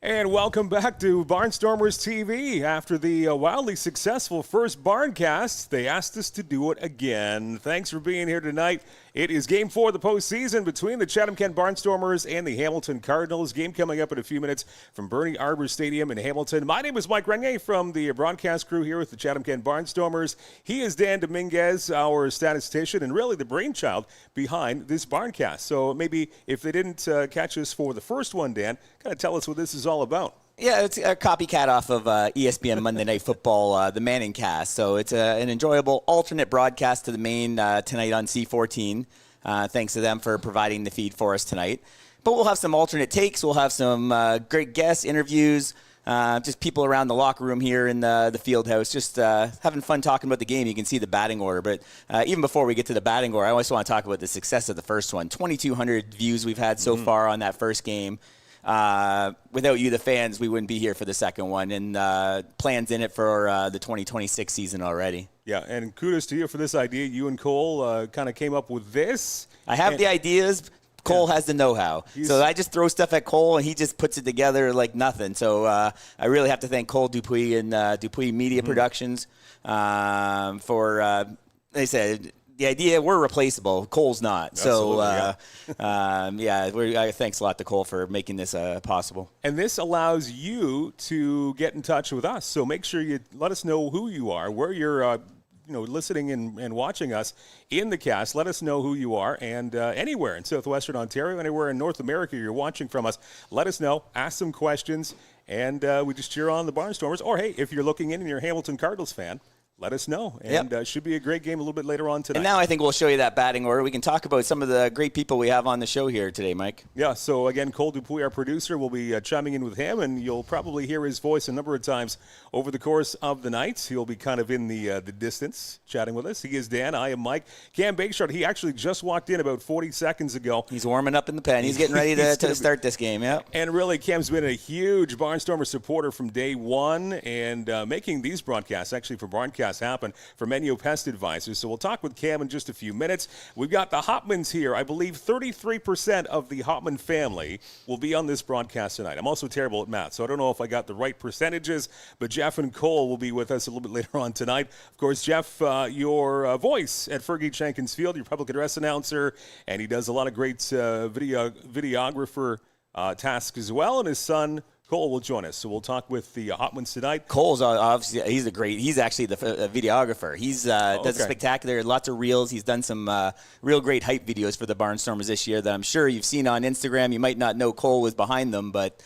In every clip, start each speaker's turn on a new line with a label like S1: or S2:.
S1: And welcome back to Barnstormers TV. After the wildly successful first Barncast, they asked us to do it again. Thanks for being here tonight. It is Game 4 of the postseason between the Chatham-Kent Barnstormers and the Hamilton Cardinals. Game coming up in a few minutes from Bernie Arbor Stadium in Hamilton. My name is Mike Renier from the broadcast crew here with the Chatham-Kent Barnstormers. He is Dan Dominguez, our statistician, and really the brainchild behind this Barncast. So maybe if they didn't catch us for the first one, Dan, kind of tell us what this is all about.
S2: Yeah, it's a copycat off of ESPN Monday Night Football, the Manning Cast. So it's an enjoyable alternate broadcast to the main tonight on C14. Thanks to them for providing the feed for us tonight. But we'll have some alternate takes. We'll have some great guests, interviews, just people around the locker room here in the field house, just having fun talking about the game. You can see the batting order. But even before we get to the batting order, I always want to talk about the success of the first one. 2,200 views we've had so far on that first game. Without you, the fans, we wouldn't be here for the second one, and plans in it for the 2026 season already.
S1: Yeah, and kudos to you for this idea. You and Cole kind of came up with this.
S2: I have the ideas. Cole has the know-how. So I just throw stuff at Cole, and he just puts it together like nothing. So I really have to thank Cole Dupuis and Dupuis Media Productions for, they said, the idea, we're replaceable. Cole's not.
S1: Absolutely,
S2: So, thanks a lot to Cole for making this possible.
S1: And this allows you to get in touch with us. So make sure you let us know who you are, where you're listening and watching us in the cast. Let us know who you are. And anywhere in Southwestern Ontario, anywhere in North America you're watching from us, let us know. Ask some questions. And we just cheer on the Barnstormers. Or, hey, if you're looking in and you're a Hamilton Cardinals fan, let us know. And should be a great game a little bit later on tonight.
S2: And now I think we'll show you that batting order. We can talk about some of the great people we have on the show here today, Mike.
S1: Yeah, so again, Cole Dupuis, our producer, will be chiming in with him, and you'll probably hear his voice a number of times over the course of the night. He'll be kind of in the distance chatting with us. He is Dan. I am Mike. Cam Bechard, he actually just walked in about 40 seconds ago.
S2: He's warming up in the pen. He's getting ready to start this game, yeah.
S1: And really, Cam's been a huge Barnstormer supporter from day one, and making these broadcasts, actually for Barncast, happen for Menio Pest Advisors. So we'll talk with Cam in just a few minutes. We've got the Hopmans here. I believe 33% of the Hopman family will be on this broadcast tonight. I'm also terrible at math, so I don't know if I got the right percentages, but Jeff and Cole will be with us a little bit later on tonight. Of course, Jeff, your voice at Fergie Jenkins Field, your public address announcer, and he does a lot of great videographer tasks as well, and his son Cole will join us, so we'll talk with the Hopmans tonight.
S2: Cole's obviously, he's actually the videographer. He's does a spectacular, lots of reels. He's done some real great hype videos for the Barnstormers this year that I'm sure you've seen on Instagram. You might not know Cole was behind them, but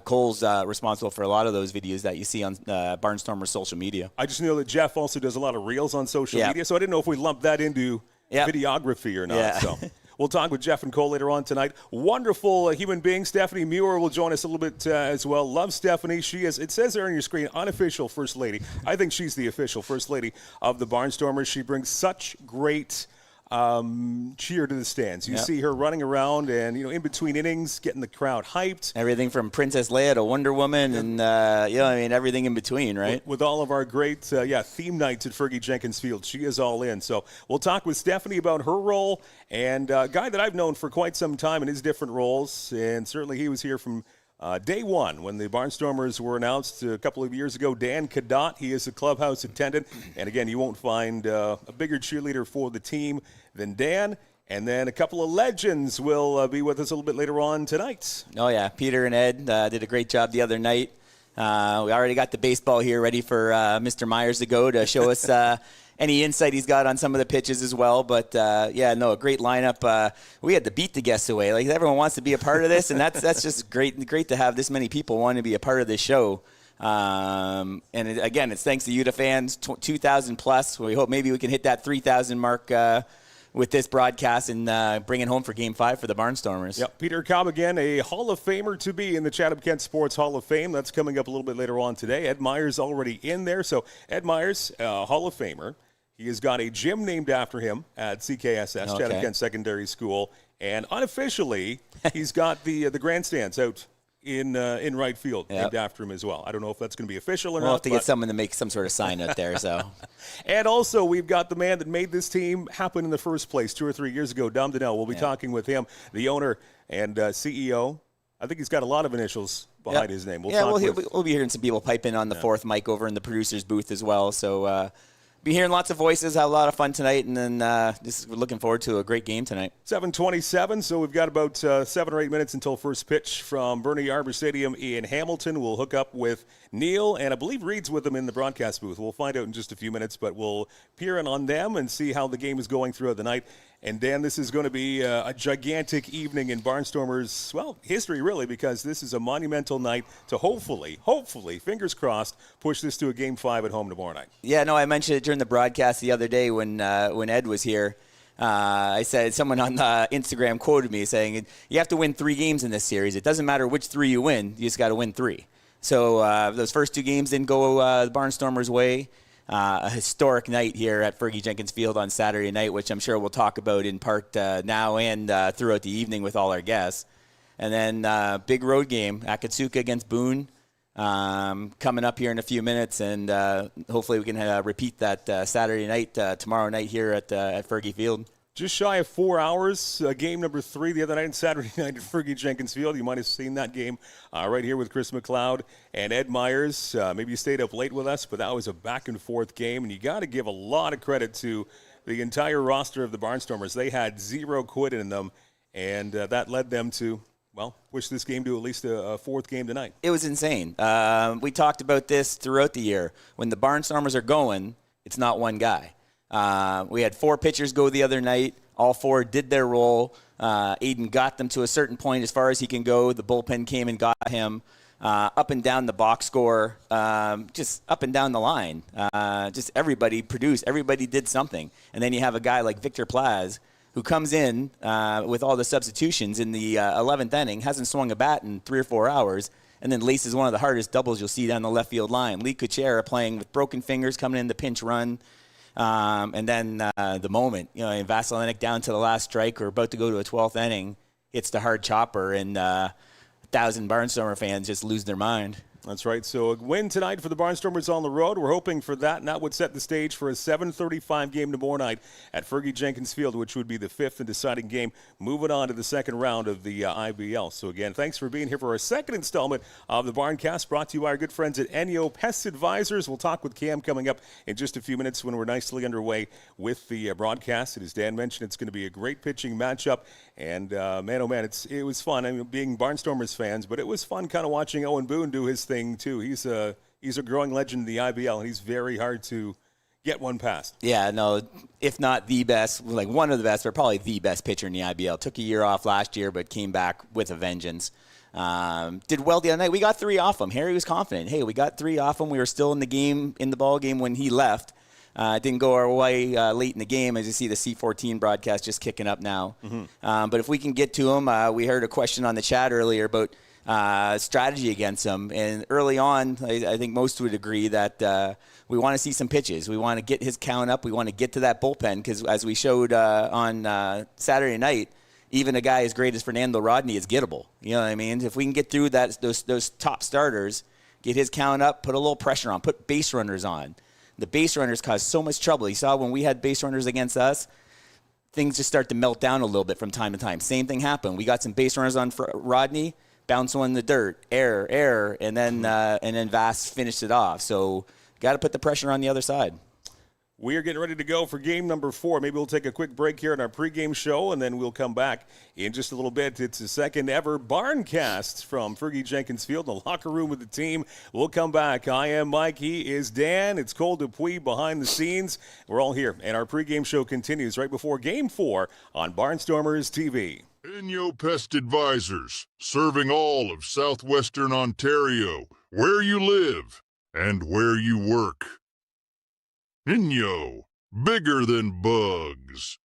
S2: Cole's responsible for a lot of those videos that you see on Barnstormers social media.
S1: I just know that Jeff also does a lot of reels on social media, so I didn't know if we lumped that into videography or not.
S2: Yeah.
S1: So we'll talk with Jeff and Cole later on tonight. Wonderful human being. Stephanie Muir will join us a little bit as well. Love Stephanie. She is, it says there on your screen, unofficial First Lady. I think she's the official First Lady of the Barnstormers. She brings such great cheer to the stands. You see her running around and, in between innings, getting the crowd hyped.
S2: Everything from Princess Leia to Wonder Woman and, everything in between, right?
S1: With all of our great, theme nights at Fergie Jenkins Field. She is all in. So we'll talk with Stephanie about her role, and a guy that I've known for quite some time in his different roles, and certainly he was here from day one when the Barnstormers were announced a couple of years ago. Dan Cadott, he is a clubhouse attendant, and again, you won't find a bigger cheerleader for the team than Dan. And then a couple of legends will be with us a little bit later on tonight.
S2: Oh, yeah. Peter and Ed did a great job the other night. We already got the baseball here ready for Mr. Myers to go to show us any insight he's got on some of the pitches as well. But, a great lineup. We had to beat the guests away. Like, everyone wants to be a part of this, and that's just great to have this many people wanting to be a part of this show. It's thanks to you, the fans, 2,000 plus. We hope maybe we can hit that 3,000 mark with this broadcast and bring it home for Game 5 for the Barnstormers.
S1: Yep, Peter Cobb again, a Hall of Famer to be in the Chatham-Kent Sports Hall of Fame. That's coming up a little bit later on today. Ed Myers already in there. So Ed Myers, Hall of Famer. He has got a gym named after him at CKSS, Chatham-Kent Secondary School. And unofficially, he's got the grandstands out in right field named after him as well. I don't know if that's going to be official or not.
S2: We'll have to get someone to make some sort of sign out there. So,
S1: and also we've got the man that made this team happen in the first place 2 or 3 years ago, Dom Donnell. We'll be talking with him, the owner and CEO I think he's got a lot of initials behind his name.
S2: We'll be hearing some people pipe in on the fourth mic over in the producer's booth as well. So be hearing lots of voices. Have a lot of fun tonight, and then just looking forward to a great game tonight.
S1: 7:27, so we've got about 7 or 8 minutes until first pitch from Bernie Arbor Stadium in Hamilton. We'll hook up with Neil, and I believe Reed's with them in the broadcast booth. We'll find out in just a few minutes, but we'll peer in on them and see how the game is going throughout the night. And, Dan, this is going to be a gigantic evening in Barnstormers, well, history really, because this is a monumental night to hopefully, fingers crossed, push this to a Game 5 at home tomorrow night.
S2: Yeah, no, I mentioned it during the broadcast the other day when Ed was here. I said, someone on Instagram quoted me saying, you have to win 3 games in this series. It doesn't matter which 3 you win. You just got to win 3. So those first 2 games didn't go the Barnstormers' way. A historic night here at Fergie Jenkins Field on Saturday night, which I'm sure we'll talk about in part now and throughout the evening with all our guests. And then big road game, Akatsuka against Boone, coming up here in a few minutes. And hopefully we can repeat that Saturday night, tomorrow night here at Fergie Field.
S1: Just shy of 4 hours, game number 3 the other night, Saturday night at Fergie Jenkins Field. You might have seen that game right here with Chris McLeod and Ed Myers. Maybe you stayed up late with us, but that was a back-and-forth game. And you got to give a lot of credit to the entire roster of the Barnstormers. They had 0 quit in them, and that led them to, well, push this game to at least a 4th game tonight.
S2: It was insane. We talked about this throughout the year. When the Barnstormers are going, it's not one guy. We had 4 pitchers go the other night. All 4 did their role. Aiden got them to a certain point as far as he can go. The bullpen came and got him. Up and down the box score, just up and down the line. Just everybody produced. Everybody did something. And then you have a guy like Victor Plaz who comes in with all the substitutions in the 11th inning, hasn't swung a bat in 3 or 4 hours, and then laces one of the hardest doubles you'll see down the left field line. Lee Kuchera playing with broken fingers, coming in the pinch run. And then the moment, Vasilenic down to the last strike, we're about to go to a 12th inning, hits the hard chopper, and 1,000 Barnstormer fans just lose their mind.
S1: That's right. So a win tonight for the Barnstormers on the road. We're hoping for that, and that would set the stage for a 7:35 game tomorrow night at Fergie Jenkins Field, which would be the 5th and deciding game, moving on to the second round of the IBL. So again, thanks for being here for our second installment of the Barncast, brought to you by our good friends at Enyo Pest Advisors. We'll talk with Cam coming up in just a few minutes when we're nicely underway with the broadcast. And as Dan mentioned, it's going to be a great pitching matchup. And man, oh man, it was fun. I mean, being Barnstormers fans, but it was fun kind of watching Owen Boone do his thing too. He's a growing legend in the IBL, and he's very hard to get one past.
S2: Yeah, no, if not the best, like one of the best, but probably the best pitcher in the IBL. Took a year off last year, but came back with a vengeance. Did well the other night. We got 3 off him. Harry was confident. Hey, we got 3 off him. We were still in the ball game when he left. It didn't go our way late in the game, as you see the C14 broadcast just kicking up now. Mm-hmm. But if we can get to him, we heard a question on the chat earlier about strategy against him. And early on, I think most would agree that we want to see some pitches. We want to get his count up. We want to get to that bullpen because, as we showed on Saturday night, even a guy as great as Fernando Rodney is gettable. You know what I mean? If we can get through those top starters, get his count up, put a little pressure on, put base runners on. The base runners cause so much trouble. You saw when we had base runners against us, things just start to melt down a little bit from time to time. Same thing happened. We got some base runners on Rodney, bounce one in the dirt, error, and then Vass finished it off. So got to put the pressure on the other side.
S1: We are getting ready to go for game number 4. Maybe we'll take a quick break here in our pregame show, and then we'll come back in just a little bit. It's the second ever Barncast from Fergie Jenkins Field, in the locker room with the team. We'll come back. I am Mike. He is Dan. It's Cole Dupuis behind the scenes. We're all here, and our pregame show continues right before Game 4 on Barnstormers TV.
S3: Enyo Pest Advisors, serving all of southwestern Ontario, where you live and where you work. Enyo, bigger than bugs.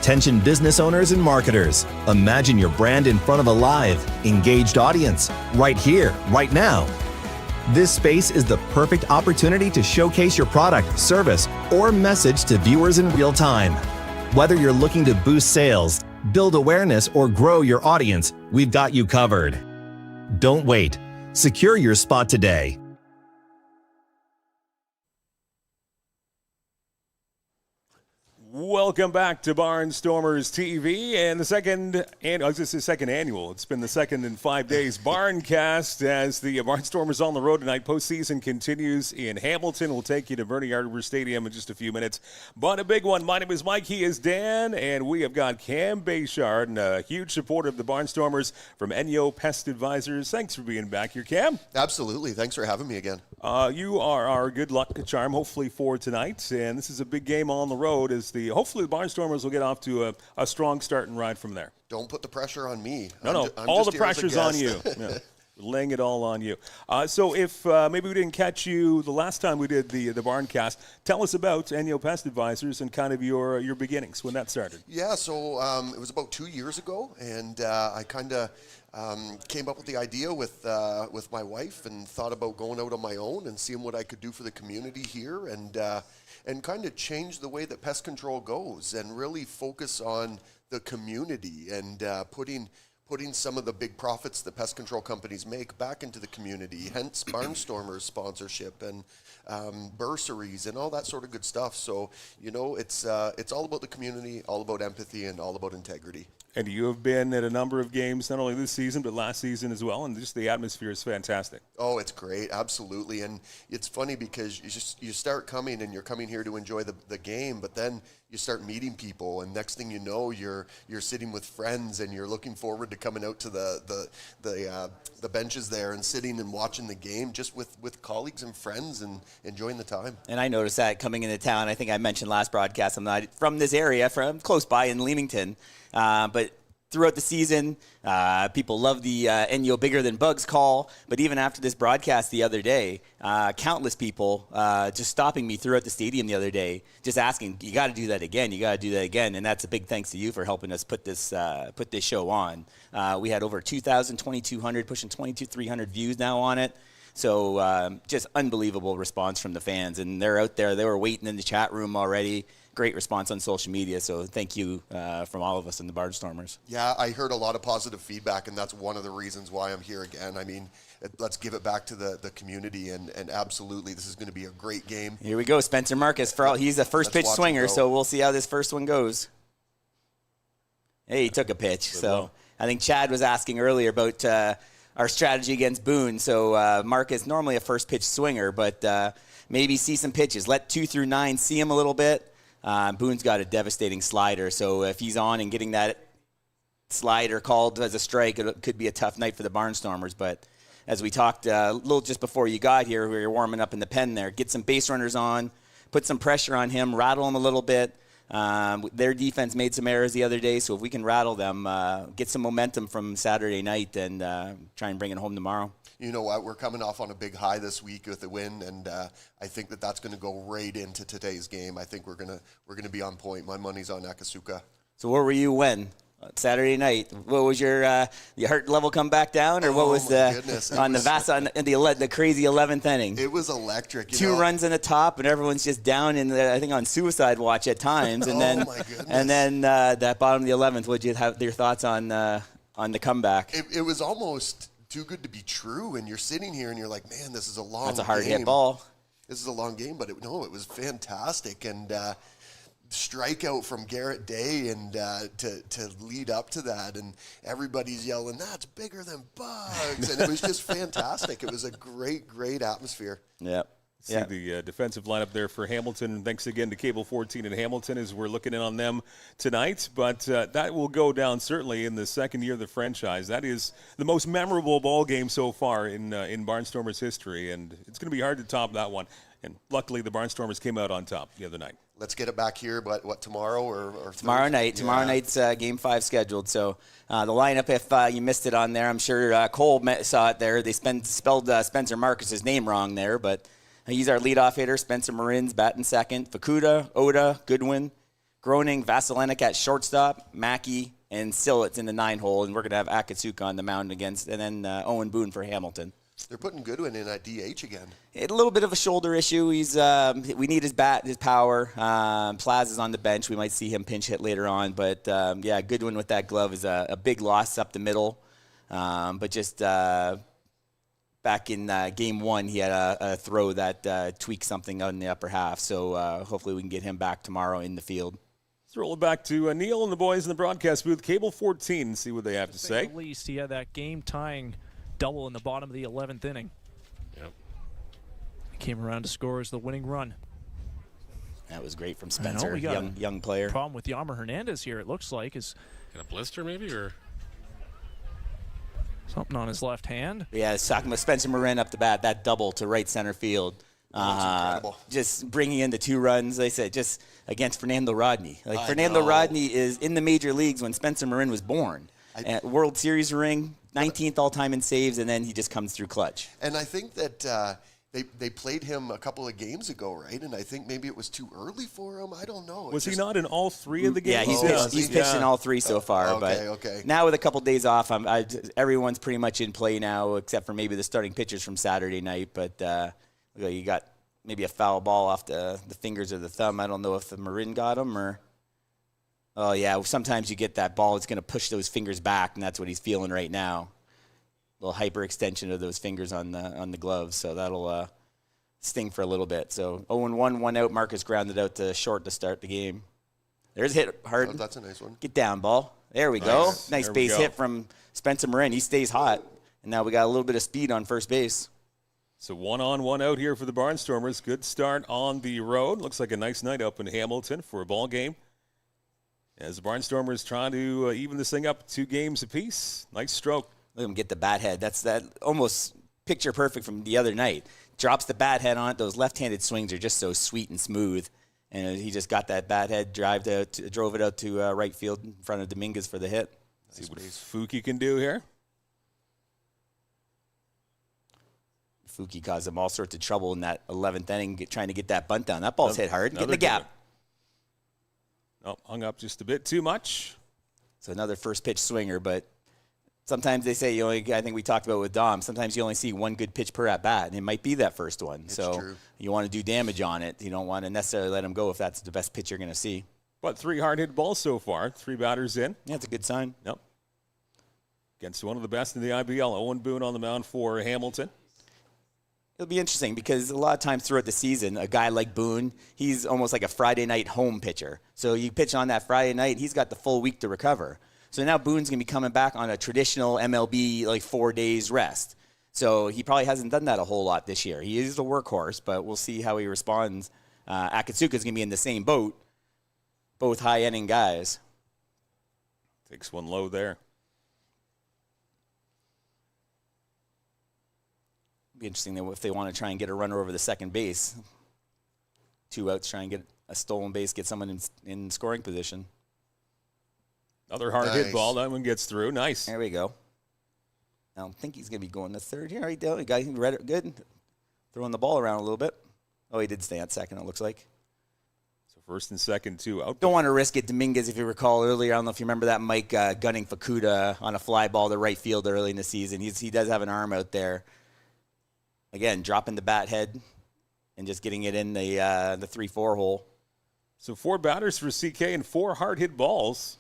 S4: Attention business owners and marketers. Imagine your brand in front of a live, engaged audience, right here, right now. This space is the perfect opportunity to showcase your product, service, or message to viewers in real time. Whether you're looking to boost sales, build awareness, or grow your audience, we've got you covered. Don't wait. Secure your spot today.
S1: Welcome back to Barnstormers TV and the second annual. It's been the second in 5 days Barncast as the Barnstormers on the road tonight. Postseason continues in Hamilton. We'll take you to Bernie Arbor Stadium in just a few minutes. But a big one. My name is Mike. He is Dan, and we have got Cam Bechard, and a huge supporter of the Barnstormers from Enyo Pest Advisors. Thanks for being back here, Cam.
S5: Absolutely. Thanks for having me again.
S1: You are our good luck charm, hopefully, for tonight. And this is a big game on the road as hopefully the Barnstormers will get off to a strong start and ride from there.
S5: Don't put the pressure on me.
S1: No, all the pressure's on you. Yeah. Laying it all on you. So if maybe we didn't catch you the last time we did the Barncast, tell us about Enyo Pest Advisors and kind of your beginnings, when that started.
S5: Yeah, so it was about 2 years ago, and I kind of came up with the idea with my wife and thought about going out on my own and seeing what I could do for the community here and kind of change the way that pest control goes and really focus on the community and putting some of the big profits that pest control companies make back into the community, hence Barnstormers sponsorship and bursaries and all that sort of good stuff. So, it's all about the community, all about empathy, and all about integrity.
S1: And you have been at a number of games, not only this season, but last season as well, and just the atmosphere is fantastic.
S5: Oh, it's great, absolutely. And it's funny because you start coming, and you're coming here to enjoy the game, but then you start meeting people, and next thing you know, you're sitting with friends, and you're looking forward to coming out to the benches there and sitting and watching the game just with colleagues and friends and enjoying the time.
S2: And I noticed that coming into town. I think I mentioned last broadcast, I'm not from this area, from close by in Leamington. But throughout the season, people love the Enyo Bigger Than Bugs call. But even after this broadcast the other day, countless people just stopping me throughout the stadium the other day, just asking, you got to do that again, you got to do that again. And that's a big thanks to you for helping us put this show on. We had over 2,000, 2,200, pushing 2,300 views now on it. So just unbelievable response from the fans. And they're out there. They were waiting in the chat room already. Great response on social media, so thank you from all of us in the Barnstormers.
S5: Yeah, I heard a lot of positive feedback, and that's one of the reasons why I'm here again. I mean, let's give it back to the community, and absolutely, this is going to be a great game.
S2: Here we go, Spencer Marcus. He's a first pitch swinger, so we'll see how this first one goes. Hey, he took a pitch. So I think Chad was asking earlier about our strategy against Boone. So Marcus, normally a first pitch swinger, but maybe see some pitches. Let 2 through 9 see him a little bit. Boone's got a devastating slider, so if he's on and getting that slider called as a strike, it could be a tough night for the Barnstormers. But as we talked a little just before you got here, we were warming up in the pen there, get some base runners on, put some pressure on him, rattle him a little bit. Their defense made some errors the other day, so if we can rattle them, get some momentum from Saturday night and try and bring it home tomorrow.
S5: You know what, we're coming off on a big high this week with the win, and I think that's going to go right into today's game. I think we're gonna be on point. My money's on Akasuka.
S2: So where were you when? Saturday night. What was your heart level come back down, or what was the crazy 11th inning?
S5: It was electric.
S2: Two runs in the top, and everyone's just down in I think on suicide watch at times. And then that bottom of the 11th. Would you have your thoughts on the comeback?
S5: It was almost too good to be true, and you're sitting here and you're like, man, this is a long game.
S2: That's a hard hit ball.
S5: This is a long game, but it was fantastic, and strikeout from Garrett Day, and to lead up to that, and everybody's yelling, that's bigger than Bugs, and it was just fantastic. It was a great atmosphere.
S2: Yep.
S1: See the defensive lineup there for Hamilton. Thanks again to Cable 14 in Hamilton as we're looking in on them tonight. But that will go down certainly in the second year of the franchise. That is the most memorable ball game so far in Barnstormers history, and it's going to be hard to top that one. And luckily, the Barnstormers came out on top the other night.
S5: Let's get it back here, but what, tomorrow or
S2: tomorrow night? Tomorrow night's Game 5 scheduled. So the lineup, if you missed it on there, I'm sure Cole saw it there. They spelled Spencer Marcus's name wrong there, but he's our leadoff hitter. Spencer Marin's batting second. Fukuda, Oda, Goodwin, Groening, Vasilenic at shortstop, Mackey, and Sillett in the 9-hole, and we're going to have Akatsuka on the mound against, and then Owen Boone for Hamilton.
S5: They're putting Goodwin in at DH again.
S2: A little bit of a shoulder issue. We need his bat, his power. Plaza's on the bench. We might see him pinch hit later on, but Goodwin with that glove is a big loss up the middle. But just back in game 1, he had a throw that tweaked something on the upper half. So hopefully we can get him back tomorrow in the field.
S1: Let's roll it back to Neil and the boys in the broadcast booth, Cable 14, and see what they have to say.
S6: At least he had that game-tying double in the bottom of the 11th inning.
S7: Yep.
S6: He came around to score as the winning run.
S2: That was great from Spencer,
S6: we got
S2: young player.
S6: Problem with Yammer Hernandez here, it looks like, is
S7: Got a blister maybe, or
S6: something on his left hand.
S2: Yeah, it's talking about Spencer Marin up the bat, that double to right center field.
S5: Incredible.
S2: Just bringing in the 2 runs, they said, just against Fernando Rodney.
S5: I
S2: Fernando
S5: know.
S2: Rodney is in the major leagues when Spencer Marin was born. World Series ring, 19th all-time in saves, and then he just comes through clutch.
S5: And I think that they played him a couple of games ago, right? And I think maybe it was too early for him. I don't know.
S1: Was he not in all 3 of the games?
S2: Yeah, he's pitched in all 3 so far.
S5: Okay.
S2: Now with a couple days off, everyone's pretty much in play now, except for maybe the starting pitchers from Saturday night. But you got maybe a foul ball off the fingers or the thumb. I don't know if the Marin got him or. Oh, yeah, sometimes you get that ball, it's going to push those fingers back, and that's what he's feeling right now. A little hyperextension of those fingers on the gloves, so that'll sting for a little bit. So 0-1, 1 out, Marcus grounded out to short to start the game. There's a hit hard.
S5: Oh, that's a nice one.
S2: Get down, ball. There we go. Nice
S1: There we
S2: base
S1: go.
S2: hit from Spencer Marin. He stays hot, and now we got a little bit of speed on first base.
S1: So 1 on, 1 out here for the Barnstormers. Good start on the road. Looks like a nice night up in Hamilton for a ball game. As the Barnstormers trying to even this thing up 2 games apiece. Nice stroke.
S2: Look at him get the bat head. That's that almost picture perfect from the other night. Drops the bat head on it. Those left-handed swings are just so sweet and smooth. And he just got that bat head, drove it out to right field in front of Dominguez for the hit.
S1: See what Fuki can do here.
S2: Fuki caused him all sorts of trouble in that 11th inning trying to get that bunt down. That ball's hit hard. Get in the gap.
S1: Oh, hung up just a bit too much.
S2: So another first pitch swinger, but sometimes they say I think we talked about with Dom, sometimes you only see 1 good pitch per at bat, and it might be that first one.
S5: It's
S2: so
S5: true.
S2: you want to do damage on it. You don't want to necessarily let him go if that's the best pitch you're going to see.
S1: But 3 hard hit balls so far. 3 batters in.
S2: Yeah, it's a good sign.
S1: Yep. Against one of the best in the IBL. Owen Boone on the mound for Hamilton.
S2: It'll be interesting because a lot of times throughout the season, a guy like Boone, he's almost like a Friday night home pitcher. So you pitch on that Friday night, he's got the full week to recover. So now Boone's going to be coming back on a traditional MLB, like 4 days rest. So he probably hasn't done that a whole lot this year. He is the workhorse, but we'll see how he responds. Akatsuka's going to be in the same boat, both high-inning guys.
S1: Takes one low there.
S2: Be interesting if they want to try and get a runner over the second base. 2 outs, try and get a stolen base, get someone in scoring position.
S1: Another hard hit ball. That one gets through. Nice.
S2: There we go. I don't think he's going to be going to third here. He read it good. Throwing the ball around a little bit. Oh, he did stay at second, it looks like.
S1: So first and second, 2 out.
S2: Don't want to risk it. Dominguez, if you recall earlier, I don't know if you remember that Mike gunning Fukuda on a fly ball to right field early in the season. He does have an arm out there. Again, dropping the bat head and just getting it in the 3-4 hole.
S1: So 4 batters for CK and 4 hard hit balls.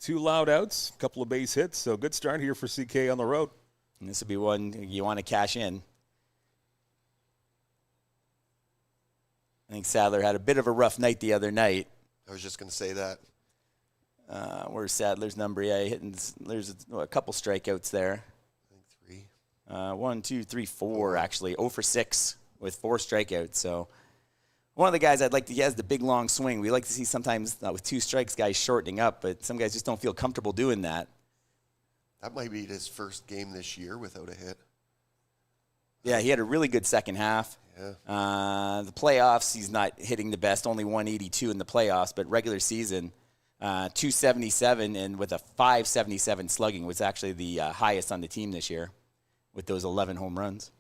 S1: 2 loud outs, a couple of base hits. So good start here for CK on the road.
S2: And this would be one you want to cash in. I think Sadler had a bit of a rough night the other night.
S5: I was just going to say that.
S2: Where's Sadler's number? Yeah, there's a couple strikeouts there.
S5: I think 3.
S2: 1, 2, 3, 4, actually. 0 for 6 with 4 strikeouts. So one of the guys he has the big, long swing. We like to see sometimes with 2 strikes, guys shortening up, but some guys just don't feel comfortable doing that.
S5: That might be his first game this year without a hit.
S2: Yeah, he had a really good second half.
S5: Yeah.
S2: The playoffs, he's not hitting the best, only 182 in the playoffs, but regular season, 277 and with a 577 slugging was actually the highest on the team this year with those 11 home runs.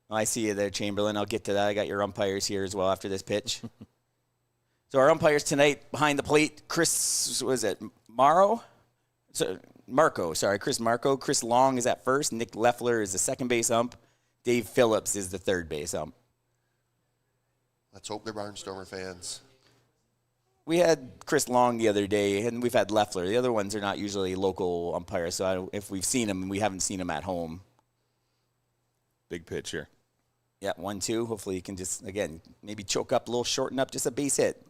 S2: Oh, I see you there, Chamberlain. I'll get to that. I got your umpires here as well after this pitch. So our umpires tonight behind the plate, Chris Marco. Chris Marco. Chris Long is at first. Nick Leffler is the second base ump. Dave Phillips is the third base ump.
S5: Let's hope they're Barnstormer fans.
S2: We had Chris Long the other day, and we've had Leffler. The other ones are not usually local umpires, so if we've seen them, we haven't seen them at home.
S1: Big pitch here.
S2: Yeah, 1-2. Hopefully you can just, again, maybe choke up a little, shorten up, just a base hit.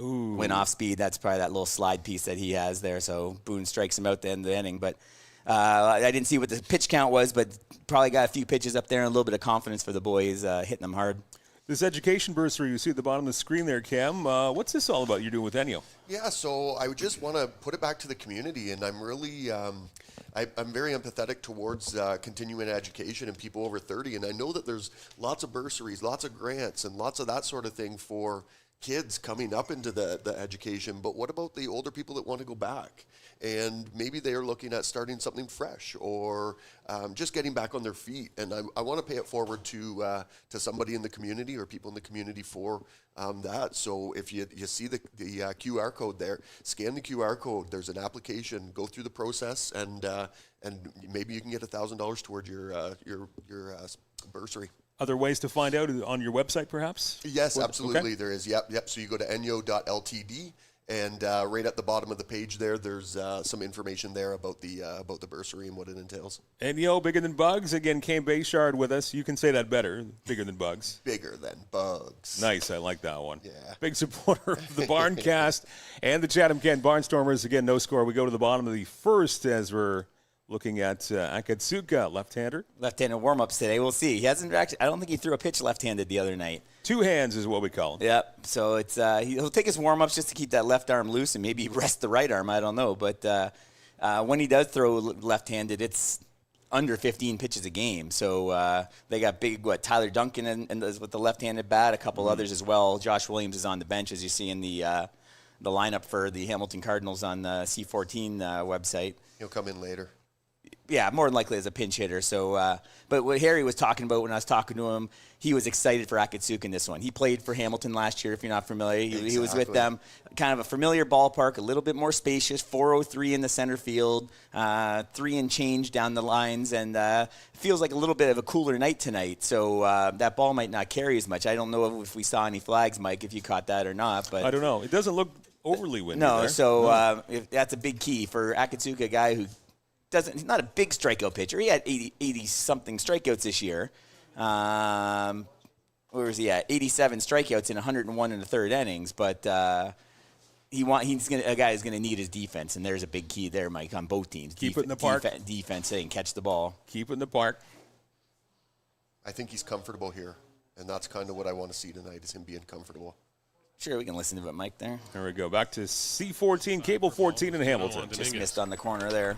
S1: Ooh.
S2: Went off speed. That's probably that little slide piece that he has there. So Boone strikes him out the end of the inning. But I didn't see what the pitch count was, but probably got a few pitches up there and a little bit of confidence for the boys hitting them hard.
S1: This education bursary you see at the bottom of the screen there, Cam, what's this all about you're doing with Enyo?
S5: Yeah, so I would just want to put it back to the community, and I'm really, I'm very empathetic towards continuing education and people over 30, and I know that there's lots of bursaries, lots of grants, and lots of that sort of thing for kids coming up into the education, but what about the older people that want to go back? And maybe they are looking at starting something fresh or just getting back on their feet. And I want to pay it forward to somebody in the community or people in the community for that. So if you see the QR code there, scan the QR code. There's an application. Go through the process, and maybe you can get $1,000 towards your bursary.
S1: Other ways to find out on your website, perhaps?
S5: Yes, absolutely.
S1: Okay.
S5: There is. Yep. So you go to enyo.ltd, and right at the bottom of the page there, there's some information there about the bursary and what it entails.
S1: Enyo, bigger than bugs. Again, Cam Bechard with us. You can say that better. Bigger than bugs.
S5: Bigger than bugs.
S1: Nice. I like that one.
S5: Yeah.
S1: Big supporter of the Barncast and the Chatham-Kent Barnstormers. Again, no score. We go to the bottom of the first as we're looking at Akatsuka, left-hander.
S2: Left-handed warm-ups today. We'll see. He hasn't actually. I don't think he threw a pitch left-handed the other night.
S1: Two hands is what we call it.
S2: Yep. So it's he'll take his warm-ups just to keep that left arm loose and maybe rest the right arm. I don't know. But when he does throw left-handed, it's under 15 pitches a game. So they got big, Tyler Duncan and with the left-handed bat, a couple others as well. Josh Williams is on the bench, as you see in the lineup for the Hamilton Cardinals on the C14 website.
S5: He'll come in later.
S2: Yeah, more than likely as a pinch hitter. So, but what Harry was talking about when I was talking to him, he was excited for Akatsuka in this one. He played for Hamilton last year, if you're not familiar. He was with them. Kind of a familiar ballpark, a little bit more spacious, 403 in the center field, 3 and change down the lines, and feels like a little bit of a cooler night tonight. So that ball might not carry as much. I don't know if we saw any flags, Mike, if you caught that or not. But
S1: I don't know. It doesn't look overly windy
S2: No,
S1: there.
S2: so if that's a big key for Akatsuka, a guy who he's not a big strikeout pitcher. He had 80-something strikeouts this year. Where was he at? 87 strikeouts in 101 in the third innings. But a guy is going to need his defense, and there's a big key there, Mike, on both teams.
S1: Keep it in the park.
S2: Defense, they can catch the ball.
S1: Keep it in the park.
S5: I think he's comfortable here, and that's kind of what I want to see tonight is him being comfortable.
S2: Sure, we can listen to it, Mike, there.
S1: There we go. Back to C14, Cable 14 in Hamilton.
S2: Just missed on the corner there.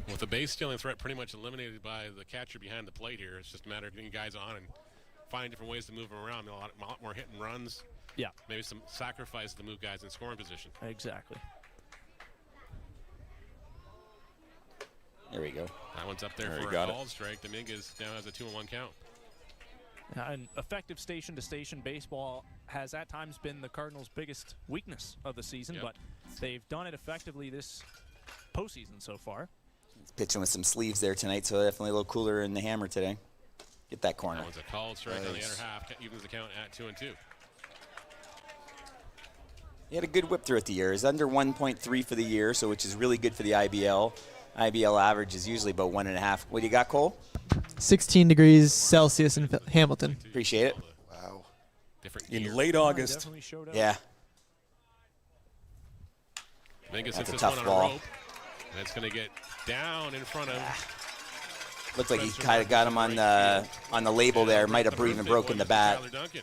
S7: With the base stealing threat pretty much eliminated by the catcher behind the plate here, it's just a matter of getting guys on and finding different ways to move them around. A lot more hit and runs.
S6: Yeah.
S7: Maybe some sacrifice to move guys in scoring position.
S6: Exactly.
S2: There we go.
S7: That one's up there for a called strike. Dominguez now has a 2-1 count.
S6: And effective station-to-station baseball has at times been the Cardinals' biggest weakness of the season, but they've done it effectively this postseason so far.
S2: He's pitching with some sleeves there tonight, so definitely a little cooler in the hammer today. Get that corner.
S7: That one's a called strike on the other half. Evens the count at 2-2.
S2: He had a good whip throughout the year. He's under 1.3 for the year, so which is really good for the IBL. IBL average is usually about 1.5. What do you got, Cole?
S8: 16 degrees Celsius in Hamilton.
S2: Appreciate it.
S5: Wow.
S7: Different
S1: In
S7: gear.
S1: late August.
S6: Definitely showed up.
S2: Yeah.
S7: Dominguez
S2: That's
S7: hits
S2: a
S7: this
S2: tough
S7: one on
S2: ball.
S7: a rope. And it's going to get down in front of.
S2: Looked like he kind of got him on the label there. Might have even broken the bat.
S7: Tyler Duncan.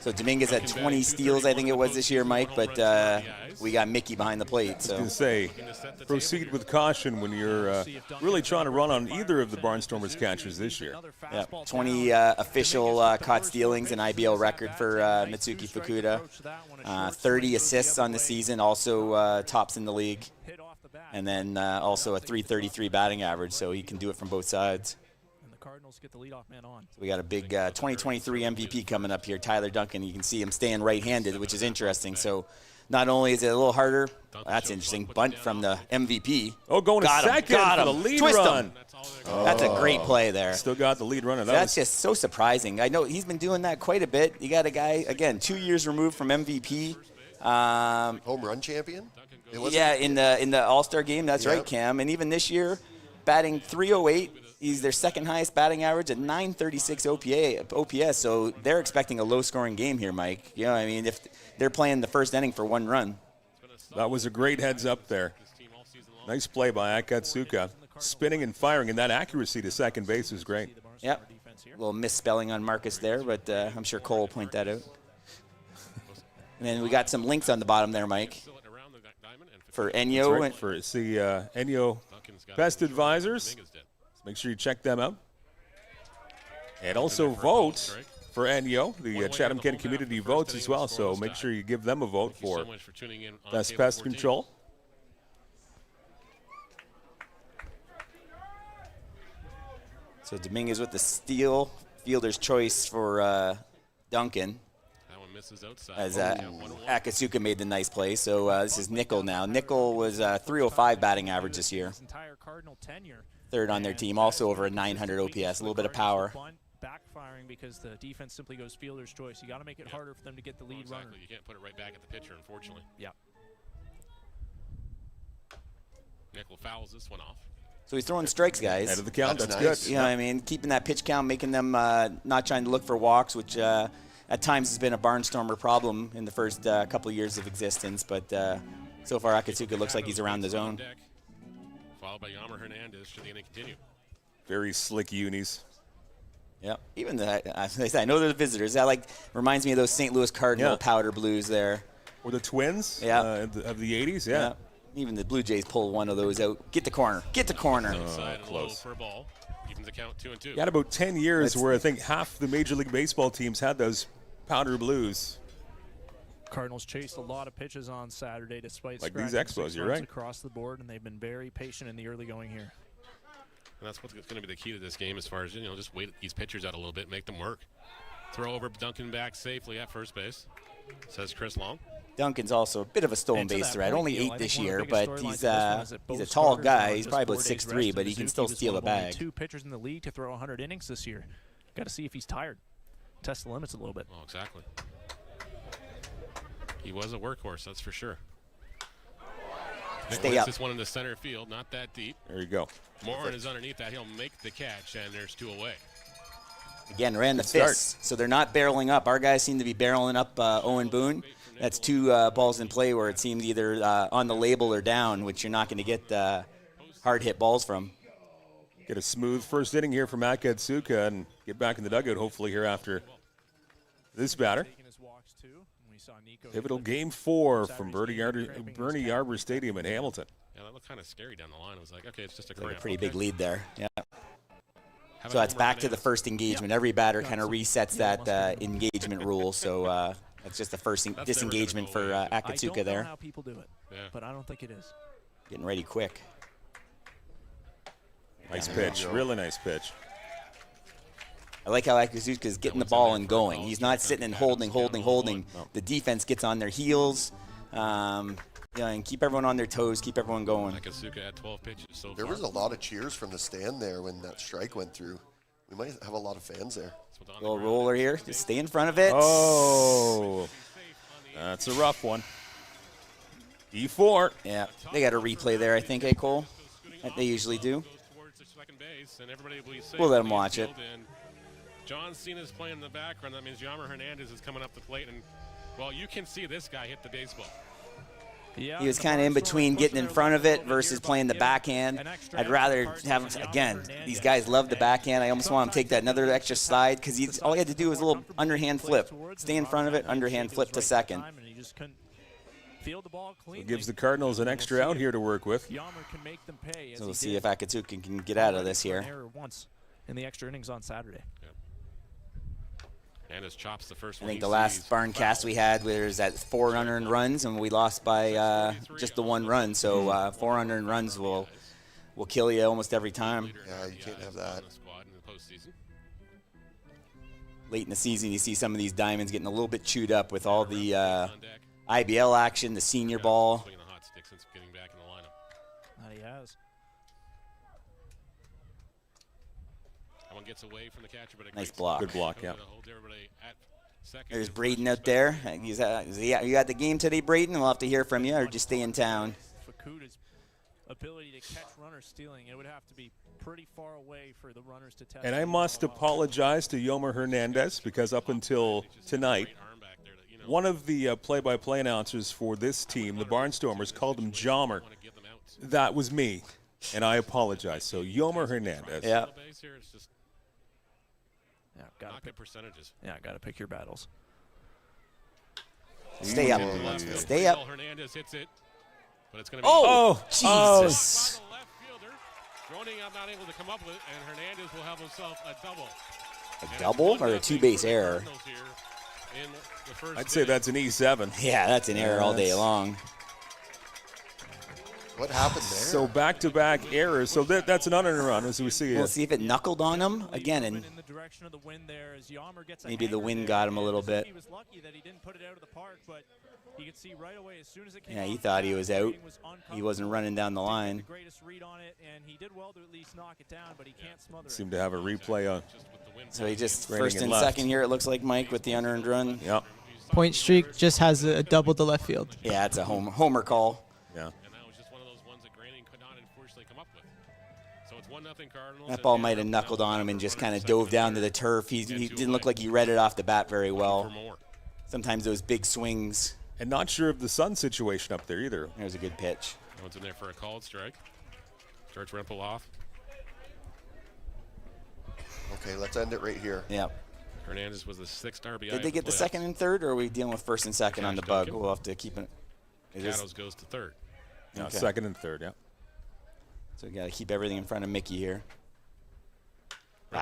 S2: So Dominguez had 20 steals, I think it was this year, Mike, but we got Mickey behind the plate.
S1: I was
S2: So
S1: going to say, proceed with caution when you're really trying to run on either of the Barnstormers catchers this year.
S2: yeah, 20 official caught stealings, an IBL record for Mitsuki Fukuda. 30 assists on the season, also tops in the league. and then also a .333 batting average, so he can do it from both sides.
S6: And the Cardinals get the leadoff man on.
S2: So we got a big 2023 MVP coming up here, Tyler Duncan. You can see him staying right-handed, which is interesting. So not only is it a little harder, that's interesting. Bunt from the MVP.
S1: Oh, going to second
S2: got
S1: for
S2: him.
S1: the lead
S2: Twist
S1: run.
S2: him. That's a great play there.
S1: Still got the lead runner.
S2: That's just so surprising. I know he's been doing that quite a bit. You got a guy, again, 2 years removed from MVP.
S5: Home run champion?
S2: Yeah, in the All-Star game, that's right, Cam. And even this year, batting .308. He's their second highest batting average at .936 OPS. So they're expecting a low-scoring game here, Mike. You know, I mean, if they're playing the first inning for one run.
S1: That was a great heads up there. Nice play by Akatsuka. Spinning and firing, and that accuracy to second base is great.
S2: Yep. A little misspelling on Marcus there, but I'm sure Cole will point that out. And then we got some links on the bottom there, Mike, for Enyo.
S1: Right, for Enyo Best Advisors. Make sure you check them out. And also vote for Enyo. The Chatham-Kent community votes as well, so make sure you give them a vote for Best Pest Control.
S2: So Dominguez with the steal. Fielder's choice for Duncan.
S7: That one misses outside.
S2: As Akatsuka made the nice play. So this is Nickel now. Nickel was .305 batting average this year. Third on their team, also over a 900 OPS. A little bit of power.
S6: Backfiring because the defense simply goes fielder's choice. You got to make it harder for them to get the lead runner.
S7: You can't put it right back at the pitcher, unfortunately.
S6: Yeah.
S7: Nickel fouls this one off.
S2: So he's throwing strikes, guys.
S1: Out of the count, that's
S5: nice.
S1: good.
S2: You know what I mean? Keeping that pitch count, making them not trying to look for walks, which at times has been a Barnstormer problem in the first couple of years of existence. But so far, Akatsuka looks like he's around the zone.
S7: Followed by Yammer Hernandez. Should the inning continue?
S1: Very slick unis.
S2: Yeah, even I know they're the visitors. That reminds me of those St. Louis Cardinal powder blues there.
S1: Or the Twins of the 80s, yeah.
S2: Even the Blue Jays pull one of those out. Get the corner. Get the corner.
S7: Close. For a ball. Evens the count 2-2.
S1: You had about 10 years where I think half the Major League Baseball teams had those powder blues.
S6: Cardinals chased a lot of pitches on Saturday despite
S1: like these
S6: scratching
S1: Expos, you're right.
S6: across the board, and they've been very patient in the early going here.
S7: And that's what's going to be the key to this game as far as, just wait these pitchers out a little bit, make them work. Throw over Duncan back safely at first base, says Chris Long.
S2: Duncan's also a bit of a stolen base threat. Only 8 this year, but he's a tall guy. He's probably about 6'3", but he can still steal a bag.
S6: 2 pitchers in the league to throw 100 innings this year. Got to see if he's tired. Test the limits a little bit.
S7: Oh, exactly. He was a workhorse, that's for sure.
S2: Stay up.
S7: This one in the center field, not that deep.
S1: There you go.
S7: Morin is underneath that. He'll make the catch, and there's 2 away.
S2: Again, ran the fists, so they're not barreling up. Our guys seem to be barreling up Owen Boone. That's 2 balls in play where it seems either on the label or down, which you're not going to get hard hit balls from.
S1: Get a smooth first inning here from Akatsuka and get back in the dugout hopefully here after this batter. Pivotal game 4 from Bernie Arbor Stadium in Hamilton.
S7: Yeah, that looked kind of scary down the line. It was like, okay, it's just a
S2: Like
S7: cramp.
S2: a pretty big lead there. Yeah. So that's back to the first engagement. Every batter kind of resets that engagement rule. So that's just the first disengagement for Akatsuka there.
S6: I don't know how people do it, but I don't think it is.
S2: Getting ready quick.
S1: Nice pitch. Really nice pitch.
S2: I like how Akatsuka's getting the ball and going. He's not sitting and holding. The defense gets on their heels. And keep everyone on their toes, keep everyone going.
S7: Akatsuka had 12 pitches so far.
S5: There was a lot of cheers from the stand there when that strike went through. We might have a lot of fans there.
S2: Little roller here. Just stay in front of it.
S1: Oh, that's a rough one. E4.
S2: Yeah, they got a replay there, I think, Cole? They usually do. We'll let them watch it.
S7: John Cena's playing in the background. That means Yammer Hernandez is coming up the plate. And, well, you can see this guy hit the baseball.
S6: Yeah,
S2: he was kind of in between getting in front of it versus playing the backhand. I'd rather have, again, these guys love the backhand. I almost want him to take that another extra slide because all he had to do was a little underhand flip. Stay in front of it, underhand flip to second.
S1: It gives the Cardinals an extra out here to work with.
S2: So we'll see if Akatsuka can get out of this here.
S6: Once in the extra innings on Saturday.
S7: Hernandez chops the first
S2: I
S7: one.
S2: think the last Barncast we had was at 4 unearned runs, and we lost by just the 1 run. So 4 unearned runs will kill you almost every time.
S5: Yeah, you can't have that.
S2: Late in the season, you see some of these diamonds getting a little bit chewed up with all the IBL action, the senior ball.
S7: Swinging the hot stick since getting back in the lineup.
S6: That he has.
S7: That one gets away from the catcher, but a
S2: Nice
S7: great
S2: block.
S1: Good block, yeah.
S7: Hold everybody at second.
S2: There's Braden out there. You got the game today, Braden? We'll have to hear from you, or just stay in town.
S6: Fakuta's ability to catch runners stealing, it would have to be pretty far away for the runners to test.
S1: And I must apologize to Yomer Hernandez because up until tonight, one of the play-by-play announcers for this team, the Barnstormers, called him Jommer. That was me, and I apologize. So Yomer Hernandez.
S2: Yeah.
S6: Yeah, gotta pick
S7: percentages.
S6: Yeah, gotta pick your battles.
S2: Stay up. Stay up.
S7: Hernandez hits it, but it's going to be
S2: Jesus.
S7: left fielder. Groening not able to come up with it, and Hernandez will have himself a double.
S2: A double or a 2-base error?
S1: I'd say that's an E7.
S2: Yeah, that's an error all day long.
S5: What happened there?
S1: So back-to-back errors. So that's an unearned run, as we see.
S2: We'll see if it knuckled on him again, and maybe the wind got him a little bit.
S6: He was lucky that he didn't put it out of the park, but you could see right away as soon as it came.
S2: Yeah, he thought he was out. He wasn't running down the line.
S6: The greatest read on it, and he did well to at least knock it down, but he can't smother it.
S1: Seemed to have a replay on.
S2: So he just
S1: Raining
S2: first
S1: it
S2: and
S1: left.
S2: second here. It looks like Mike with the unearned run.
S1: Yep.
S8: Point streak just has a double to left field.
S2: Yeah, it's a homer call.
S1: Yeah.
S7: And that was just one of those ones that Groening could not unfortunately come up with. So it's 1-0 Cardinals.
S2: That ball might have knuckled on him and just kind of dove down to the turf. He didn't look like he read it off the bat very well. Sometimes those big swings.
S1: And not sure of the sun situation up there either.
S2: There's a good pitch.
S7: One's in there for a called strike. Starts Rempel off.
S5: Okay, let's end it right here.
S2: Yep.
S7: Hernandez was the 6th RBI.
S2: Did they get the second and third, or are we dealing with first and second on the bug?
S7: Duncan.
S2: We'll have to keep it.
S7: Shadows goes to third.
S1: No,
S2: Okay.
S1: second and third, yeah.
S2: So we got to keep everything in front of Mickey here.
S7: The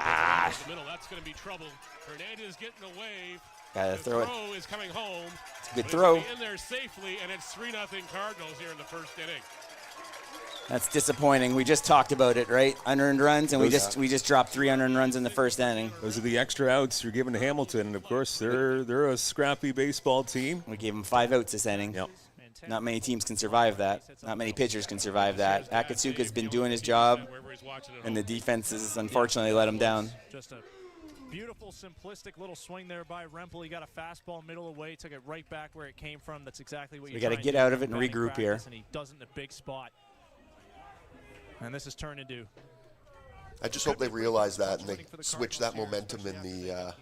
S7: middle, that's going to be trouble. Hernandez getting the wave.
S2: Got to
S7: The
S2: throw it.
S7: throw is coming home.
S2: It's a good
S7: But
S2: throw.
S7: It's in there safely, and it's 3-0 Cardinals here in the first inning.
S2: That's disappointing. We just talked about it, right? Unearned runs, and we just dropped 3 unearned runs in the first inning.
S1: Those are the extra outs you're giving to Hamilton, and of course they're a scrappy baseball team.
S2: We gave them 5 outs this inning.
S1: Yep.
S2: Not many teams can survive that. Not many pitchers can survive that. Akatsuka's been doing his job, and the defense has unfortunately let him down.
S6: Just a beautiful, simplistic little swing there by Rempel. He got a fastball middle away, took it right back where it came from. That's exactly what
S2: We
S6: you
S2: got to get out of it and regroup here.
S6: And he does it in a big spot. And this has turned into.
S5: I just hope they realize that and they switch that momentum in the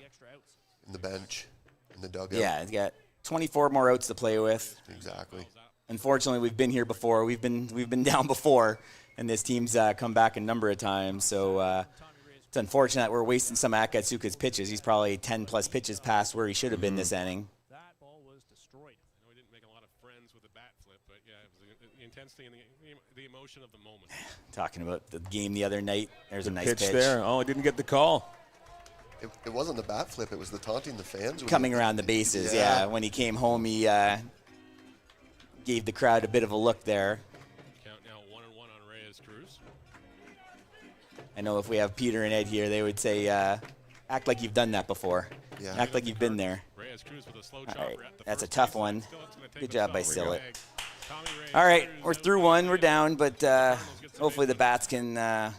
S5: bench, in the dugout.
S2: Yeah, he's got 24 more outs to play with.
S5: Exactly.
S2: Unfortunately, we've been here before. We've been down before, and this team's come back a number of times. So it's unfortunate that we're wasting some of Akatsuka's pitches. He's probably 10-plus pitches past where he should have been this inning.
S6: That ball was destroyed.
S7: I know he didn't make a lot of friends with the bat flip, but yeah, it was the intensity and the emotion of the moment.
S2: Talking about the game the other night, there's a nice
S1: Pitch
S2: pitch.
S1: there. Oh, I didn't get the call.
S5: It wasn't the bat flip. It was the taunting the fans.
S2: Coming around the bases, yeah. When he came home, he gave the crowd a bit of a look there.
S7: Count now 1-1 on Reyes Cruz.
S2: I know if we have Peter and Ed here, they would say, act like you've done that before.
S5: Yeah.
S2: Act like you've been there.
S7: Reyes Cruz with a slow
S2: All
S7: chopper
S2: right,
S7: at the
S2: that's a
S7: first
S2: tough
S7: base.
S2: one.
S7: Still, it's gonna take
S2: Good
S7: the
S2: job by
S7: stop.
S2: Sillett.
S7: Tommy Reyes
S2: All right,
S7: Cruz
S2: we're
S7: has
S2: through
S7: the
S2: one.
S7: lead.
S2: We're down, but hopefully the bats can.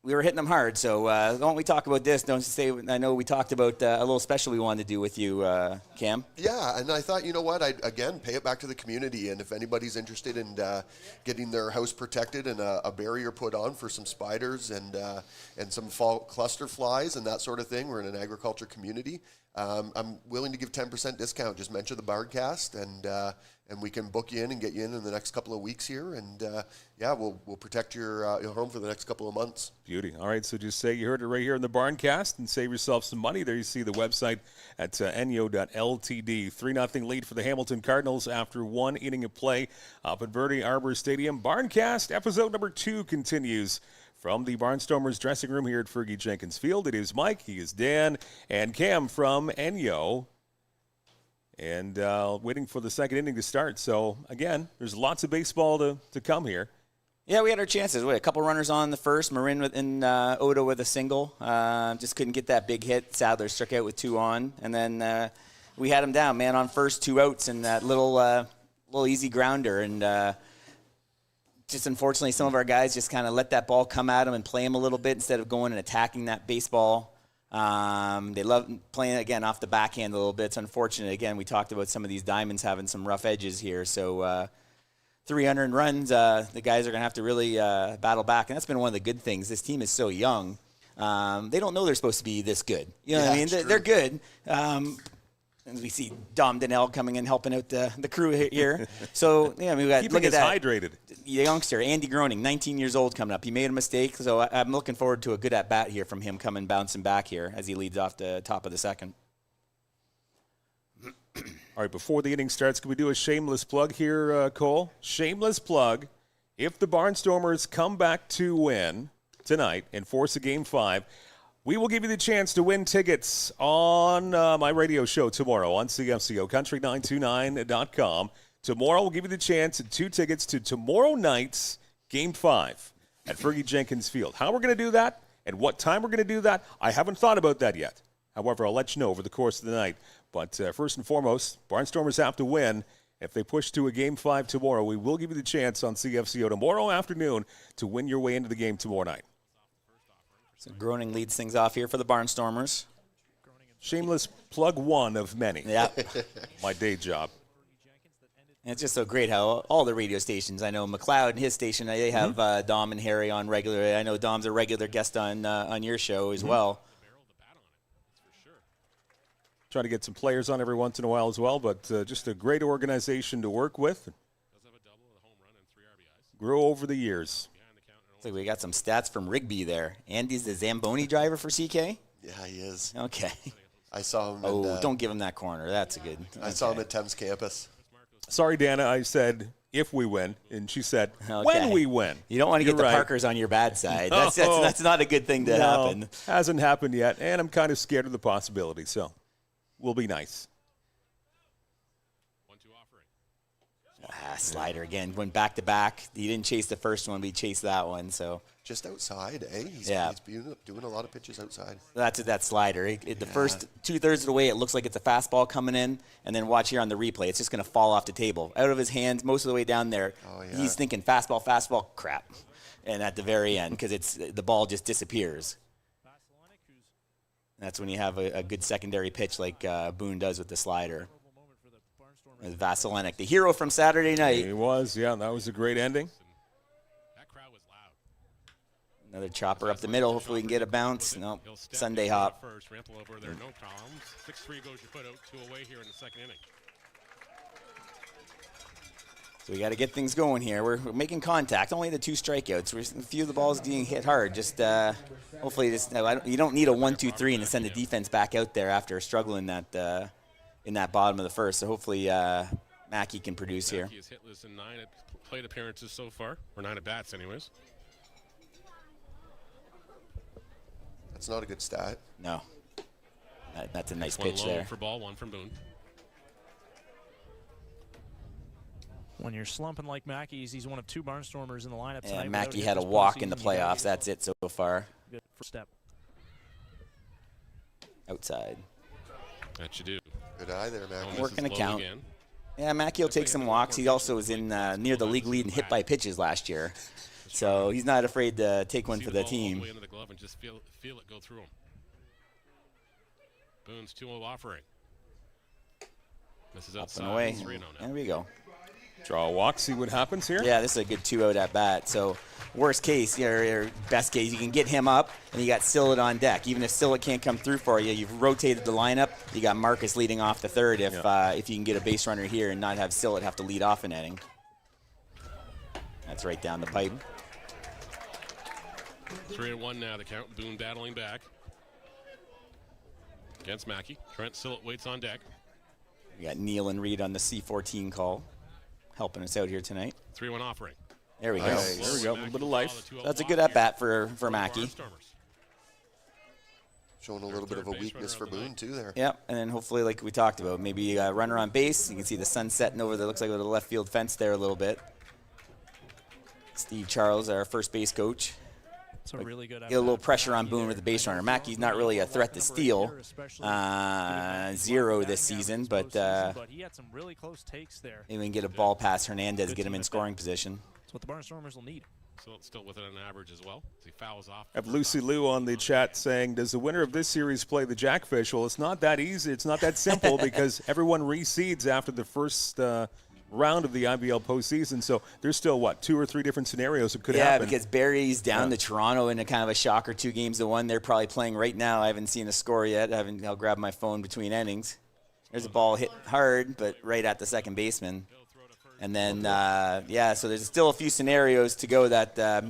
S2: We were hitting them hard, so don't we talk about this? Don't say. I know we talked about a little special we wanted to do with you, Cam.
S5: Yeah, and I thought, you know what, I'd, again, pay it back to the community, and if anybody's interested in getting their house protected and a barrier put on for some spiders and some fall cluster flies and that sort of thing, we're in an agriculture community, I'm willing to give 10% discount. Just mention the BARNCAST, and we can book you in and get you in the next couple of weeks here, and yeah, we'll protect your home for the next couple of months.
S1: Beauty. All right, so just say you heard it right here in the Barncast and save yourself some money. There you see the website at enyo.ltd. 3-0 lead for the Hamilton Cardinals after 1 inning of play up at Verde Arbor Stadium. Barncast episode number 2 continues From the Barnstormers dressing room here at Fergie Jenkins Field, it is Mike, he is Dan, and Cam from Enyo. And waiting for the second inning to start. So, again, there's lots of baseball to come here.
S2: Yeah, we had our chances. We had a couple runners on the first. Marin and Oda with a single. Just couldn't get that big hit. Sadler struck out with 2 on. And then we had him down, man on first, 2 outs, and that little easy grounder. And just unfortunately, some of our guys just kind of let that ball come at them and play him a little bit instead of going and attacking that baseball. They love playing, again, off the backhand a little bit. It's unfortunate. Again, we talked about some of these diamonds having some rough edges here. So 300 runs, the guys are going to have to really battle back. And that's been one of the good things. This team is so young. They don't know they're supposed to be this good. You know what I mean? They're good. And we see Dom Donnell coming in helping out the crew here. So, yeah, I mean, we got, look at that.
S1: Hydrated.
S2: The youngster, Andy Groening, 19 years old, coming up. He made a mistake, so I'm looking forward to a good at-bat here from him coming bouncing back here as he leads off the top of the second.
S1: All right, before the inning starts, can we do a shameless plug here, Cole? Shameless plug. If the Barnstormers come back to win tonight and force a Game 5, we will give you the chance to win tickets on my radio show tomorrow on CFCO, country929.com. Tomorrow we'll give you the chance at 2 tickets to tomorrow night's Game 5 at Fergie Jenkins Field. How we're going to do that and what time we're going to do that, I haven't thought about that yet. However, I'll let you know over the course of the night. But first and foremost, Barnstormers have to win. If they push to a Game 5 tomorrow, we will give you the chance on CFCO tomorrow afternoon to win your way into the game tomorrow night.
S2: So Groening leads things off here for the Barnstormers.
S1: Shameless plug 1 of many.
S2: Yeah.
S1: My day job.
S2: And it's just so great how all the radio stations, I know McLeod and his station, they have Dom and Harry on regularly. I know Dom's a regular guest on your show as well.
S1: Trying to get some players on every once in a while as well, but just a great organization to work with. Grew over the years.
S2: So we got some stats from Rigby there. Andy's the Zamboni driver for CK?
S5: Yeah, he is.
S2: Okay.
S5: I saw him.
S2: Don't give him that corner. That's a good.
S5: I saw him at Thames campus.
S1: Sorry, Dana, I said if we win, and she said when we win.
S2: You don't want to get the
S1: right.
S2: Parkers on your bad side. That's not a good thing to happen.
S1: Hasn't happened yet, and I'm kind of scared of the possibility, so we'll be nice.
S2: Slider again, went back to back. He didn't chase the first one, but he chased that one. So
S5: just outside, eh? He's doing a lot of pitches outside.
S2: That's that slider. The first 2/3 of the way, it looks like it's a fastball coming in, and then watch here on the replay, it's just going to fall off the table, out of his hands, most of the way down there.
S5: Oh, yeah.
S2: He's thinking fastball, crap, and at the very end, because the ball just disappears. That's when you have a good secondary pitch like Boone does with the slider. Vasilenic, the hero from Saturday night.
S1: He was, yeah. That was a great ending.
S7: That crowd was loud.
S2: Another chopper up the middle. Hopefully we can get a bounce. No, Sunday hop.
S7: First, rample over there, no problems. 6-3 goes your foot out, 2 away here in the second inning.
S2: So we got to get things going here. We're making contact. Only the 2 strikeouts. A few of the balls getting hit hard. Just hopefully you don't need a 1-2-3 and to send the defense back out there after struggling in that bottom of the first. So hopefully Mackey can produce here.
S7: Mackey is hitless in 9 plate appearances so far, or 9 at bats anyways.
S5: That's not a good stat.
S2: No. That's a nice
S7: One
S2: pitch
S7: low
S2: there.
S7: for ball, 1 from Boone.
S6: When you're slumping like Mackey's, he's one of 2 Barnstormers in the lineup tonight.
S2: Yeah, Mackey had a walk in the playoffs. That's it so far.
S6: Good first step.
S2: Outside.
S7: That you do.
S5: Good eye there, man.
S2: Working a count. Again. Yeah, Mackey will take some walks. He also was in near the league lead in hit by pitches last year. So he's not afraid to take one for the team.
S7: All the way into the glove and just feel it go through him. Boone's 2-0 offering. This is outside.
S2: Up and away.
S7: 3-0 now.
S2: There we go.
S1: Draw a walk, see what happens here.
S2: Yeah, this is a good 2-0 at bat. So worst case, or best case, you can get him up, and you got Sillett on deck. Even if Sillett can't come through for you, you've rotated the lineup. You got Marcus leading off the third if you can get a base runner here and not have Sillett have to lead off an inning. That's right down the pipe.
S7: 3-1 now, the count. Boone battling back against Mackey. Trent Sillett waits on deck.
S2: We got Neil and Reed on the C14 call, helping us out here tonight.
S7: 3-1 offering.
S2: There we go.
S5: Nice.
S1: There we go. A little bit of life.
S2: That's a good at-bat for Mackey.
S7: Barnstormers.
S5: Showing a little bit of a weakness for Boone, too, there.
S2: Yep, and then hopefully, like we talked about, maybe a runner on base. You can see the sun setting over there. Looks like over the left field fence there a little bit. Steve Charles, our first base coach.
S6: It's a really good
S2: Get a little pressure on Boone with the base runner. Mackey's not really a threat to steal. 0 this season, but
S6: he had some really close takes there.
S2: maybe we can get a ball past Hernandez, get him in scoring position.
S6: That's what the Barnstormers will need.
S7: Still within an average as well. As he fouls off.
S1: I have Lucy Liu on the chat saying, does the winner of this series play the Jackfish? Well, it's not that easy. It's not that simple because everyone reseeds after the first round of the IBL postseason. So there's still, 2 or 3 different scenarios that could happen.
S2: Yeah, because Barry's down to Toronto in a kind of a shocker 2 games to 1. They're probably playing right now. I haven't seen a score yet. I'll grab my phone between innings. There's a ball hit hard, but right at the second baseman. And then, so there's still a few scenarios to go that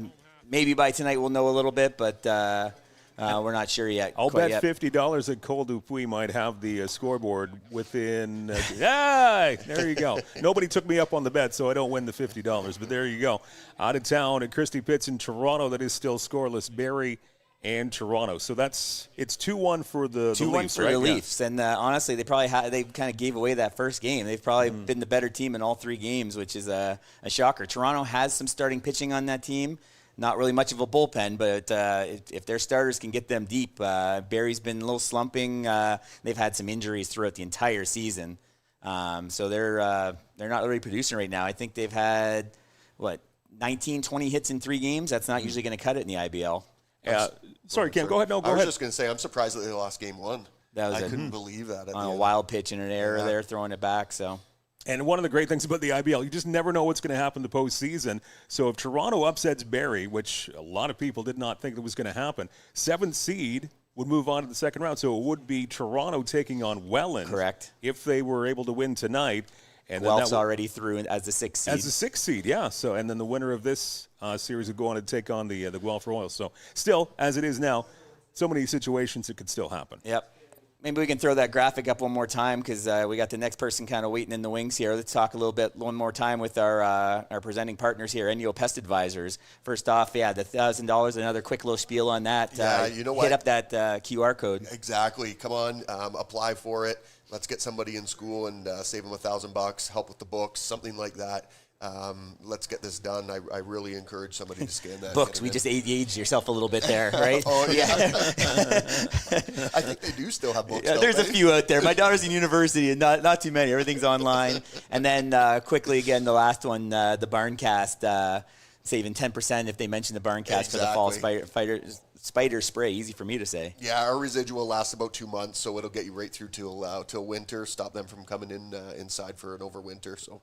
S2: maybe by tonight we'll know a little bit, but we're not sure yet.
S1: I'll bet $50 that Cole Dupuis might have the scoreboard within. There you go. Nobody took me up on the bet, so I don't win the $50. But there you go. Out of town at Christie Pitts in Toronto, that is still scoreless. Barrie and Toronto. So it's 2-1 for the
S2: 2-1
S1: Leafs,
S2: for
S1: right?
S2: the Leafs. And honestly, they kind of gave away that first game. They've probably been the better team in all 3 games, which is a shocker. Toronto has some starting pitching on that team. Not really much of a bullpen, but if their starters can get them deep, Barry's been a little slumping. They've had some injuries throughout the entire season, so they're not really producing right now. I think they've had 19, 20 hits in 3 games. That's not usually going to cut it in the IBL.
S1: Sorry, Cam. Go ahead. No, go
S5: I was
S1: ahead.
S5: just going to say, I'm surprised that they lost game 1. I couldn't believe that.
S2: On a wild pitch and an error there, throwing it back. So.
S1: And one of the great things about the IBL, you just never know what's going to happen in the postseason. So if Toronto upsets Barrie, which a lot of people did not think that was going to happen, 7th seed would move on to the second round. So it would be Toronto taking on Welland.
S2: Correct.
S1: If they were able to win tonight. And
S2: Guelph's already through as the 6th seed.
S1: As the 6th seed, yeah. So and then the winner of this series would go on to take on the Guelph Royals. So still, as it is now, so many situations it could still happen.
S2: Yep. Maybe we can throw that graphic up one more time because we got the next person kind of waiting in the wings here. Let's talk a little bit one more time with our presenting partners here, NEO Pest Advisors. First off, the $1,000, another quick little spiel on that.
S5: Yeah, you know what?
S2: Hit up that QR code.
S5: Exactly. Come on, apply for it. Let's get somebody in school and save them $1,000, help with the books, something like that. Let's get this done. I really encourage somebody to scan that.
S2: Books. We just aged yourself a little bit there, right?
S5: Oh, yeah. I think they do still have books.
S2: Yeah, there's a few out there. My daughter's in university, and not too many. Everything's online. And then quickly again, the last one, the BARNCAST, saving 10% if they mention the BARNCAST for the fall spider spray. Easy for me to say.
S5: Yeah, our residual lasts about 2 months, so it'll get you right through till winter. Stop them from coming inside for an overwinter. So.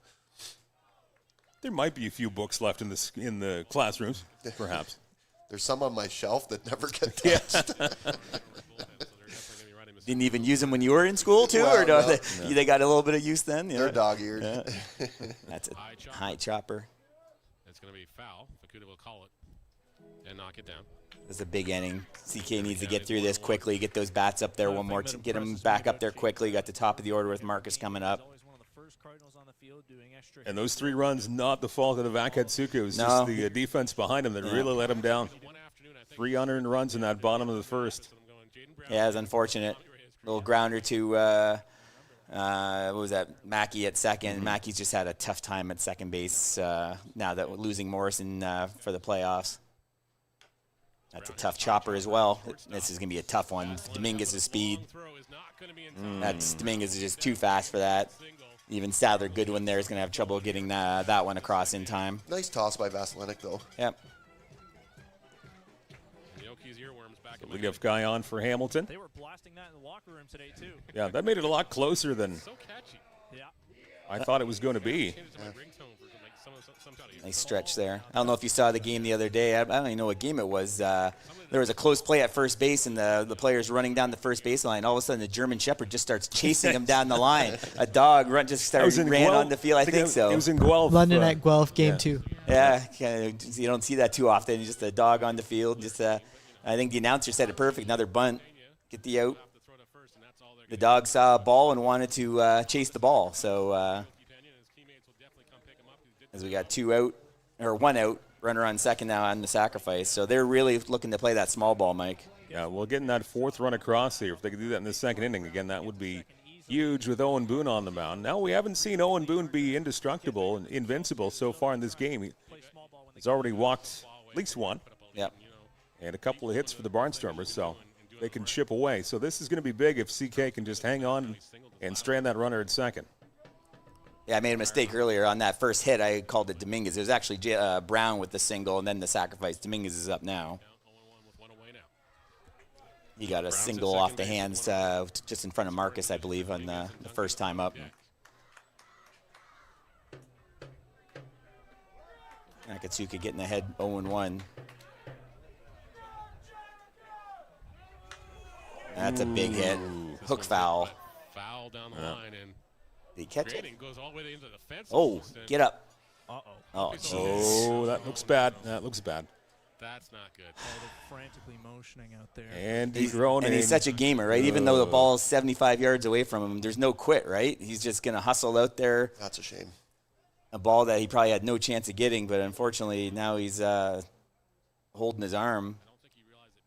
S1: There might be a few books left in the classrooms, perhaps.
S5: There's some on my shelf that never get touched.
S2: Didn't even use them when you were in school, too?
S5: Well,
S2: or
S5: no.
S2: They got a little bit of use then?
S5: They're dog-eared.
S2: Yeah. That's a high chopper.
S7: It's going to be foul. Facuda will call it and knock it down.
S2: This is a big inning. CK needs to get through this quickly, get those bats up there one more, get them back up there quickly. Got the top of the order with Marcus coming up.
S1: And those 3 runs, not the fault of the Vakatsuka. It was just the defense behind him that really let him down. 3 unearned runs in that bottom of the first.
S2: Yeah, it was unfortunate. Little grounder to, what was that, Mackey at second. Mackey's just had a tough time at second base now that we're losing Morrison for the playoffs. That's a tough chopper as well. This is going to be a tough one. Dominguez's speed. Dominguez is just too fast for that. Even Sadler Goodwin there is going to have trouble getting that one across in time.
S5: Nice toss by Vasilenic, though.
S2: Yep.
S1: Leadoff guy on for Hamilton.
S6: They were blasting that in the locker room today, too.
S1: Yeah, that made it a lot closer than I thought it was going to be.
S2: Nice stretch there. I don't know if you saw the game the other day. I don't even know what game it was. There was a close play at first base, and the player's running down the first base line. All of a sudden, the German Shepherd just starts chasing him down the line. A dog ran on the field. I think so.
S1: It was in Guelph.
S8: London at Guelph, game 2.
S2: Yeah, you don't see that too often. Just a dog on the field. I think the announcer said it perfect. Another bunt. Get the out. The dog saw a ball and wanted to chase the ball. So as we got 2 out, or 1 out, runner on second now on the sacrifice. So they're really looking to play that small ball, Mike.
S1: Yeah, well, getting that 4th run across here, if they could do that in the 2nd inning, again, that would be huge with Owen Boone on the mound. Now, we haven't seen Owen Boone be indestructible and invincible so far in this game. He's already walked at least one.
S2: Yep.
S1: And a couple of hits for the Barnstormers, so they can chip away. So this is going to be big if CK can just hang on and strand that runner at second.
S2: Yeah, I made a mistake earlier on that first hit. I called it Dominguez. It was actually Brown with the single and then the sacrifice. Dominguez is up now. He got a single off the hands just in front of Marcus, I believe, on the first time up. Akatsuka getting ahead 0-1. That's a big hit. Hook foul.
S7: Foul down the line, and
S2: did he catch it?
S7: goes all the way into the fence.
S2: Oh, get up.
S6: Uh-oh.
S2: Oh, jeez.
S1: Oh, that looks bad. That looks bad.
S7: That's not good.
S6: Oh, they're frantically motioning out there.
S1: And he's
S2: such a gamer, right? Even though the ball is 75 yards away from him, there's no quit, right? He's just going to hustle out there.
S5: That's a shame.
S2: A ball that he probably had no chance of getting, but unfortunately now he's holding his arm.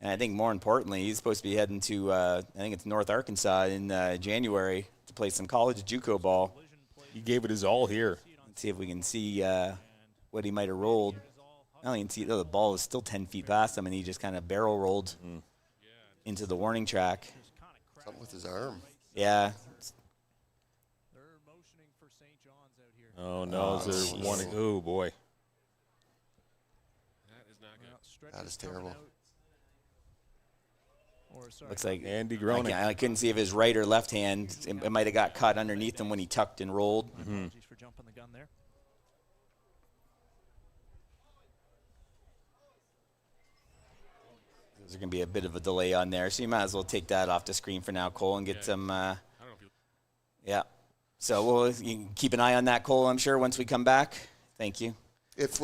S2: And I think more importantly, he's supposed to be heading to, I think it's North Arkansas in January to play some college JUCO ball.
S1: He gave it his all here.
S2: Let's see if we can see what he might have rolled. Now you can see the ball is still 10 feet past him, and he just kind of barrel rolled into the warning track.
S5: Something with his arm.
S2: Yeah.
S6: They're motioning for St. John's out here.
S1: Oh, no. Is there one? Oh, boy.
S7: That is not good.
S5: That is terrible.
S2: Looks like
S1: Andy Groening.
S2: I couldn't see if his right or left hand. It might have got caught underneath him when he tucked and rolled.
S6: Apologies for jumping the gun there.
S2: There's going to be a bit of a delay on there, so you might as well take that off the screen for now, Cole, and get some. Yeah. So you can keep an eye on that, Cole, I'm sure, once we come back. Thank you.
S5: If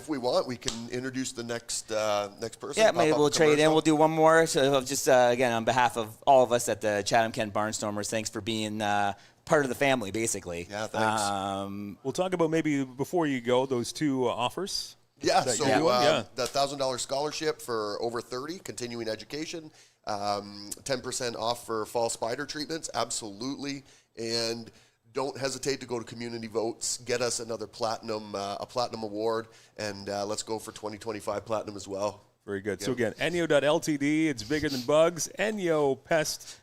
S5: we want, we can introduce the next person.
S2: Yeah, maybe we'll trade in. We'll do one more. So just, again, on behalf of all of us at the Chatham-Kent Barnstormers, thanks for being part of the family, basically.
S5: Yeah, thanks.
S1: We'll talk about maybe before you go, those 2 offers.
S5: Yeah, so
S1: yeah.
S5: the $1,000 scholarship for over 30, continuing education, 10% off for fall spider treatments, absolutely. And don't hesitate to go to community votes. Get us another platinum, a platinum award, and let's go for 2025 platinum as well.
S1: Very good. Yeah. So again, Enyo.ltd, it's bigger than bugs. Enyo Pest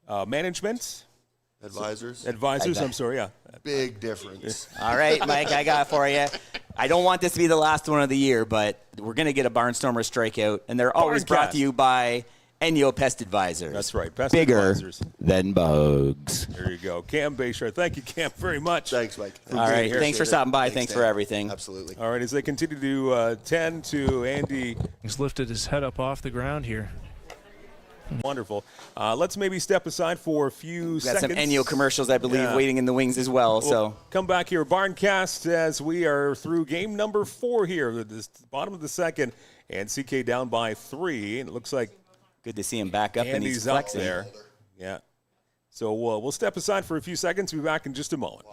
S1: Management.
S5: Advisors.
S1: I'm sorry, yeah.
S5: Big difference.
S2: All right, Mike, I got it for you. I don't want this to be the last one of the year, but we're going to get a Barnstormer strikeout, and they're always brought to you by Enyo Pest Advisors.
S1: That's right. Pest
S2: Bigger
S1: Advisors
S2: than bugs.
S1: There you go. Cam Bechard. Thank you, Cam, very much.
S5: Thanks, Mike.
S2: All right. Thanks for stopping by. Thanks for everything.
S5: Absolutely.
S1: All right. As they continue to tend to Andy.
S6: He's lifted his head up off the ground here.
S1: Wonderful. Let's maybe step aside for a few seconds.
S2: Got some Enyo commercials, I believe, waiting in the wings as well. So
S1: come back here, BARNCAST, as we are through game number 4 here, the bottom of the second, and CK down by 3. And it looks like
S2: good to see him back up, and he's
S1: flexing. Up there. Yeah. So we'll step aside for a few seconds. We'll be back in just a moment.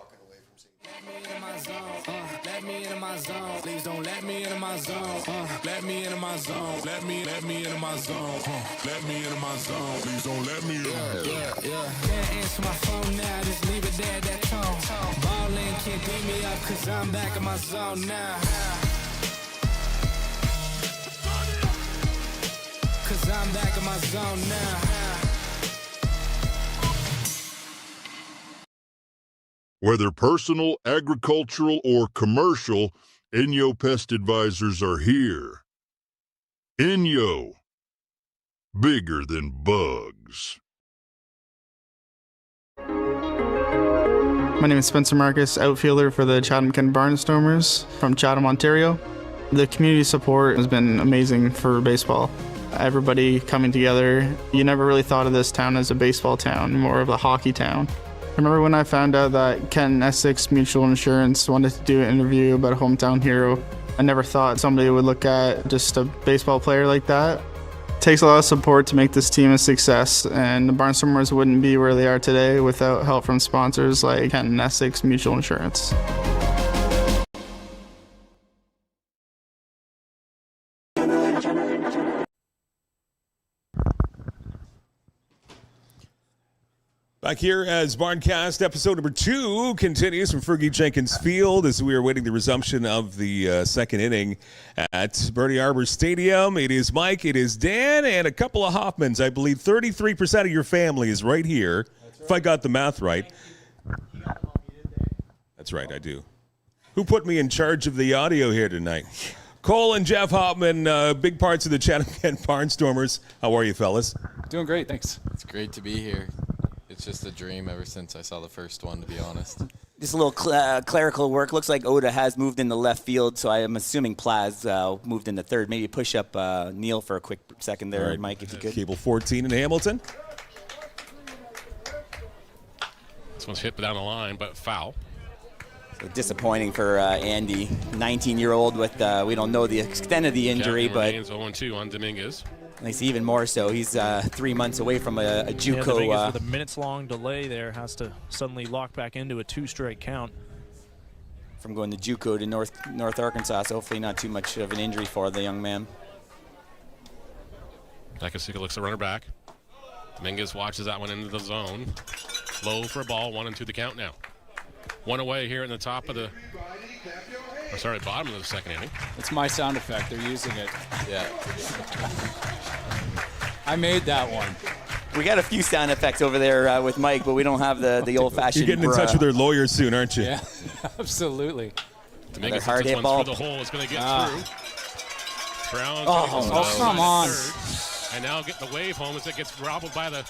S9: Let me into my zone. Please don't let me into my zone. Let me into my zone. Let me into my zone. Let me into my zone. Please don't let me in. Yeah. Can't answer my phone now. Just leave it there, that tone. Ballin' can't beat me up, cause I'm back in my zone now. Cause I'm back in my zone now.
S3: Whether personal, agricultural, or commercial, Enyo Pest Advisors are here. Enyo. Bigger than bugs.
S10: My name is Spencer Marcus, outfielder for the Chatham-Kent Barnstormers from Chatham, Ontario. The community support has been amazing for baseball. Everybody coming together. You never really thought of this town as a baseball town, more of a hockey town. I remember when I found out that Kent and Essex Mutual Insurance wanted to do an interview about a hometown hero. I never thought somebody would look at just a baseball player like that. It takes a lot of support to make this team a success, and the Barnstormers wouldn't be where they are today without help from sponsors like Kent and Essex Mutual Insurance.
S1: Back here as Barncast episode number 2 continues from Fergie Jenkins Field as we are waiting the resumption of the second inning at Bernie Arbor Stadium. It is Mike, it is Dan, and a couple of Hoffmans. I believe 33% of your family is right here, if I got the math right. That's right, I do. Who put me in charge of the audio here tonight? Cole and Jeff Hoffman, big parts of the Chatham-Kent Barnstormers. How are you, fellas?
S11: Doing great, thanks.
S12: It's great to be here. It's just a dream ever since I saw the first one, to be honest.
S2: Just a little clerical work. Looks like Oda has moved into left field, so I am assuming Plaz moved into third. Maybe push up Neil for a quick second there, right, Mike, if you could.
S1: Cable 14 in Hamilton.
S7: This one's hit down the line, but foul.
S2: So disappointing for Andy, 19-year-old with, we don't know the extent of the injury, but
S7: remains 0-2 on Dominguez.
S2: I see even more so. He's 3 months away from a JUCO.
S6: Yeah, Dominguez with a minutes-long delay there has to suddenly lock back into a 2-strike count.
S2: From going to JUCO to North Arkansas, so hopefully not too much of an injury for the young man.
S7: Nakasika looks the runner back. Dominguez watches that one into the zone. Low for a ball, 1-2 the count now. One away here in the top of the, bottom of the second inning.
S11: It's my sound effect. They're using it.
S12: Yeah.
S11: I made that one.
S2: We got a few sound effects over there with Mike, but we don't have the old-fashioned.
S1: You're getting in touch with their lawyers soon, aren't you?
S11: Yeah, absolutely.
S7: Dominguez
S2: hard
S7: hits
S2: hit
S7: one
S2: ball.
S7: through the hole. It's going to get through. Brown.
S11: Oh, come on.
S7: And now get the wave home as it gets robbled by the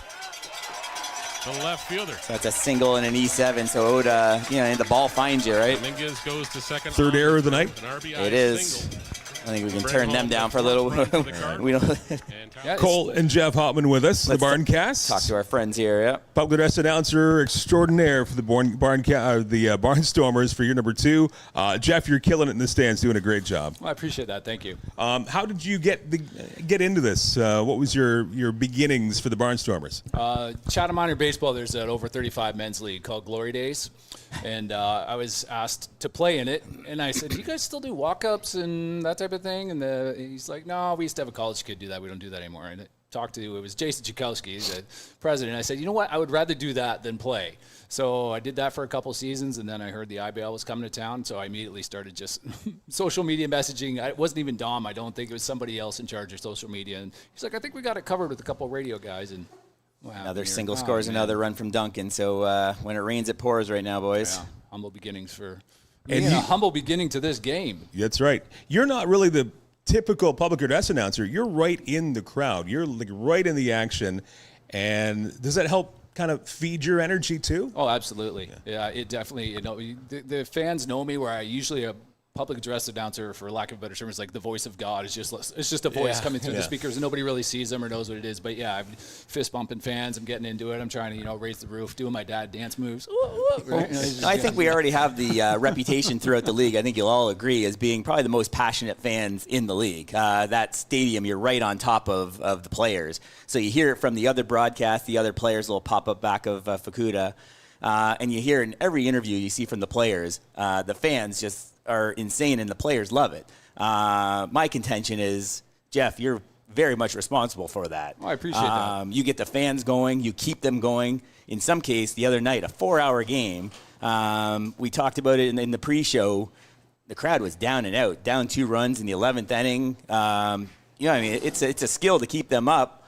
S7: left fielder.
S2: So it's a single and an E7, so Oda, and the ball finds you, right?
S7: Dominguez goes to second.
S1: Third error of the night.
S7: An RBI
S2: It is.
S7: single.
S2: I think we can turn them down for a little. We don't.
S1: Cole and Jeff Hoffman with us, the Barncast.
S2: Talk to our friends here. Yeah.
S1: Public address announcer extraordinaire for the Barnstormers for year number 2. Jeff, you're killing it in the stands, doing a great job.
S11: Well, I appreciate that. Thank you.
S1: How did you get into this? What was your beginnings for the Barnstormers?
S11: Chatham Minor Baseball, there's an over 35 men's league called Glory Days. And I was asked to play in it. And I said, do you guys still do walk-ups and that type of thing? And he's like, no, we used to have a college kid do that. We don't do that anymore. And it was Jason Chikowski, he's the president. I said, you know what? I would rather do that than play. So I did that for a couple seasons, and then I heard the IBL was coming to town, so I immediately started just social media messaging. It wasn't even Dom, I don't think. It was somebody else in charge of social media. And he's like, I think we got it covered with a couple radio guys. And
S2: Another single scores, another run from Duncan. So when it rains, it pours right now, boys.
S11: Yeah, humble beginnings for a humble beginning to this game.
S1: That's right. You're not really the typical public address announcer. You're right in the crowd. You're like right in the action. And does that help kind of feed your energy too?
S11: Oh, absolutely. Yeah, it definitely, the fans know me where I usually a public address announcer, for lack of a better term, is like the voice of God. It's just a voice coming through the speakers, and nobody really sees them or knows what it is. But yeah, I'm fist bumping fans. I'm getting into it. I'm trying to, raise the roof, doing my dad dance moves. Right?
S2: I think we already have the reputation throughout the league. I think you'll all agree as being probably the most passionate fans in the league. That stadium, you're right on top of the players. So you hear it from the other broadcast, the other players will pop up back of Fukuda. And you hear in every interview you see from the players, the fans just are insane and the players love it. My contention is, Jeff, you're very much responsible for that.
S11: Oh, I appreciate that.
S2: You get the fans going, you keep them going. In some case, the other night, a 4-hour game, we talked about it in the pre-show. The crowd was down and out, down 2 runs in the 11th inning. It's a skill to keep them up.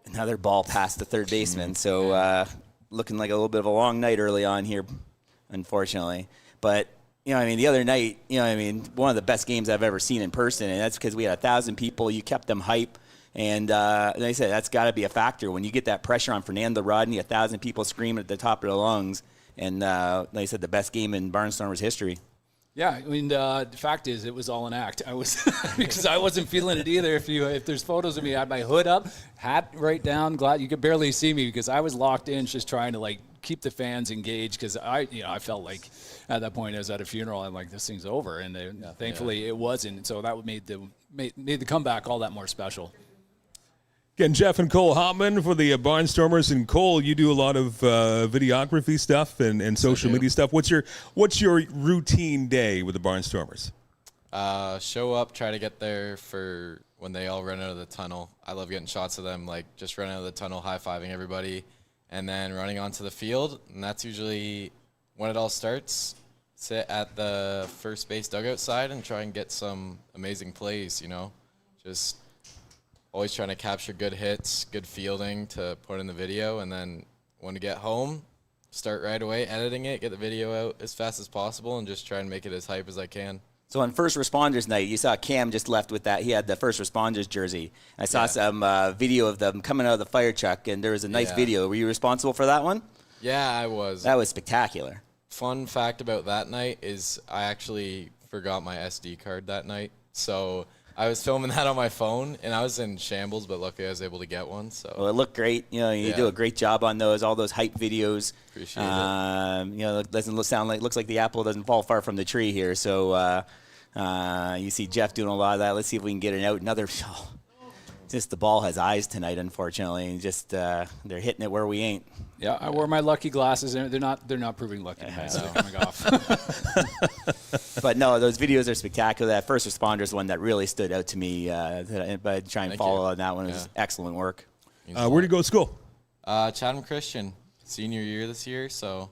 S2: Another ball past the third baseman. So looking like a little bit of a long night early on here, unfortunately. But the other night, one of the best games I've ever seen in person, and that's because we had 1,000 people. You kept them hype, and like I said, that's got to be a factor when you get that pressure on Fernando Rodney, 1,000 people screaming at the top of their lungs, and like I said, the best game in Barnstormers history.
S11: Yeah, the fact is, it was all an act. I was because I wasn't feeling it either. If there's photos of me, I had my hood up, hat right down. Glad you could barely see me because I was locked in, just trying to keep the fans engaged. Because I felt like at that point I was at a funeral. I'm like, this thing's over, and thankfully it wasn't. So that made the comeback all that more special.
S1: Again, Jeff and Cole Hoffman for the Barnstormers. And Cole, you do a lot of videography stuff and social media stuff. What's your routine day with the Barnstormers?
S12: Show up, try to get there for when they all run out of the tunnel. I love getting shots of them, just running out of the tunnel, high-fiving everybody. and then running onto the field. And that's usually when it all starts. Sit at the first base dugout side and try and get some amazing plays, Just always trying to capture good hits, good fielding to put in the video. And then when you get home, start right away editing it, get the video out as fast as possible, and just try and make it as hype as I can.
S2: So on First Responders Night, you saw Cam just left with that. He had the First Responders jersey. I saw some video of them coming out of the fire truck, and there was a nice video. Were you responsible for that one?
S12: Yeah, I was.
S2: That was spectacular.
S12: Fun fact about that night is I actually forgot my SD card that night. So I was filming that on my phone, and I was in shambles, but luckily I was able to get one. So
S2: Well, it looked great. You do a great job on those, all those hype videos.
S12: Appreciate it.
S2: It doesn't looks like the apple doesn't fall far from the tree here. So you see Jeff doing a lot of that. Let's see if we can get it out. Just the ball has eyes tonight, unfortunately, and just they're hitting it where we ain't.
S11: Yeah, I wore my lucky glasses, and they're not proving lucky. So coming off.
S2: But no, those videos are spectacular. That First Responders one that really stood out to me. But try and follow on that one. It was excellent work.
S1: Where'd you go to school?
S12: Chatham Christian, senior year this year. So.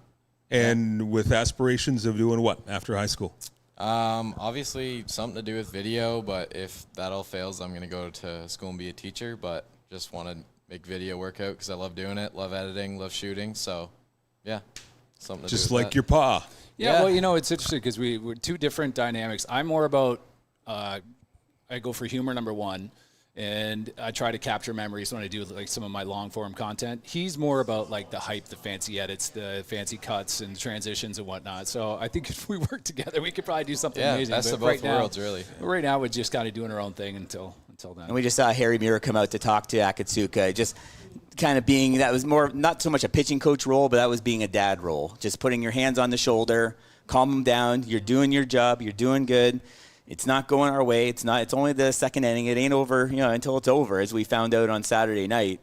S1: And with aspirations of doing what after high school?
S12: Obviously something to do with video, but if that all fails, I'm going to go to school and be a teacher, but just want to make video work out because I love doing it, love editing, love shooting. So, yeah, something to
S1: just
S12: do with
S1: like
S12: that.
S1: your pa.
S11: Yeah, well, it's interesting because we're two different dynamics. I'm more about, I go for humor, number one, and I try to capture memories when I do like some of my long form content. He's more about like the hype, the fancy edits, the fancy cuts and transitions and whatnot. So I think if we work together, we could probably do something amazing.
S12: Best of both worlds, really.
S11: Right now, we're just kind of doing our own thing until then.
S2: And we just saw Harry Muir come out to talk to Akatsuka, just kind of being, that was more, not so much a pitching coach role, but that was being a dad role. Just putting your hands on the shoulder, calm him down. You're doing your job. You're doing good. It's not going our way. It's only the second inning. It ain't over, until it's over, as we found out on Saturday night.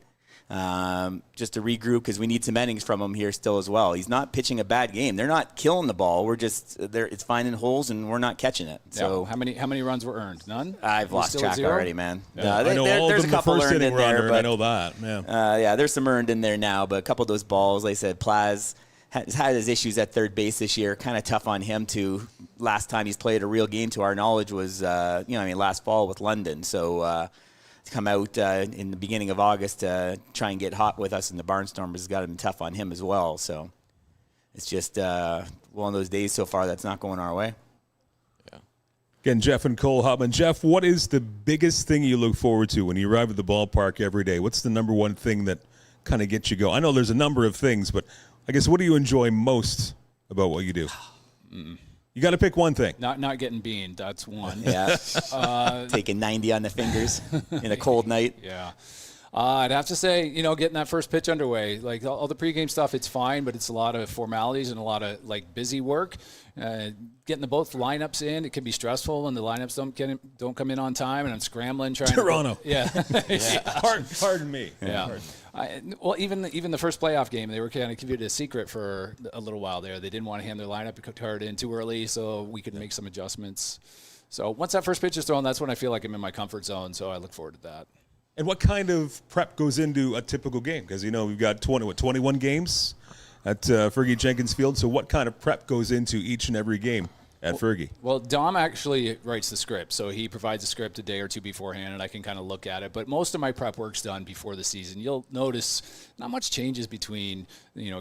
S2: Just to regroup because we need some innings from him here still as well. He's not pitching a bad game. They're not killing the ball. We're just it's finding holes and we're not catching it. So
S11: how many runs were earned? None.
S2: I've lost track already, man.
S1: Yeah. I know all
S2: there's
S1: of
S2: a
S1: them
S2: couple
S1: the first
S2: earned
S1: inning
S2: in there,
S1: runner,
S2: but
S1: I know that. Yeah.
S2: There's some earned in there now, but a couple of those balls, like I said, Plaz has had his issues at third base this year. Kind of tough on him too. Last time he's played a real game, to our knowledge, was last fall with London. So to come out in the beginning of August to try and get hot with us in the Barnstormers has got to be tough on him as well. So it's just one of those days so far that's not going our way.
S12: Yeah.
S1: Again, Jeff and Cole Hopman. Jeff, what is the biggest thing you look forward to when you arrive at the ballpark every day? What's the number one thing that kind of gets you going? I know there's a number of things, but I guess what do you enjoy most about what you do? You got to pick one thing.
S11: Not getting beaned. That's one.
S2: Yeah. Taking 90 on the fingers in a cold night.
S11: Yeah. I'd have to say, getting that first pitch underway, like all the pregame stuff, it's fine, but it's a lot of formalities and a lot of busy work. Getting the both lineups in, it can be stressful when the lineups don't come in on time, and I'm scrambling trying.
S1: Toronto.
S11: Yeah.
S1: Pardon me.
S11: Yeah. Even the first playoff game, they were kind of keeping it a secret for a little while there. They didn't want to hand their lineup card in too early, so we could make some adjustments. So once that first pitch is thrown, that's when I feel like I'm in my comfort zone. So I look forward to that.
S1: And what kind of prep goes into a typical game? Because, we've got 21 games at Fergie Jenkins Field. So what kind of prep goes into each and every game at Fergie?
S11: Well, Dom actually writes the script. So he provides a script a day or two beforehand, and I can kind of look at it. But most of my prep work's done before the season. You'll notice not much changes between,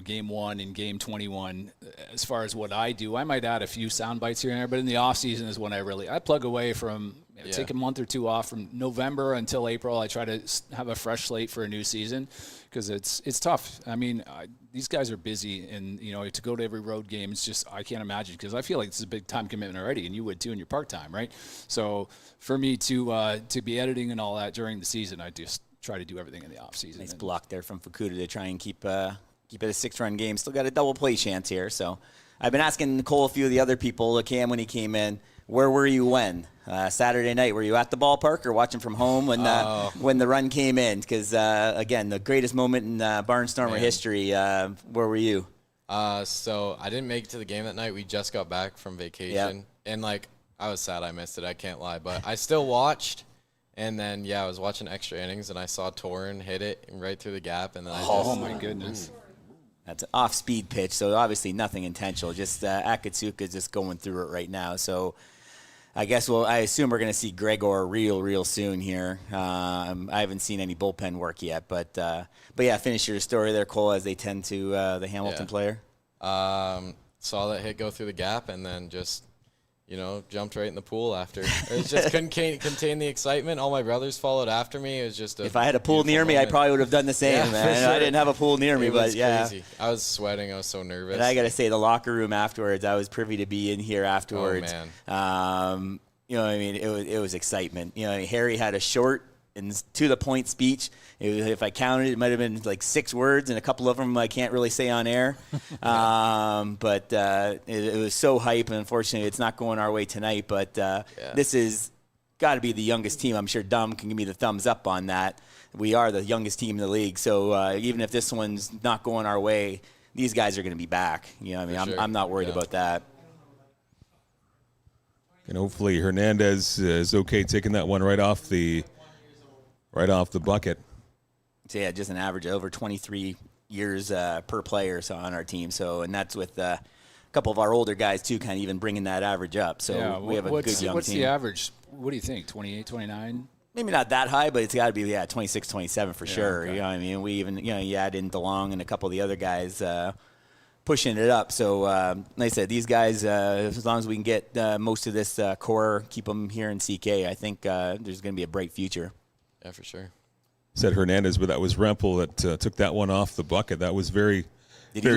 S11: game 1 and game 21 as far as what I do. I might add a few sound bites here and there, but in the off season is when I plug away from take a month or two off from November until April. I try to have a fresh slate for a new season because it's tough. I mean, these guys are busy, and to go to every road game, it's just I can't imagine because I feel like it's a big time commitment already, and you would too in your part-time, right? So for me to be editing and all that during the season, I just try to do everything in the off season.
S2: Nice block there from Fukuda to try and keep it a 6-run game. Still got a double play chance here. So I've been asking Nicole, a few of the other people, Cam when he came in, where were you when? Saturday night, were you at the ballpark or watching from home when the run came in? Because, again, the greatest moment in Barnstormer history, where were you?
S12: So I didn't make it to the game that night. We just got back from vacation. And, I was sad I missed it. I can't lie. But I still watched. And then, I was watching extra innings, and I saw Torrin hit it right through the gap. And then
S11: oh, my goodness.
S2: That's an off-speed pitch, so obviously nothing intentional. Just Akatsuka just going through it right now. So I guess I assume we're going to see Gregor real soon here. I haven't seen any bullpen work yet, but yeah, finish your story there, Cole, as they tend to the Hamilton player.
S12: Saw that hit go through the gap and then just, jumped right in the pool after. It just couldn't contain the excitement. All my brothers followed after me. It was just
S2: if I had a pool near me, I probably would have done the same,
S12: yeah,
S2: man.
S12: Sure.
S2: I didn't have a pool near me, but yeah.
S12: Crazy. I was sweating. I was so nervous.
S2: And I got to say, the locker room afterwards, I was privy to be in here afterwards.
S12: Oh, man.
S2: It was excitement. Harry had a short and to the point speech. If I counted, it might have been like 6 words, and a couple of them I can't really say on air. But it was so hype, and unfortunately, it's not going our way tonight. But this is got to be the youngest team. I'm sure Dom can give me the thumbs up on that. We are the youngest team in the league, so even if this one's not going our way, these guys are going to be back. I'm not worried about that.
S1: And hopefully Hernandez is okay taking that one right off the bucket.
S2: So yeah, just an average of over 23 years per player on our team. So, and that's with a couple of our older guys too, kind of even bringing that average up. So we have a good young team.
S11: What's the average? What do you think? 28, 29?
S2: Maybe not that high, but it's got to be 26, 27 for sure.
S11: Okay.
S2: You know what I mean? We even you add in DeLong and a couple of the other guys pushing it up. So like I said, these guys, as long as we can get most of this core, keep them here in CK, I think there's going to be a bright future.
S12: Yeah, for sure.
S1: Said Hernandez, but that was Rempel that took that one off the bucket. That was very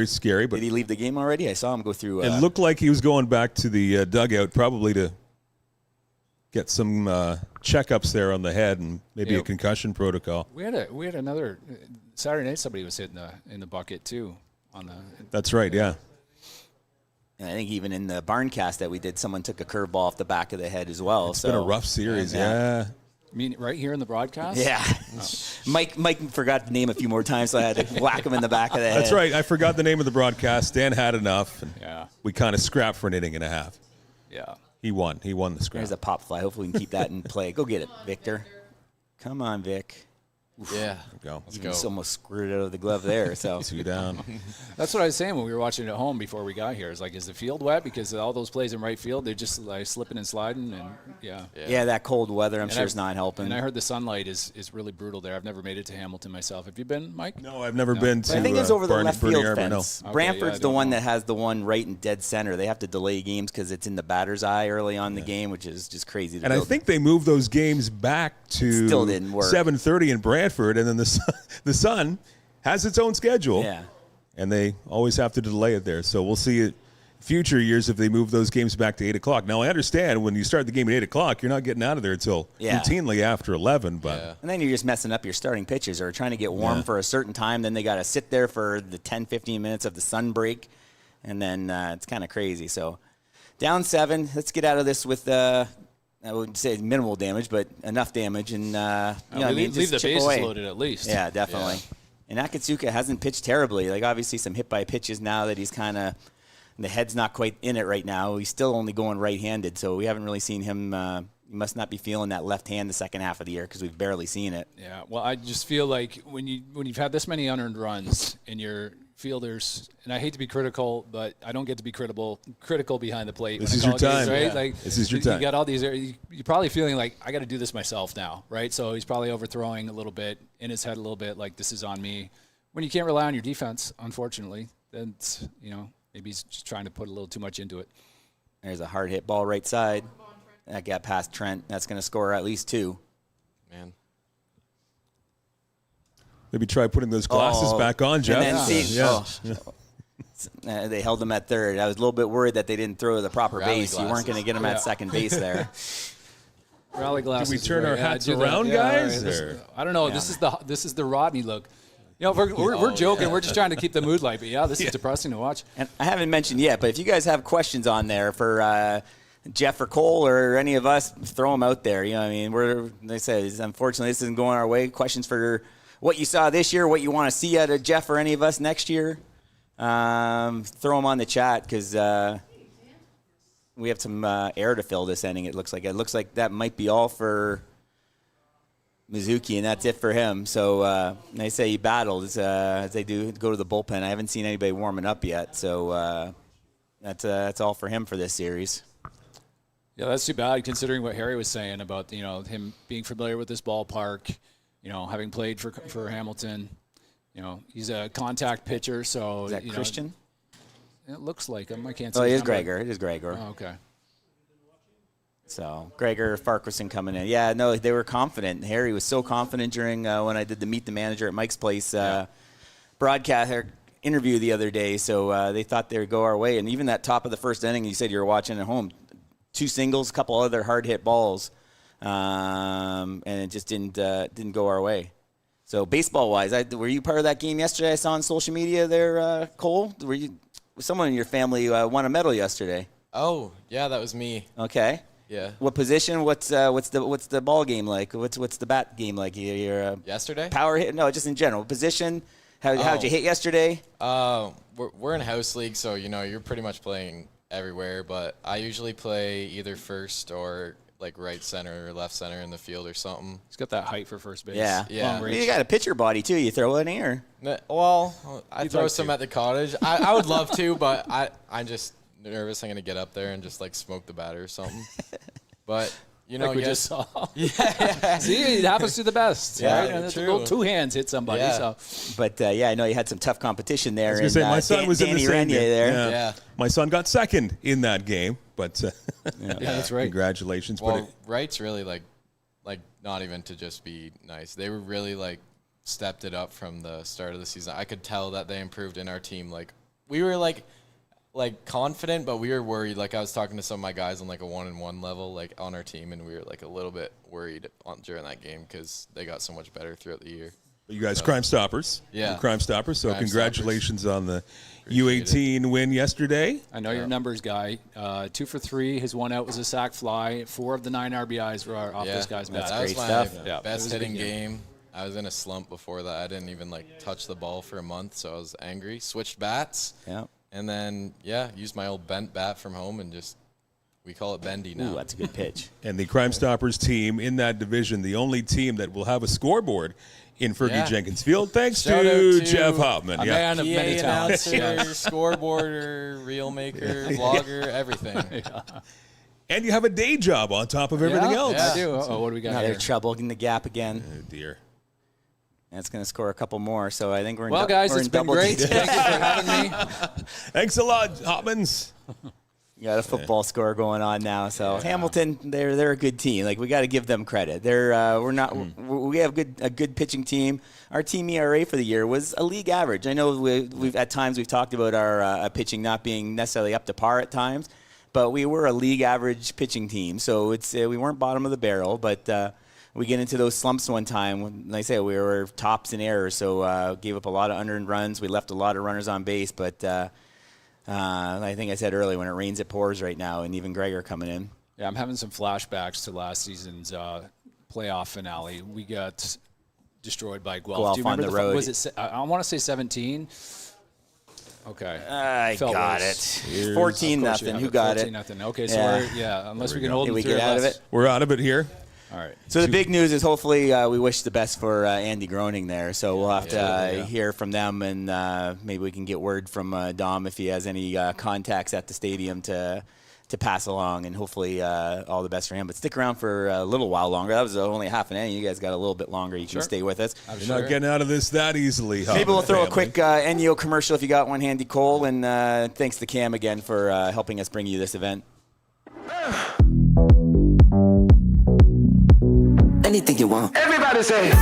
S1: scary. But
S2: did he leave the game already? I saw him go through.
S1: It looked like he was going back to the dugout, probably to get some checkups there on the head and maybe a concussion protocol.
S11: We had another Saturday night. Somebody was hitting in the bucket too.
S1: That's right. Yeah.
S2: And I think even in the Barncast that we did, someone took a curveball off the back of the head as well.
S1: It's been a rough series. Yeah.
S11: I mean, right here in the broadcast?
S2: Yeah. Oh. Mike forgot the name a few more times, so I had to whack him in the back of the head.
S1: That's right. I forgot the name of the broadcast. Dan had enough. And we kind of scrapped for an inning and a half.
S11: Yeah.
S1: He won. He won the scrap.
S2: There's a pop fly. Hopefully we can keep that in play. Go get it, Victor. Come on, Vic.
S12: Oof. Yeah.
S1: Let's
S2: go. He's almost screwed it out of the glove there. So
S1: you down.
S11: That's what I was saying when we were watching it at home before we got here. It's like, is the field wet? Because all those plays in right field, they're just like slipping and sliding. And
S2: yeah, that cold weather, I'm sure is not helping.
S11: And I heard the sunlight is really brutal there. I've never made it to Hamilton myself. Have you been, Mike?
S1: No, I've never been to.
S2: I think it's over the left field fence.
S11: No.
S2: Brantford's the one that has the one right in dead center. They have to delay games because it's in the batter's eye early on the game, which is just crazy.
S1: And I think they moved those games back to 7:30 in Brantford, and then the Sun has its own schedule.
S2: Yeah.
S1: And they always have to delay it there. So we'll see it future years if they move those games back to 8 o'clock. Now, I understand when you start the game at 8 o'clock, you're not getting out of there until routinely after 11. But
S2: And then you're just messing up your starting pitchers or trying to get warm for a certain time. Then they got to sit there for the 10, 15 minutes of the sun break. And then it's kind of crazy. So down 7. Let's get out of this with I wouldn't say minimal damage, but enough damage. And,
S11: leave the bases loaded at least.
S2: Yeah, definitely. Yeah. And Akatsuka hasn't pitched terribly. Like, obviously, some hit-by pitches now that he's kind of – the head's not quite in it right now. He's still only going right-handed, so we haven't really seen him he must not be feeling that left hand the second half of the year because we've barely seen it.
S11: Yeah, well, I just feel like when you've had this many unearned runs and your fielders, and I hate to be critical, but I don't get to be critical behind the plate.
S1: This is your time,
S11: right?
S1: Yeah.
S11: Like,
S1: this is your time.
S11: You got all these. You're probably feeling like I got to do this myself now, right? So he's probably overthrowing a little bit in his head, a little bit like this is on me. When you can't rely on your defense, unfortunately, then maybe he's just trying to put a little too much into it.
S2: There's a hard hit ball right side. That got past Trent. That's going to score at least 2.
S12: Man.
S1: Maybe try putting those glasses back on, Jeff.
S2: They held him at third. I was a little bit worried that they didn't throw to the proper base. You weren't going to get him at second base there.
S11: Rally glasses.
S1: Do we turn our hats around, guys?
S11: I don't know. Yeah. This is the Rodney look. We're joking. We're just trying to keep the mood light. But this is depressing to watch.
S2: And I haven't mentioned yet, but if you guys have questions on there for Jeff or Cole or any of us, throw them out there. They say, unfortunately, this isn't going our way. Questions for what you saw this year, what you want to see out of Jeff or any of us next year. Throw them on the chat because we have some air to fill this inning. It looks like that might be all for Mizuki, and that's it for him. So they say he battled as they do go to the bullpen. I haven't seen anybody warming up yet, so that's all for him for this series.
S11: Yeah, that's too bad considering what Harry was saying about him being familiar with this ballpark, having played for Hamilton. He's a contact pitcher, so
S2: is that Christian?
S11: It looks like him. I can't see.
S2: Oh, it is Gregor.
S11: Oh, okay.
S2: So Gregor Farquharson coming in. Yeah, no, they were confident. Harry was so confident during when I did the Meet the Manager at Mike's Place broadcast interview the other day. So they thought they would go our way. And even that top of the first inning, you said you were watching at home, 2 singles, a couple other hard hit balls, and it just didn't go our way. So baseball wise, were you part of that game yesterday? I saw on social media there, Cole. Someone in your family won a medal yesterday?
S12: Oh yeah, that was me.
S2: Okay.
S12: Yeah.
S2: What position? What's the ball game like? What's the bat game like? You're
S12: yesterday?
S2: Power hit? No, just in general. Position? How'd you hit yesterday?
S12: We're in house league, so you're pretty much playing everywhere. But I usually play either first or like right center or left center in the field or something.
S11: He's got that height for first base.
S2: Yeah.
S12: Yeah.
S2: You got a pitcher body too. You throw it in here.
S12: Well, I throw some at the cottage. I would love to, but I'm just nervous I'm going to get up there and just like smoke the batter or something. But
S11: like we just saw. Yeah. See, it happens to the best.
S2: Yeah,
S11: right? And
S2: true.
S11: Two hands hit somebody.
S2: Yeah.
S11: So.
S2: But I know you had some tough competition there.
S1: I was going to say, my son was in the same game.
S2: There.
S12: Yeah.
S1: My son got second in that game, but
S11: yeah, that's right.
S1: Congratulations.
S12: Well, Wright's really like not even to just be nice. They were really like stepped it up from the start of the season. I could tell that they improved in our team. Like we were like confident, but we were worried. Like I was talking to some of my guys on like a 1-on-1 level, like on our team, and we were like a little bit worried during that game because they got so much better throughout the year.
S1: You guys, Crime Stoppers.
S12: Yeah.
S1: You're Crime Stoppers. So
S12: Crime
S1: congratulations on the U18 win yesterday.
S11: I know your numbers guy. 2 for 3. His one out was a sac fly. 4 of the 9 RBIs were off this guy's bat.
S12: That was
S2: great
S12: my
S2: stuff.
S12: best hitting game. I was in a slump before that. I didn't even touch the ball for a month, so I was angry. Switched bats.
S2: Yeah.
S12: And then, used my old bent bat from home and we call it bendy now.
S2: Ooh, that's a good pitch.
S1: And the Crime Stoppers team in that division, the only team that will have a scoreboard in Fergie Jenkins Field, thanks to Jeff Hoffman.
S11: A man of many talents.
S12: Announcer, scoreboarder, reel maker, vlogger, everything.
S1: And you have a day job on top of everything else.
S11: Yeah, I do. What do we got
S2: Another
S11: here?
S2: trouble in the gap again.
S1: Oh, dear.
S2: That's going to score a couple more, so I think we're in
S11: Well, guys,
S2: we're
S11: it's
S2: in
S11: been
S2: double
S11: great.
S2: digits.
S11: Thank you for having me.
S1: Thanks a lot, Hoffmans.
S2: You got a football score going on now. So Hamilton, they're a good team. Like we got to give them credit. They're we have a good pitching team. Our team ERA for the year was a league average. I know we've at times we've talked about our pitching not being necessarily up to par at times, but we were a league average pitching team. So it's we weren't bottom of the barrel, but we get into those slumps one time. When I say we were tops in errors, so gave up a lot of unearned runs. We left a lot of runners on base, but. I think I said earlier, when it rains, it pours right now, and even Gregor coming in.
S11: Yeah, I'm having some flashbacks to last season's playoff finale. We got destroyed by Guelph. Do you remember
S2: on the road.
S11: Was it? I want to say 17. Okay.
S2: I
S11: Felt
S2: got
S11: worse.
S2: it. 14-0. Who got it?
S11: 14-0. Okay, so unless we can hold
S2: Did
S11: them
S2: we
S11: through
S2: get out of it?
S1: We're out of it here.
S11: All right.
S2: So the big news is hopefully we wish the best for Andy Groening there. So we'll have to hear from them, and maybe we can get word from Dom if he has any contacts at the stadium to pass along, and hopefully all the best for him. But stick around for a little while longer. That was only half an inning. You guys got a little bit longer. You can stay with us.
S1: You're not getting out of this that easily.
S2: Maybe we'll throw a quick NEO commercial if you got one handy, Cole. And thanks to Cam again for helping us bring you this event.
S13: Anything you want. Everybody say.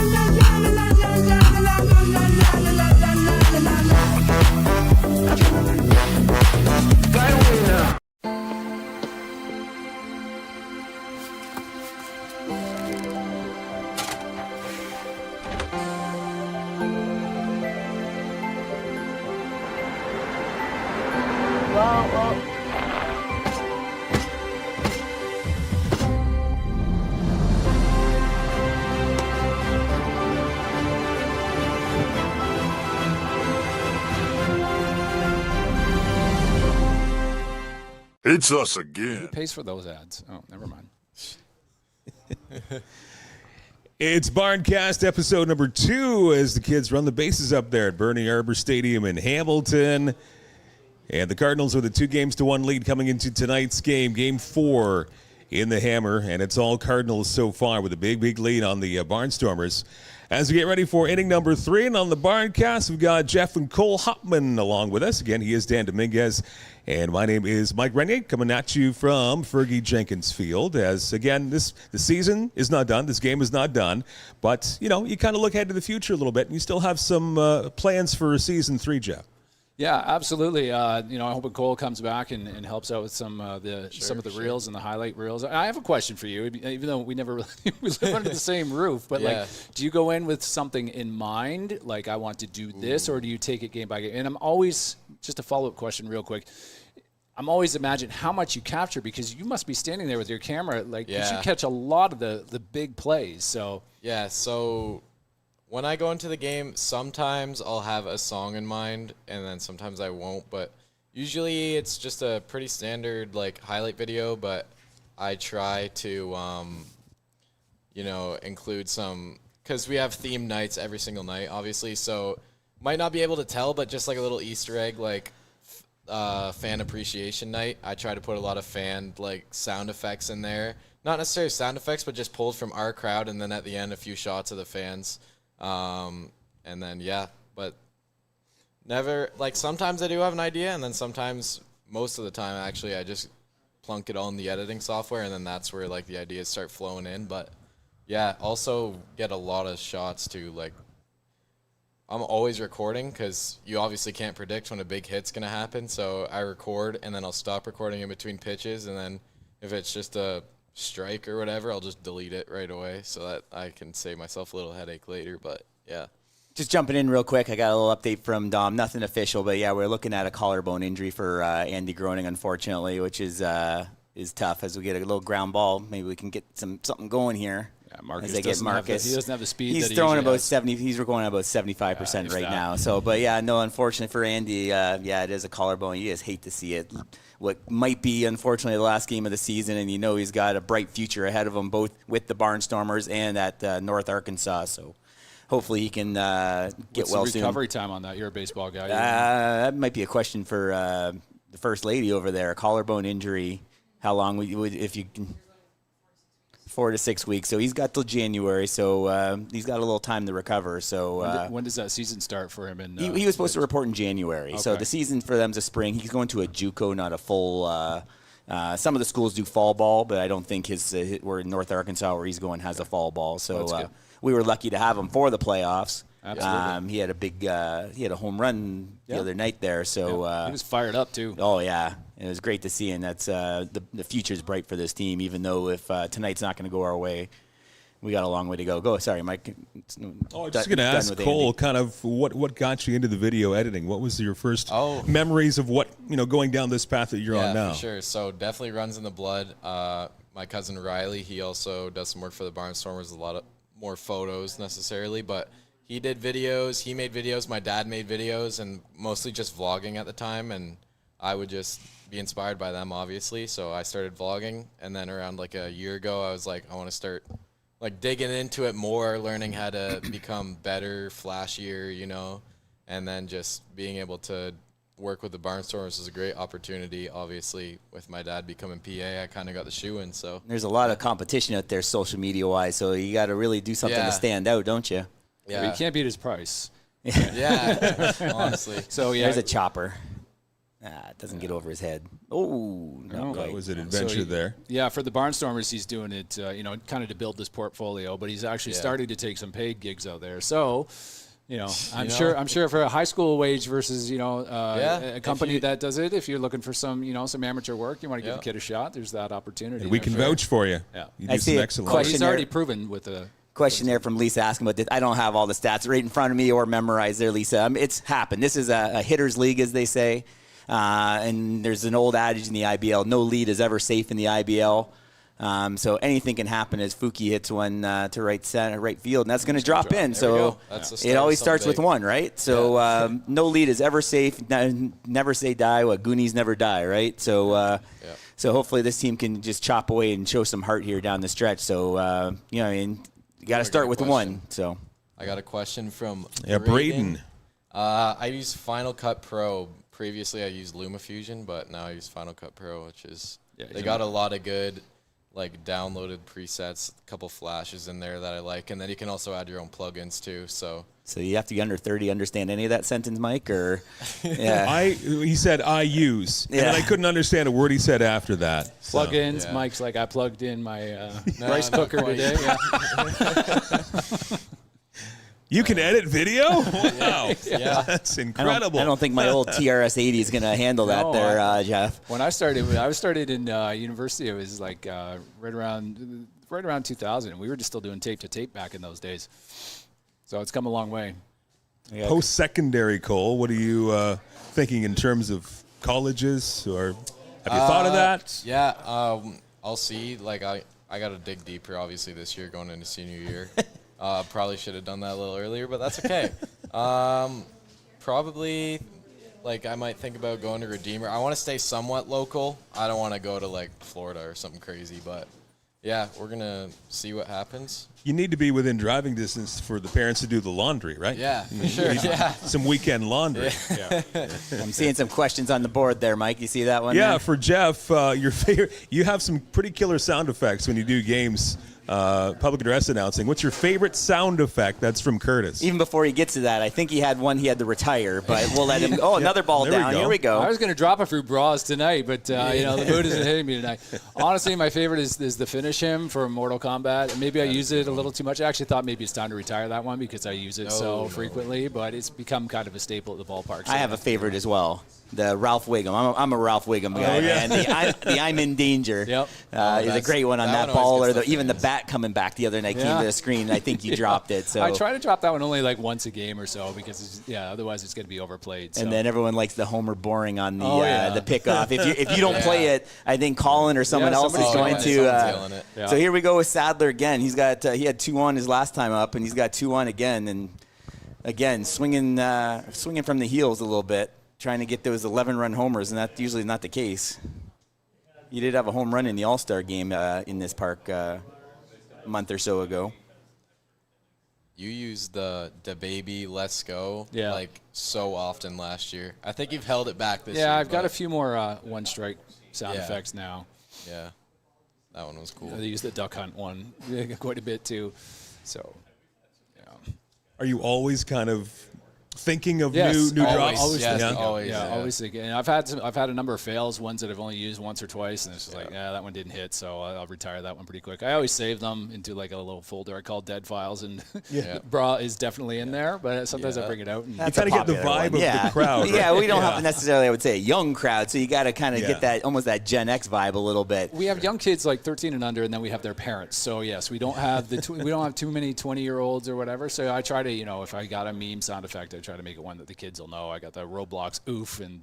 S3: It's us again.
S11: Who pays for those ads? Oh, never mind.
S1: It's Barncast episode number 2 as the kids run the bases up there at Bernie Arbor Stadium in Hamilton. And the Cardinals with a 2-1 lead coming into tonight's game, Game 4 in the Hammer. And it's all Cardinals so far with a big lead on the Barnstormers. As we get ready for inning number 3, and on the Barncast, we've got Jeff and Cole Hopman along with us. Again, he is Dan Dominguez, and my name is Mike Renier, coming at you from Fergie Jenkins Field. As, again, the season is not done. This game is not done. But, you kind of look ahead to the future a little bit, and you still have some plans for Season 3, Jeff.
S11: Yeah, absolutely. I hope Cole comes back and helps out with some of the reels and the highlight reels. I have a question for you, even though we never really we live under the same roof. But do you go in with something in mind, like I want to do this, or do you take it game by game? And I'm always, just a follow-up question, real quick. I'm always imagining how much you capture, because you must be standing there with your camera, you catch a lot of the big plays. So
S12: when I go into the game, sometimes I'll have a song in mind, and then sometimes I won't. But usually it's just a pretty standard highlight video. But I try to, include some, because we have themed nights every single night, obviously. So might not be able to tell, but just like a little Easter egg, fan appreciation night. I try to put a lot of fan sound effects in there. Not necessarily sound effects, but just pulled from our crowd, and then at the end a few shots of the fans. And then, but never, sometimes I do have an idea, and then sometimes, most of the time, actually, I just plunk it all in the editing software, and then that's where, the ideas start flowing in. But, also get a lot of shots, too. I'm always recording, because you obviously can't predict when a big hit's going to happen, so I record, and then I'll stop recording in between pitches, and then if it's just a strike or whatever, I'll just delete it right away so that I can save myself a little headache later. But
S2: just jumping in real quick, I got a little update from Dom. Nothing official, but we're looking at a collarbone injury for Andy Groening, unfortunately, which is tough. As we get a little ground ball, maybe we can get something going here.
S11: Marcus
S2: as they get Marcus,
S11: he doesn't have the speed.
S2: He's
S11: that
S2: throwing about
S11: has.
S2: 70. He's going about 75% right now. So, but unfortunately for Andy, it is a collarbone. You just hate to see it. What might be, unfortunately, the last game of the season, and he's got a bright future ahead of him, both with the Barnstormers and at North Arkansas. So, hopefully, he can get
S11: What's
S2: well
S11: the
S2: soon.
S11: recovery time on that? You're a baseball guy.
S2: That might be a question for the First Lady over there. Collarbone injury. How long would if you can? 4 to 6 weeks. So he's got till January. So he's got a little time to recover. So
S11: when does that season start for him?
S2: He was supposed to report in January.
S11: Okay.
S2: So the season for them's a spring. He's going to a JUCO, not a full. Some of the schools do fall ball, but I don't think we're in North Arkansas where he's going has a fall ball. So we were lucky to have him for the playoffs.
S11: Absolutely.
S2: He had a home run the other night there. So
S11: he was fired up too.
S2: Oh yeah, it was great to see, and that's the future's bright for this team. Even though if tonight's not going to go our way, we got a long way to go. Go, sorry, Mike.
S1: I'm just going to ask Cole, kind of what got you into the video editing? What was your first memories of what going down this path that you're on now?
S12: Yeah, for sure. So definitely runs in the blood. My cousin Riley, he also does some work for the Barnstormers. A lot of more photos necessarily, but he did videos. He made videos. My dad made videos, and mostly just vlogging at the time. And I would just be inspired by them, obviously. So I started vlogging, and then around a year ago, I was like, I want to start digging into it more, learning how to become better, flashier, and then just being able to work with the Barnstormers was a great opportunity. Obviously, with my dad becoming PA, I kind of got the shoe in. So
S2: there's a lot of competition out there, social media wise. So you got to really do something to stand out, don't you?
S11: Yeah, but you can't beat his price.
S12: Yeah, honestly.
S11: So
S2: there's a chopper. It doesn't get over his head. Oh, no,
S1: that was an adventure there.
S11: Yeah, for the Barnstormers, he's doing it, kind of to build this portfolio, but he's actually starting to take some paid gigs out there. So, I'm sure for a high school wage versus, a company that does it, if you're looking for some, some amateur work, you want to give a kid a shot, there's that opportunity.
S1: And we can vouch for you.
S11: Yeah.
S1: You do some excellent work.
S11: He's already proven with the
S2: question there from Lisa asking about this. I don't have all the stats right in front of me or memorized there, Lisa. It's happened. This is a hitter's league, as they say. And there's an old adage in the IBL, no lead is ever safe in the IBL. So anything can happen as Fuki hits one to right field, and that's going to drop in. So it always starts with one, right? So no lead is ever safe. Never say die. Goonies never die, right? So so hopefully this team can just chop away and show some heart here down the stretch. So You got to start with one. So
S12: I got a question from
S1: Braden.
S12: I use Final Cut Pro. Previously, I used LumaFusion, but now I use Final Cut Pro, which is they got a lot of good, like downloaded presets, a couple flashes in there that I like, and then you can also add your own plugins too. So
S2: you have to be under 30 understand any of that sentence, Mike, or yeah.
S1: He said I use, and then I couldn't understand a word he said after that. So.
S11: Plugins. Mike's like, I plugged in my rice cooker today.
S1: You can edit video? Wow. That's incredible.
S2: I don't think my old TRS-80 is going to handle that Jeff.
S11: When I started in university, it was like right around 2000, and we were just still doing tape to tape back in those days. So it's come a long way.
S1: Yeah. Post-secondary, Cole, what are you thinking in terms of colleges, or have you thought of that?
S12: Yeah, I'll see. Like I got to dig deeper, obviously, this year going into senior year. Probably should have done that a little earlier, but that's okay. Probably, like, I might think about going to Redeemer. I want to stay somewhat local. I don't want to go to, like, Florida or something crazy, but, yeah, we're going to see what happens.
S1: You need to be within driving distance for the parents to do the laundry, right?
S12: Yeah, for sure, yeah.
S1: Some weekend laundry.
S2: Yeah. I'm seeing some questions on the board there, Mike. You see that one?
S1: Yeah,
S2: there?
S1: for Jeff, your favorite. You have some pretty killer sound effects when you do games. Public address announcing. What's your favorite sound effect? That's from Curtis.
S2: Even before he gets to that, I think he had one he had to retire, but we'll let him. Oh, another ball down. Here we go.
S11: I was going to drop a few bras tonight, but the mood isn't hitting me tonight. Honestly, my favorite is the finish him for Mortal Kombat. Maybe I use it a little too much. I actually thought maybe it's time to retire that one because I use it so frequently, but it's become kind of a staple at the ballpark. So
S2: I have a favorite as well. The Ralph Wiggum. I'm a Ralph Wiggum guy, man. The I'm in danger is a great one on that ball, or even the bat coming back the other night came to the screen, and I think you dropped it. So
S11: I try to drop that one only like once a game or so because otherwise it's going to be overplayed. So.
S2: And then everyone likes the Homer boring on the pickoff. If you don't play it, I think Colin or someone else is going to. So here we go with Sadler again. He's got he had 2 on his last time up, and he's got 2 on again, and again swinging from the heels a little bit. Trying to get those 11-run homers, and that's usually not the case. You did have a home run in the All-Star game in this park a month or so ago.
S12: You used the baby let's go like so often last year. I think you've held it back this year.
S11: Yeah, I've got a few more one-strike sound effects now.
S12: Yeah, that one was cool.
S11: They used the duck hunt one quite a bit too. So, yeah.
S1: Are you always kind of thinking of new drops?
S11: Always thinking. And I've had a number of fails, ones that I've only used once or twice, and it's just like, that one didn't hit, so I'll retire that one pretty quick. I always save them into like a little folder I call dead files, and bra is definitely in there, but sometimes I bring it out. And
S1: you kind of get the vibe of the crowd. Right?
S2: Yeah, we don't have necessarily, I would say, a young crowd, so you got to kind of get that almost that Gen X vibe a little bit.
S11: We have young kids like 13 and under, and then we have their parents. So yes, we don't have we don't have too many 20-year-olds or whatever. So I try to, if I got a meme sound effect, I try to make it one that the kids will know. I got the Roblox oof and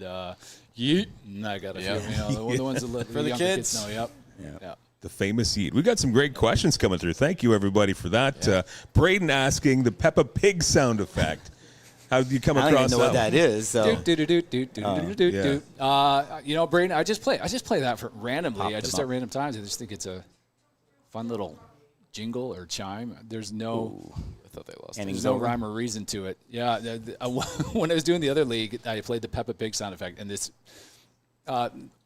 S11: yeet, and I got a few, the ones that
S12: for the kids
S11: know. Yep.
S1: The famous yeet. We've got some great questions coming through. Thank you, everybody, for that. Braden asking the Peppa Pig sound effect. How did you come across that?
S2: I don't even know what that is. So.
S11: Braden, I just play that for randomly. I just at random times. I just think it's a fun little jingle or chime. There's no.
S12: I thought they lost.
S11: There's no rhyme or reason to it. Yeah, when I was doing the other league, I played the Peppa Pig sound effect, and this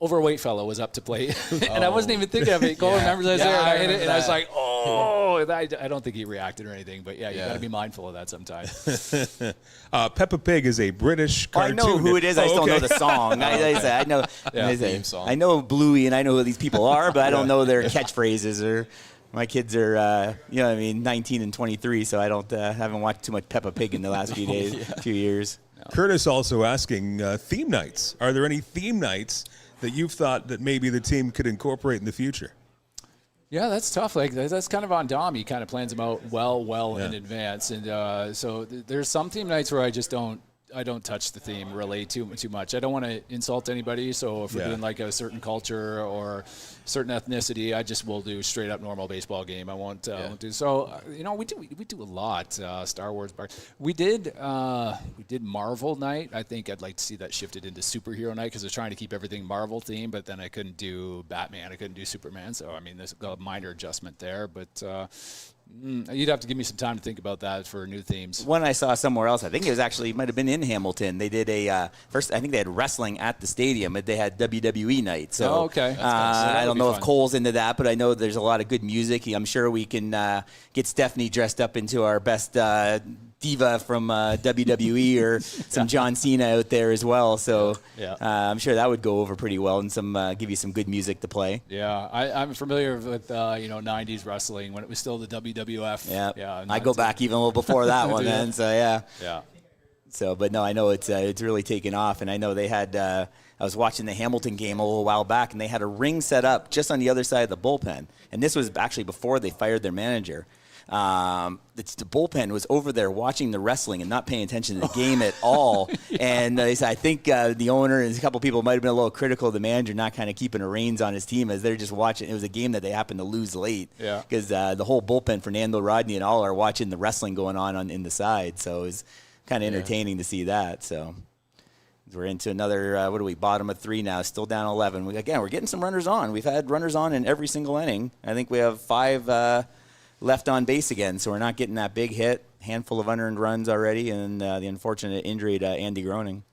S11: overweight fellow was up to play, and I wasn't even thinking of it. Cole remembers I was there, and I hit it, and I was like, I don't think he reacted or anything, but you got to be mindful of that sometimes.
S1: Peppa Pig is a British cartoon.
S2: I know who it is. I just don't know the song. I know theme song. I know Bluey, and I know who these people are, but I don't know their catchphrases or. My kids are, 19 and 23, so I haven't watched too much Peppa Pig in the last few days, few years.
S1: No. Curtis also asking theme nights. Are there any theme nights that you've thought that maybe the team could incorporate in the future?
S11: Yeah, that's tough. Like that's kind of on Dom. He kind of plans them out well in advance, and so there's some theme nights where I just don't touch the theme really too much. I don't want to insult anybody, so if we're doing like a certain culture or certain ethnicity, I just will do straight up normal baseball game. I won't do so. We do a lot. Star Wars bar. We did Marvel night. I think I'd like to see that shifted into superhero night because I was trying to keep everything Marvel themed, but then I couldn't do Batman. I couldn't do Superman. So I mean, there's a minor adjustment there, but. You'd have to give me some time to think about that for new themes.
S2: One I saw somewhere else, I think it might have been in Hamilton. They did first, I think they had wrestling at the stadium, but they had WWE night. So,
S11: okay.
S2: I don't know if Cole's into that, but I know there's a lot of good music. I'm sure we can get Stephanie dressed up into our best diva from WWE or some John Cena out there as well. So I'm sure that would go over pretty well and give you some good music to play.
S11: Yeah, I'm familiar with 90s wrestling when it was still the WWF.
S2: Yeah, I go back even a little before that one then. So
S11: yeah.
S2: So, but no, I know it's really taken off, and I know they had. I was watching the Hamilton game a little while back, and they had a ring set up just on the other side of the bullpen, and this was actually before they fired their manager. The bullpen was over there watching the wrestling and not paying attention to the game at all. And I think the owner and a couple people might have been a little critical of the manager not kind of keeping the reins on his team as they're just watching. It was a game that they happened to lose late because the whole bullpen, Fernando, Rodney, and all are watching the wrestling going on in the side. So it was kind of entertaining to see that. So we're into another, bottom of 3 now, still down 11. We're getting some runners on. We've had runners on in every single inning. I think we have 5 left on base again, so we're not getting that big hit. Handful of unearned runs already, and the unfortunate injury to Andy Groening.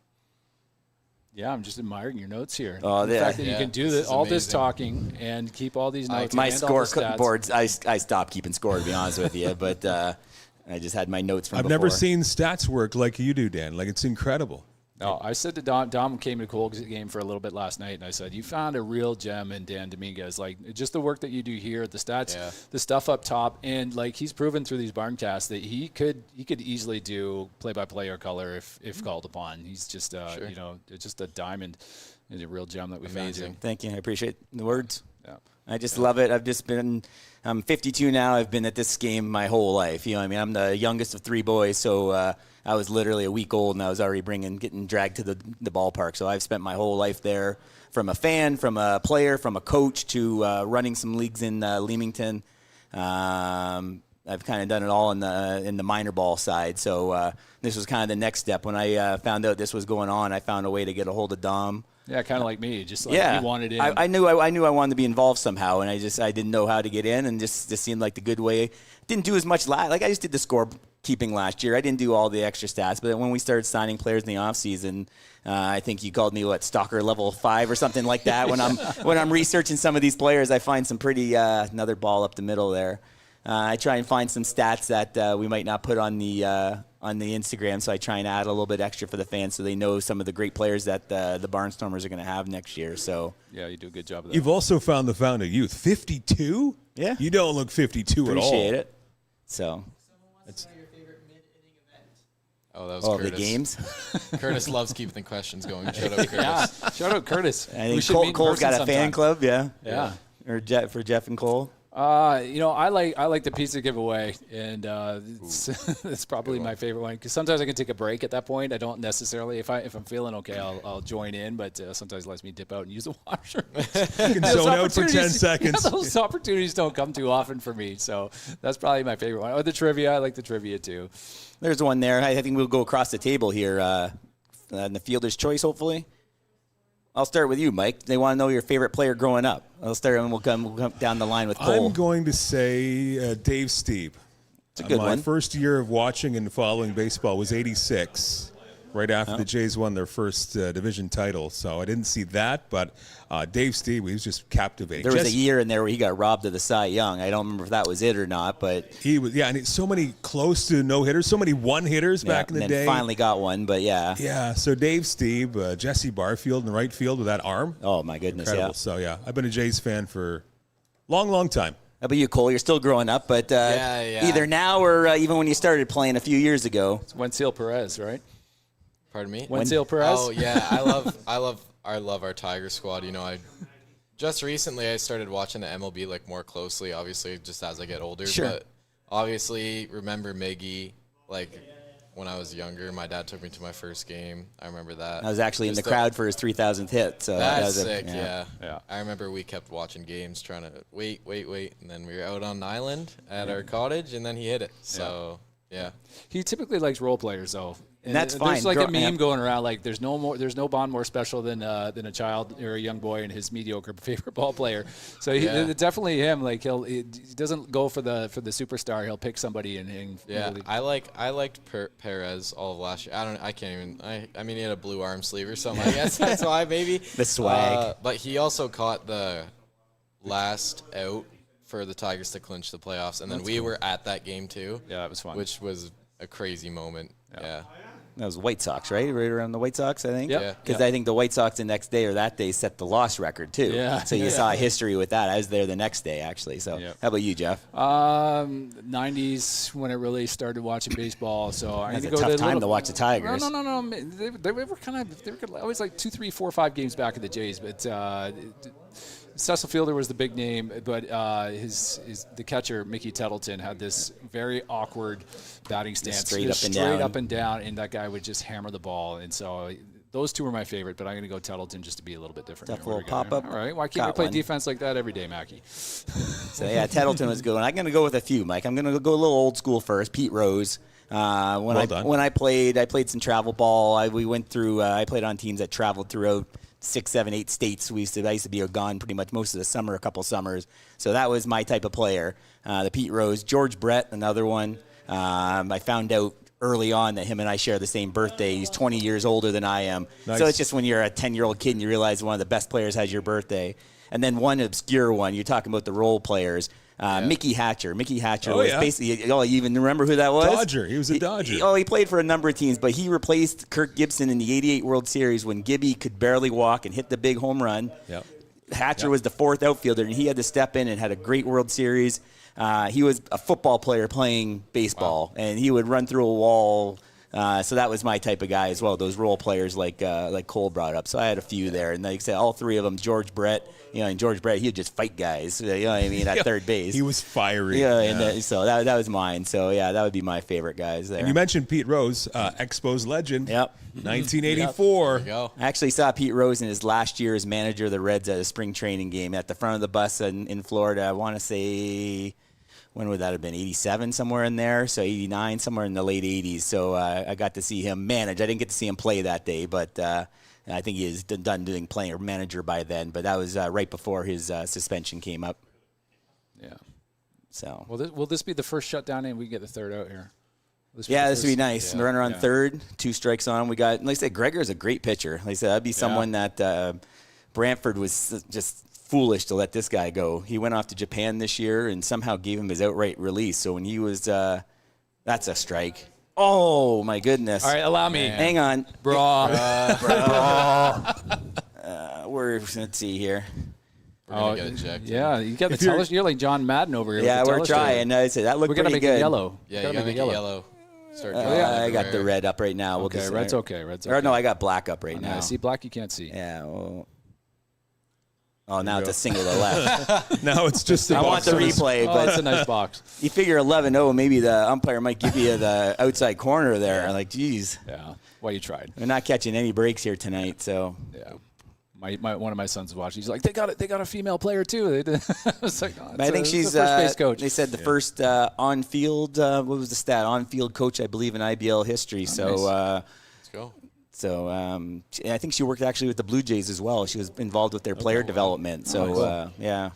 S11: Yeah, I'm just admiring your notes here.
S2: Oh,
S11: the fact that you can do all this talking and keep all these notes.
S2: My
S11: and all the
S2: score
S11: stats.
S2: boards, I stopped keeping score, to be honest with you, but I just had my notes from
S1: I've
S2: before.
S1: never seen stats work like you do, Dan. Like, it's incredible.
S11: No, I said to Dom came to Cole's game for a little bit last night, and I said, you found a real gem in Dan Dominguez. Like, just the work that you do here, the stats, the stuff up top, and, like, he's proven through these barncasts that he could easily do play-by-play or color if called upon. He's just, just a diamond and a real gem that we found here.
S2: Thank you. I appreciate the words.
S11: Yeah.
S2: I just love it. I'm 52 now. I've been at this game my whole life. I'm the youngest of 3 boys, so I was literally a week old, and I was already getting dragged to the ballpark. So I've spent my whole life there, from a fan, from a player, from a coach, to running some leagues in Leamington. I've kind of done it all in the minor ball side. So this was kind of the next step. When I found out this was going on, I found a way to get a hold of Dom.
S11: Yeah, kind of like me, just like he wanted in.
S2: I knew I wanted to be involved somehow, and I didn't know how to get in, and just seemed like the good way. Didn't do as much I just did the scorekeeping last year. I didn't do all the extra stats, but when we started signing players in the offseason, I think you called me stalker level 5 or something like that. When I'm researching some of these players, I find some pretty another ball up the middle there. I try and find some stats that we might not put on the Instagram, so I try and add a little bit extra for the fans so they know some of the great players that the Barnstormers are going to have next year. So
S11: yeah, you do a good job of that.
S1: You've also found the fount of youth. 52?
S2: Yeah.
S1: You don't look 52 at all.
S2: Appreciate it. So.
S12: Oh, that was Curtis.
S2: The games?
S12: Curtis loves keeping the questions going. Shout out Curtis.
S11: Yeah, shout out Curtis.
S2: I think Cole's got a fan club,
S11: Yeah.
S2: Or for Jeff and Cole.
S11: I like the pizza giveaway, and it's probably my favorite one because sometimes I can take a break at that point. I don't necessarily, if I'm feeling okay, I'll join in, but sometimes it lets me dip out and use the washer.
S1: You can zone out for 10 seconds.
S11: Yeah, those opportunities don't come too often for me, so that's probably my favorite one. Or the trivia, I like the trivia too.
S2: There's one there. I think we'll go across the table here in the fielder's choice, hopefully. I'll start with you, Mike. They want to know your favorite player growing up. I'll start, and we'll come down the line with Cole.
S1: I'm going to say Dave Steeb.
S2: It's a good one.
S1: My first year of watching and following baseball was '86, right after the Jays won their first division title. So I didn't see that, but Dave Steeb, he was just captivating.
S2: There was a year in there where he got robbed of the Cy Young. I don't remember if that was it or not, but
S1: he was. Yeah, and so many close to no hitters, so many one hitters back in the day.
S2: Finally got one, but yeah.
S1: Yeah. So Dave Steeb, Jesse Barfield in the right field with that arm.
S2: Oh my goodness!
S1: Incredible.
S2: Yeah.
S1: So yeah, I've been a Jays fan for a long time.
S2: How about you, Cole? You're still growing up, but either now or even when you started playing a few years ago.
S11: It's Wenzel Perez, right?
S12: Pardon me?
S11: Wenzel Perez?
S12: Oh, yeah. I love our Tiger squad. Just recently I started watching the MLB more closely, obviously, just as I get older.
S2: Sure.
S12: But obviously remember Miggy, when I was younger. My dad took me to my first game. I remember that.
S2: I was actually in the crowd for his 3,000th hit. So
S12: that's sick, yeah. I remember we kept watching games trying to wait. And then we were out on an island at our cottage, and then he hit it. So, Yeah.
S11: He typically likes role players, though.
S2: And that's
S11: There's
S2: fine.
S11: like a meme going around, like there's no bond more special than a child or a young boy and his mediocre favorite ball player. So it's definitely him. Like he doesn't go for the superstar. He'll pick somebody and
S12: really. I liked Perez all of last year. I mean he had a blue arm sleeve or something. I guess that's why maybe
S2: the swag.
S12: But he also caught the last out for the Tigers to clinch the playoffs, and then we were at that game too.
S11: Yeah, that was fun.
S12: Which was a crazy moment. Yeah.
S2: That was White Sox, right? Right around the White Sox, I think.
S11: Yeah.
S2: Because I think the White Sox the next day or that day set the loss record too.
S11: Yeah.
S2: So you saw history with that. I was there the next day actually. So how about you, Jeff?
S11: 90s when I really started watching baseball. So I
S2: That's a tough time to watch the Tigers.
S11: No. They were always like 2, 3, 4, 5 games back in the Jays, but. Cecil Fielder was the big name, but the catcher, Mickey Tettleton, had this very awkward batting stance.
S2: Straight
S11: up and down, and that guy would just hammer the ball. And so those two were my favorite, but I'm going to go Tettleton just to be a little bit different.
S2: Tough little pop-up.
S11: All right, why can't we play defense like that every day, Mackie?
S2: So, yeah, Tettleton was good. I'm going to go with a few, Mike. I'm going to go a little old school first. Pete Rose. When I played some travel ball. I played on teams that traveled throughout 6, 7, 8 states. I used to be gone pretty much most of the summer, a couple summers. So that was my type of player. The Pete Rose. George Brett, another one. I found out early on that him and I share the same birthday. He's 20 years older than I am. Nice. So it's just when you're a 10-year-old kid and you realize one of the best players has your birthday. And then one obscure one, you're talking about the role players. Mickey Hatcher. Mickey Hatcher was basically, you even remember who that was?
S1: Dodger. He was a Dodger.
S2: He played for a number of teams, but he replaced Kirk Gibson in the 88 World Series when Gibby could barely walk and hit the big home run.
S1: Yep.
S2: Hatcher was the fourth outfielder, and he had to step in and had a great World Series. He was a football player playing baseball, and he would run through a wall. So that was my type of guy as well, those role players like Cole brought up. So I had a few there. And like I said, all three of them, George Brett, and George Brett, he would just fight guys, at third base.
S1: He was fiery.
S2: So that was mine. So, that would be my favorite guys there.
S1: And you mentioned Pete Rose, Expos legend.
S2: Yep.
S1: 1984.
S12: There you go.
S2: I actually saw Pete Rose in his last year as manager of the Reds at a spring training game at the front of the bus in Florida. I want to say... When would that have been? 87, somewhere in there. So 89, somewhere in the late 80s. So I got to see him manage. I didn't get to see him play that day, but I think he is done doing playing or manager by then. But that was right before his suspension came up.
S11: Yeah.
S2: So.
S11: Will this be the first shutdown and we get the third out here?
S2: This would be nice. Runner on third, 2 strikes on. We got, like I said, Gregor's a great pitcher. Like I said, that'd be someone that Brantford was just foolish to let this guy go. He went off to Japan this year and somehow gave him his outright release. So when he was, that's a strike. Oh, my goodness.
S11: All right, allow me.
S2: Hang on. Let's see here.
S12: We're going to get it checked.
S11: Yeah, you got the television. You're like John Madden over here.
S2: Yeah, we're trying. I said that looked pretty good.
S11: We're going to make it yellow.
S12: Yeah, you got to make it yellow.
S2: I got the red up right now.
S11: Okay, red's okay.
S2: Or no, I got black up right now.
S11: See, black you can't see.
S2: Yeah, well. Oh, now it's a single to the left.
S1: Now it's just
S2: I want the replay, but
S11: it's a nice box.
S2: You figure 11-0, maybe the umpire might give you the outside corner there. Like, geez.
S11: Yeah. Well, you tried.
S2: We're not catching any breaks here tonight, so.
S11: Yeah. One of my sons watched. He's like, they got a female player too. I was like, no,
S2: I think she's
S11: the first base coach.
S2: They said the first on-field. What was the stat? On-field coach, I believe, in IBL history. So.
S12: Nice. Let's go.
S2: So I think she worked actually with the Blue Jays as well. She was involved with their player development. So, yeah.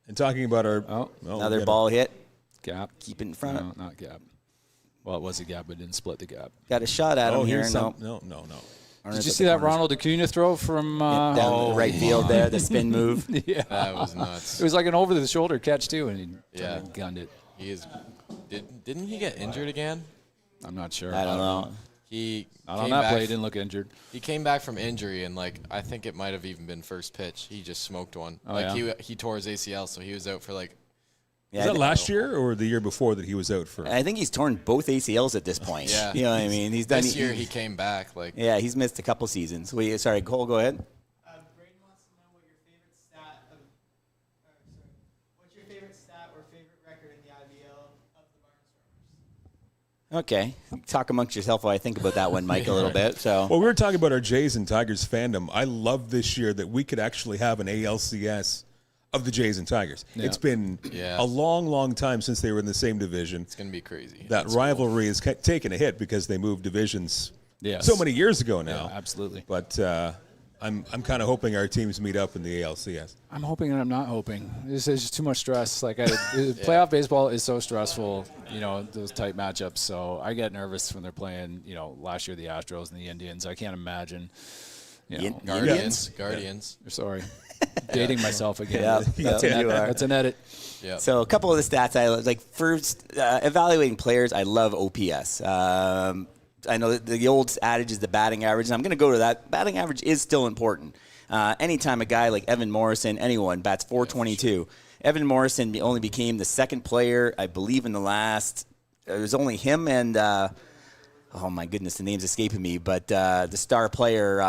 S1: And talking about our
S2: another ball hit.
S11: Gap.
S2: Keep it in front.
S11: No, not gap. Well, it was a gap, but didn't split the gap.
S2: Got a shot at him here.
S1: No.
S11: Did you see that Ronald Acuna throw from
S2: down the right field there, the spin move?
S11: Yeah.
S12: That was nuts.
S11: It was like an over-the-shoulder catch, too, and he gunned it.
S12: Didn't he get injured again?
S11: I'm not sure.
S2: I don't know.
S11: Not on that play, he didn't look injured.
S12: He came back from injury, and I think it might have even been first pitch. He just smoked one. He tore his ACL, so he was out for
S1: Was that last year or the year before that he was out for?
S2: I think he's torn both ACLs at this point.
S12: Yeah.
S2: You know what I mean? He's done.
S12: This year he came back.
S2: Yeah, he's missed a couple seasons. Sorry, Cole, go ahead.
S8: Braden wants to know what your favorite stat what's your favorite stat or favorite record in the IBL of the Barnstormers?
S2: Okay. Talk amongst yourself while I think about that one, Mike, a little bit. So.
S1: Well, we were talking about our Jays and Tigers fandom. I love this year that we could actually have an ALCS of the Jays and Tigers.
S11: Yeah.
S1: It's been a long, long time since they were in the same division.
S12: It's going to be crazy.
S1: That rivalry has taken a hit because they moved divisions
S11: Yes.
S1: so many years ago now.
S11: Yeah, absolutely.
S1: But I'm kind of hoping our teams meet up in the ALCS.
S11: I'm hoping and I'm not hoping. This is just too much stress. Like playoff baseball is so stressful, those tight matchups. So I get nervous when they're playing, last year the Astros and the Indians. I can't imagine.
S12: Guardians.
S11: Sorry. Dating myself again.
S2: Yeah,
S11: that's an edit.
S2: Yeah. So a couple of the stats I like. First, evaluating players, I love OPS. I know the old adage is the batting average, and I'm going to go to that. Batting average is still important. Anytime a guy like Evan Morrison, anyone, bats .422, Evan Morrison only became the second player, I believe, in the last. It was only him and. Oh my goodness, the name's escaping me. But the star player,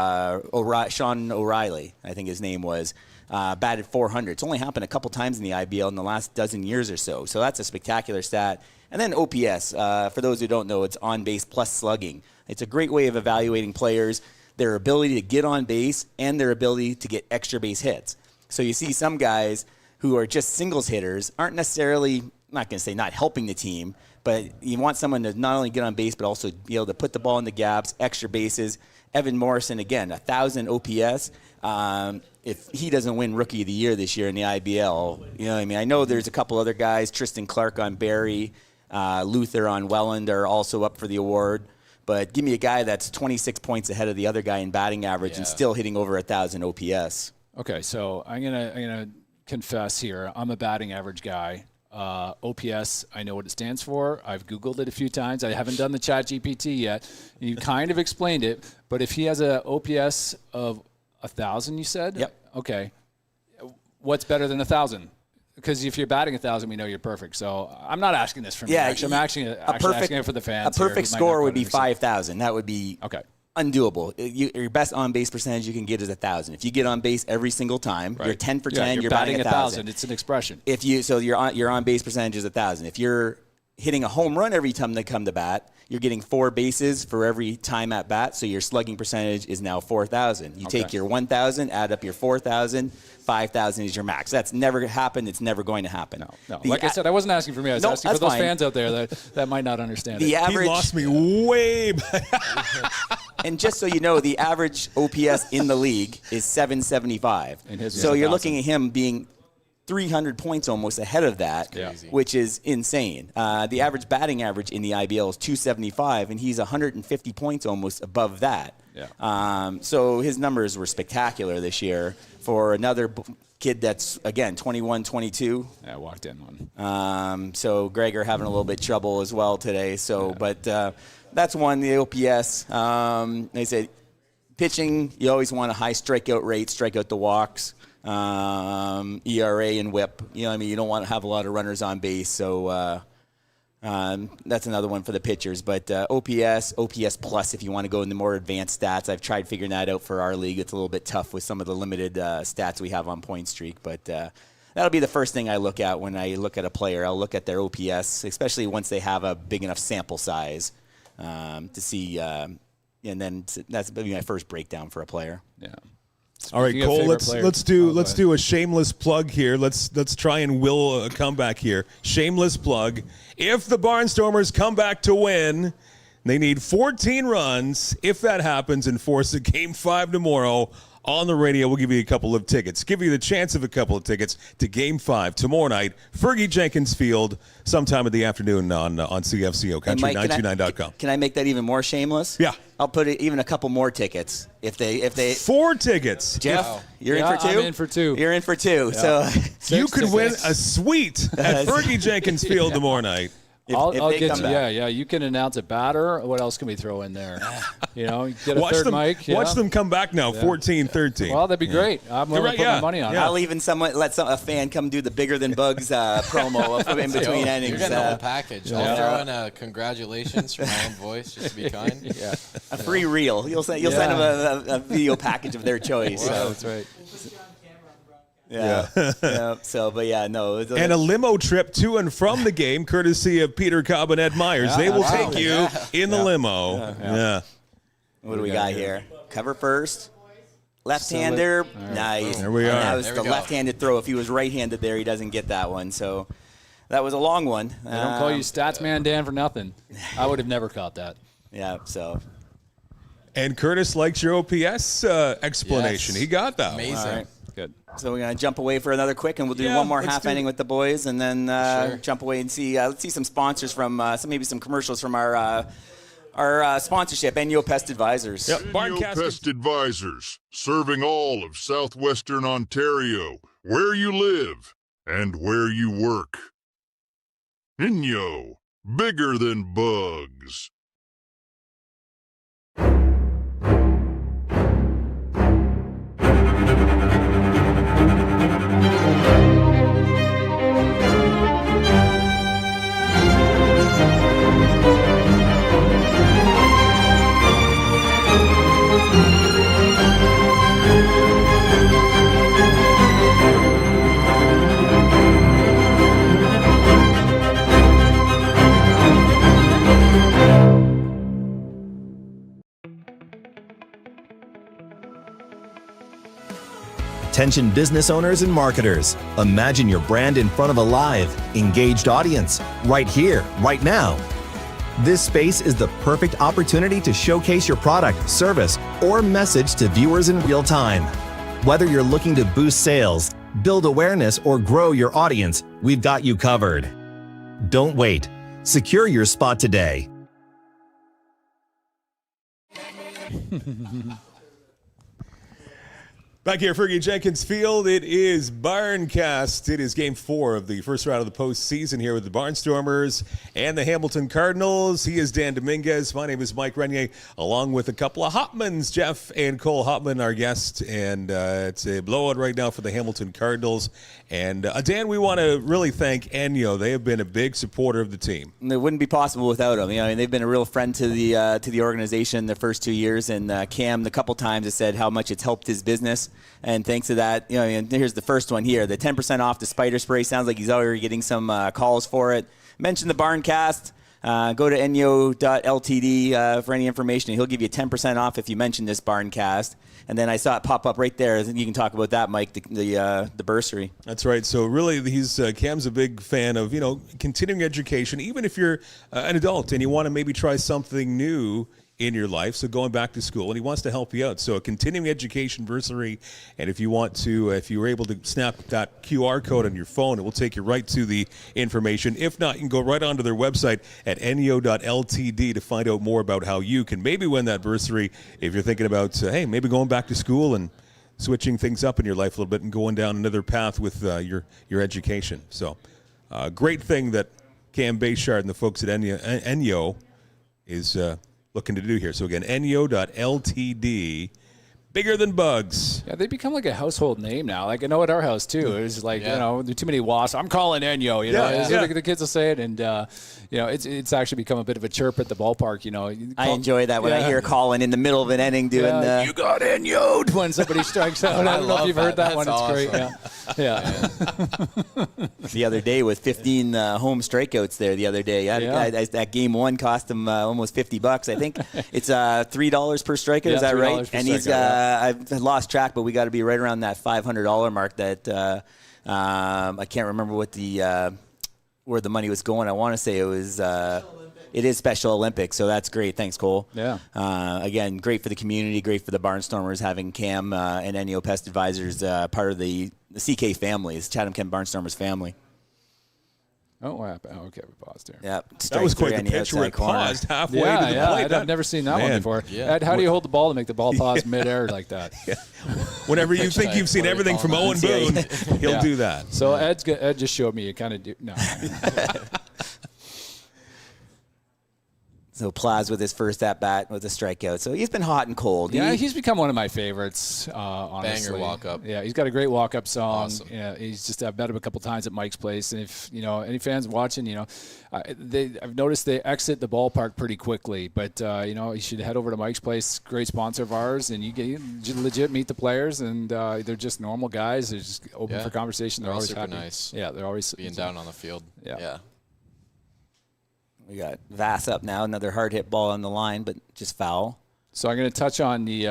S2: Sean O'Reilly, I think his name was, batted .400. It's only happened a couple times in the IBL in the last dozen years or so. So that's a spectacular stat. And then OPS, for those who don't know, it's on base plus slugging. It's a great way of evaluating players, their ability to get on base and their ability to get extra base hits. So you see some guys who are just singles hitters aren't necessarily, I'm not going to say not helping the team, but you want someone to not only get on base but also be able to put the ball in the gaps, extra bases. Evan Morrison, again, 1,000 OPS. If he doesn't win Rookie of the Year this year in the IBL, you know what I mean? I know there's a couple other guys, Tristan Clark on Barrie, Luther on Welland are also up for the award. But give me a guy that's 26 points ahead of the other guy in batting average and still hitting over 1,000 OPS.
S11: Okay, so I'm gonna confess here. I'm a batting average guy. OPS, I know what it stands for. I've Googled it a few times. I haven't done the ChatGPT yet. You kind of explained it, but if he has a OPS of 1,000, you said?
S2: Yep.
S11: Okay. What's better than 1,000? Because if you're batting 1,000, we know you're perfect. So I'm not asking this from you. I'm actually asking it for the fans.
S2: A perfect score would be 5,000. That would be undoable. Your best on-base percentage you can get is 1,000. If you get on base every single time, you're 10 for 10. You're batting 1,000.
S11: It's an expression.
S2: If you your on-base percentage is 1,000. If you're hitting a home run every time they come to bat, you're getting 4 bases for every time at bat. So your slugging percentage is now 4,000. You take your 1,000, add up your 4,000. 5,000 is your max. That's never happened. It's never going to happen.
S11: No. Like I said, I wasn't asking for me. I was asking for those fans out there that might not understand
S2: the
S11: it.
S2: Average,
S1: he lost me way back.
S2: And just so you know, the average OPS in the league is 775. So you're looking at him being 300 points almost ahead of that, which is insane. The average batting average in the IBL is 275, and he's 150 points almost above that. So his numbers were spectacular this year for another kid that's, again, 21, 22.
S11: Yeah, I walked in one.
S2: So Gregor having a little bit trouble as well today. So, but that's one, the OPS. They said pitching, you always want a high strikeout rate, strike out the walks, ERA and whip. You know what I mean? You don't want to have a lot of runners on base. So that's another one for the pitchers. But OPS plus, if you want to go into more advanced stats. I've tried figuring that out for our league. It's a little bit tough with some of the limited stats we have on Point Streak. But that'll be the first thing I look at when I look at a player. I'll look at their OPS, especially once they have a big enough sample size to see. And then that's my first breakdown for a player.
S11: Yeah.
S1: All right, Cole. Let's do a shameless plug here. Let's try and will a comeback here. Shameless plug. If the Barnstormers come back to win, they need 14 runs. If that happens, and force a Game 5 tomorrow on the radio, we'll give you a couple of tickets. Give you the chance of a couple of tickets to Game 5 tomorrow night, Fergie Jenkins Field, sometime in the afternoon on CFCO, Country929.com.
S2: Can I make that even more shameless?
S1: Yeah.
S2: I'll put it even a couple more tickets if they
S1: 4 tickets.
S2: Jeff, you're in for 2.
S11: I'm in for 2.
S2: You're in for 2.
S1: Yeah.
S2: So
S1: you could win a suite at Fergie Jenkins Field tomorrow night.
S11: I'll get you. Yeah. You can announce a batter. What else can we throw in there? Get a third mic. Yeah.
S1: Watch them come back now, 14-13.
S11: Well, that'd be great. I'm willing to put my money on it.
S2: I'll even let a fan come do the Bigger Than Bugs promo in between innings.
S12: You're getting the whole package. I'll throw in a congratulations from my own voice, just to be kind.
S2: A free reel. You'll send them a video package of their choice.
S11: Wow, that's right.
S2: Yeah. So, but yeah, no.
S1: And a limo trip to and from the game, courtesy of Peter Cobb and Ed Myers. They will take you in the limo. Yeah.
S2: What do we got here? Cover first. Left-hander,
S11: Right.
S2: nice.
S1: There we are.
S2: That was
S12: There
S2: the
S12: we go.
S2: left-handed throw. If he was right-handed there, he doesn't get that one. So that was a long one.
S11: They don't call you Stats Man Dan for nothing. I would have never caught that.
S2: Yeah, so.
S1: And Curtis likes your OPS explanation.
S12: Yes.
S1: He got that one.
S12: Amazing.
S2: All right.
S11: Good.
S2: So we're going to jump away for another quick, and we'll do
S1: Yeah,
S2: one more
S1: let's
S2: half
S1: do
S2: inning
S1: it.
S2: with the boys, and then
S12: Sure.
S2: jump away and see. Let's see some sponsors from, maybe some commercials from our sponsorship, Enyo Pest Advisors.
S1: Yep.
S3: Enyo
S1: Barncast.
S3: Pest Advisors, serving all of southwestern Ontario, where you live and where you work. Enyo, bigger than bugs.
S4: Attention business owners and marketers. Imagine your brand in front of a live, engaged audience, right here, right now. This space is the perfect opportunity to showcase your product, service, or message to viewers in real time. Whether you're looking to boost sales, build awareness, or grow your audience, we've got you covered. Don't wait. Secure your spot today.
S1: Back here, Fergie Jenkins Field. It is Barncast. It is Game 4 of the first round of the postseason here with the Barnstormers and the Hamilton Cardinals. He is Dan Dominguez. My name is Mike Renier, along with a couple of Hopmans, Jeff and Cole Hopman, our guest. And it's a blowout right now for the Hamilton Cardinals. And Dan, we want to really thank Enyo. They have been a big supporter of the team.
S2: It wouldn't be possible without them. They've been a real friend to the organization the first 2 years, and Cam, a couple times, has said how much it's helped his business. And thanks to that, and here's the first one here: the 10% off the spider spray. Sounds like he's already getting some calls for it. Mention the Barncast. Go to enyo.ltd for any information. He'll give you 10% off if you mention this Barncast. And then I saw it pop up right there. I think you can talk about that, Mike, the bursary.
S1: That's right. So really, Cam's a big fan of continuing education, even if you're an adult and you want to maybe try something new in your life. So going back to school, and he wants to help you out. So a continuing education bursary, and if you want to, if you were able to snap that QR code on your phone, it will take you right to the information. If not, you can go right onto their website at enyo.ltd to find out more about how you can maybe win that bursary if you're thinking about, maybe going back to school and switching things up in your life a little bit and going down another path with your education. So great thing that Cam Bechard and the folks at Enyo is looking to do here. So again, enyo.ltd, bigger than bugs.
S11: Yeah, they become like a household name now. Like I know at our house too. It's like there are too many wasps. I'm calling Enyo. The kids will say it, and it's actually become a bit of a chirp at the ballpark.
S2: I enjoy that when I hear Colin in the middle of an inning doing
S11: you got Enyo'd when somebody strikes out. I don't know if you've heard that one. It's
S12: awesome.
S11: great. Yeah.
S2: the other day with 15 home strikeouts there the other day. That game one cost him almost $50. I think it's $3 per strikeout. Is that right?
S11: $3 per
S2: And he's I've lost track, but we got to be right around that $500 mark. That I can't remember what where the money was going. I want to say it was. It is Special Olympics, so that's great. Thanks, Cole.
S11: Yeah.
S2: Again, great for the community, great for the Barnstormers having Cam and Enyo Pest Advisors part of the CK family, it's Chatham-Kent Barnstormers family.
S11: Oh, what happened? Oh, okay, we paused here.
S2: Yeah,
S1: that was quite the pitch where it paused halfway to the plate.
S11: I've never seen that one before.
S12: Yeah.
S11: Ed, how do you hold the ball to make the ball pause midair like that?
S1: Whenever you think you've seen everything from Owen Boone, he'll do that.
S11: So Ed just showed me you kind of do. No.
S2: So Plaz with his first at-bat with a strikeout. So he's been hot and cold.
S11: Yeah, he's become one of my favorites, honestly.
S12: Banger walk-up.
S11: Yeah, he's got a great walk-up song.
S12: Awesome.
S11: Yeah, I've met him a couple times at Mike's place. And if, any fans watching, I've noticed they exit the ballpark pretty quickly. But, you should head over to Mike's place, great sponsor of ours, and you legit meet the players. And they're just normal guys. They're just open for conversation. They're always
S12: super
S11: happy.
S12: nice.
S11: Yeah, they're always
S12: being down on the field.
S11: Yeah.
S2: We got Vass up now, another hard hit ball on the line, but just foul.
S11: So I'm going to touch on the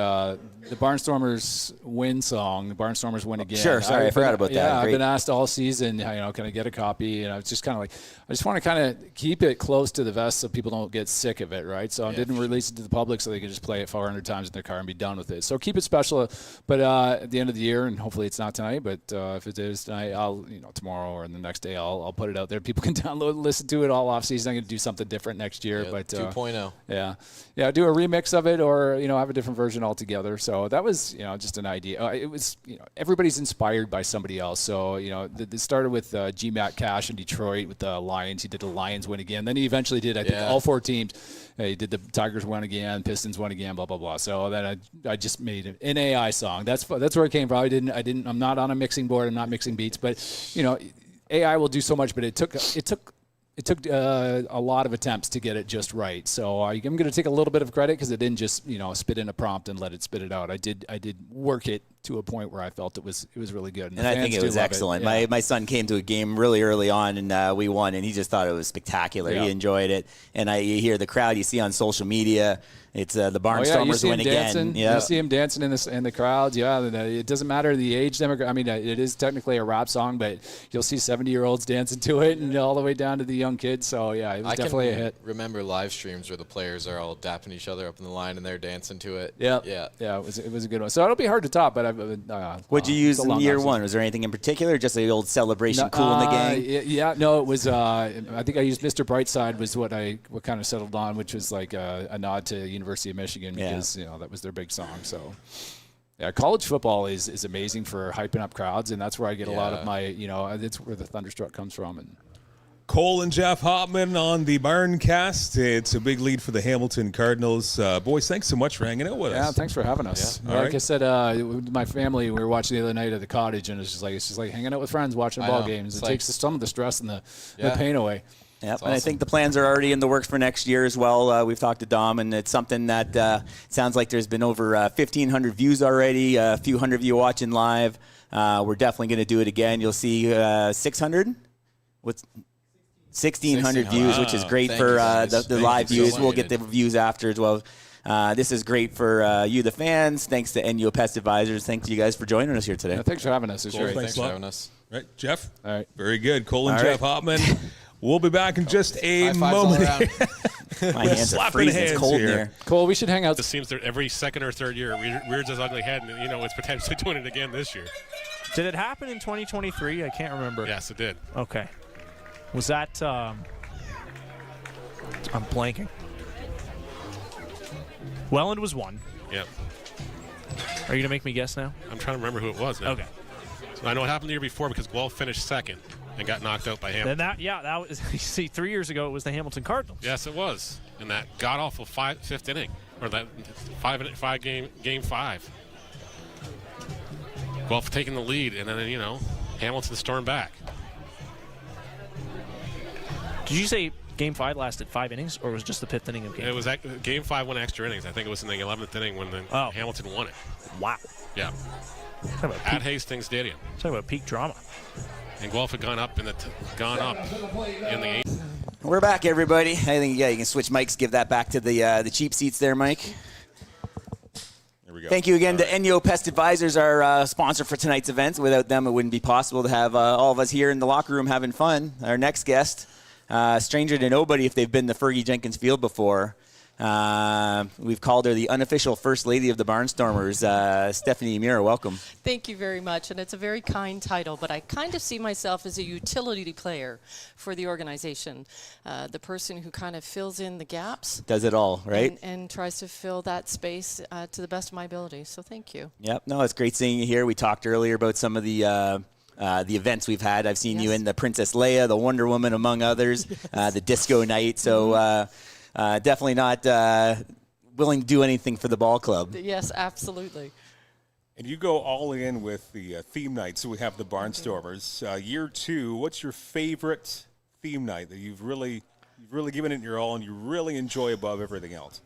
S11: Barnstormers win song. The Barnstormers win again.
S2: Sure, sorry, I forgot about that.
S11: Yeah,
S2: Great.
S11: I've been asked all season, can I get a copy? And I was just kind of like, I just want to kind of keep it close to the vest so people don't get sick of it, right? So I didn't release it to the public so they could just play it 400 times in their car and be done with it. So keep it special. But at the end of the year, and hopefully it's not tonight, but if it is tonight, I'll, tomorrow or the next day, I'll put it out there. People can download and listen to it all off season. I'm going to do something different next year.
S12: Yeah,
S11: but
S12: 2.0.
S11: Yeah, do a remix of it or, have a different version altogether. So that was, just an idea. It was, everybody's inspired by somebody else. So, it started with G-Mac Cash in Detroit with the Lions. He did the Lions win again. Then he eventually did, I think, all 4 teams. He did the Tigers win again, Pistons won again, blah, blah, blah. So then I just made an AI song. That's where it came from. I'm not on a mixing board. I'm not mixing beats, but, AI will do so much, but it took a lot of attempts to get it just right. So I'm going to take a little bit of credit because it didn't just, spit in a prompt and let it spit it out. I did work it to a point where I felt it was really good.
S2: And I think it was excellent.
S11: Yeah.
S2: My son came to a game really early on, and we won, and he just thought it was spectacular.
S11: Yeah.
S2: He enjoyed it. And you hear the crowd you see on social media. It's the Barnstormers win again.
S11: Yeah. You see him dancing in the crowds. Yeah, it doesn't matter the age demographic. I mean, it is technically a rap song, but you'll see 70-year-olds dancing to it, and all the way down to the young kids. So yeah, it was definitely a hit.
S12: Remember live streams where the players are all dapping each other up in the line and they're dancing to it.
S11: Yeah. It was a good one. So it'll be hard to top, but
S2: what'd you use in year one? Was there anything in particular? Just the old celebration, cool in the gang?
S11: No, it was. I think I used Mr. Brightside was what kind of settled on, which was like a nod to University of Michigan because that was their big song. So yeah, college football is amazing for hyping up crowds, and that's where I get a lot of my that's where the Thunderstruck comes from. And
S1: Cole and Jeff Hopman on the BARNCAST. It's a big lead for the Hamilton Cardinals. Boys, thanks so much for hanging out with us.
S11: Yeah, thanks for having us.
S1: Yeah.
S11: Like I said, with my family, we were watching the other night at the cottage, and it's just like hanging out with friends watching ball games. It takes some of the stress and the pain away.
S2: Yep, awesome. And I think the plans are already in the works for next year as well. We've talked to Dom, and it's something that sounds like there's been over 1,500 views already, a few hundred of you watching live. We're definitely going to do it again. You'll see 600? What's 1,600 views, which is great for the live views. We'll get the views after as well. This is great for you, the fans. Thanks to NUO Pest Advisors. Thanks to you guys for joining us here today.
S11: Yeah, thanks for having us. It's
S1: Cole,
S11: great.
S1: Thanks
S12: for having us.
S1: Right, Jeff?
S11: All right.
S1: Very good. Cole and Jeff Hopman. We'll be back in just a moment.
S2: My hands are freezing. It's cold in here.
S11: Cole, we should hang out.
S7: It seems that every second or third year rears his ugly head, and it's potentially doing it again this year.
S6: Did it happen in 2023? I can't remember.
S7: Yes, it did.
S6: Okay. Was that I'm blanking. Welland was one.
S7: Yeah.
S6: Are you going to make me guess now?
S7: I'm trying to remember who it was now.
S6: Okay.
S7: So I know it happened the year before because Guelph finished second and got knocked out by Hamilton.
S6: Then that was, you see, 3 years ago it was the Hamilton Cardinals.
S7: Yes, it was. And that god-awful fifth inning, or that game 5. Guelph taking the lead, and then, Hamilton stormed back.
S6: Did you say Game 5 lasted 5 innings, or was it just the 5th inning of Game 5?
S7: It was Game 5 went extra innings. I think it was in the 11th inning when Hamilton won it.
S6: Wow.
S7: Yeah. At Hastings Stadium.
S6: Talk about peak drama.
S7: And Guelph had gone up in the 8th.
S2: We're back, everybody. I think you can switch mics. Give that back to the cheap seats there, Mike.
S1: There we go.
S2: Thank you again to NUO Pest Advisors, our sponsor for tonight's events. Without them, it wouldn't be possible to have all of us here in the locker room having fun. Our next guest, stranger to nobody if they've been to Fergie Jenkins Field before. We've called her the unofficial First Lady of the Barnstormers. Stephanie Mira, welcome.
S14: Thank you very much, and it's a very kind title, but I kind of see myself as a utility player for the organization, the person who kind of fills in the gaps.
S2: Does it all, right?
S14: And tries to fill that space to the best of my ability, so thank you.
S2: Yep, no, it's great seeing you here. We talked earlier about some of the events we've had. I've seen you in the Princess Leia, the Wonder Woman, among others, the disco night, so definitely not willing to do anything for the ball club.
S14: Yes, absolutely.
S1: And you go all in with the theme night. So we have the Barnstormers. Year 2, what's your favorite theme night that you've really given it your all and you really enjoy above everything else?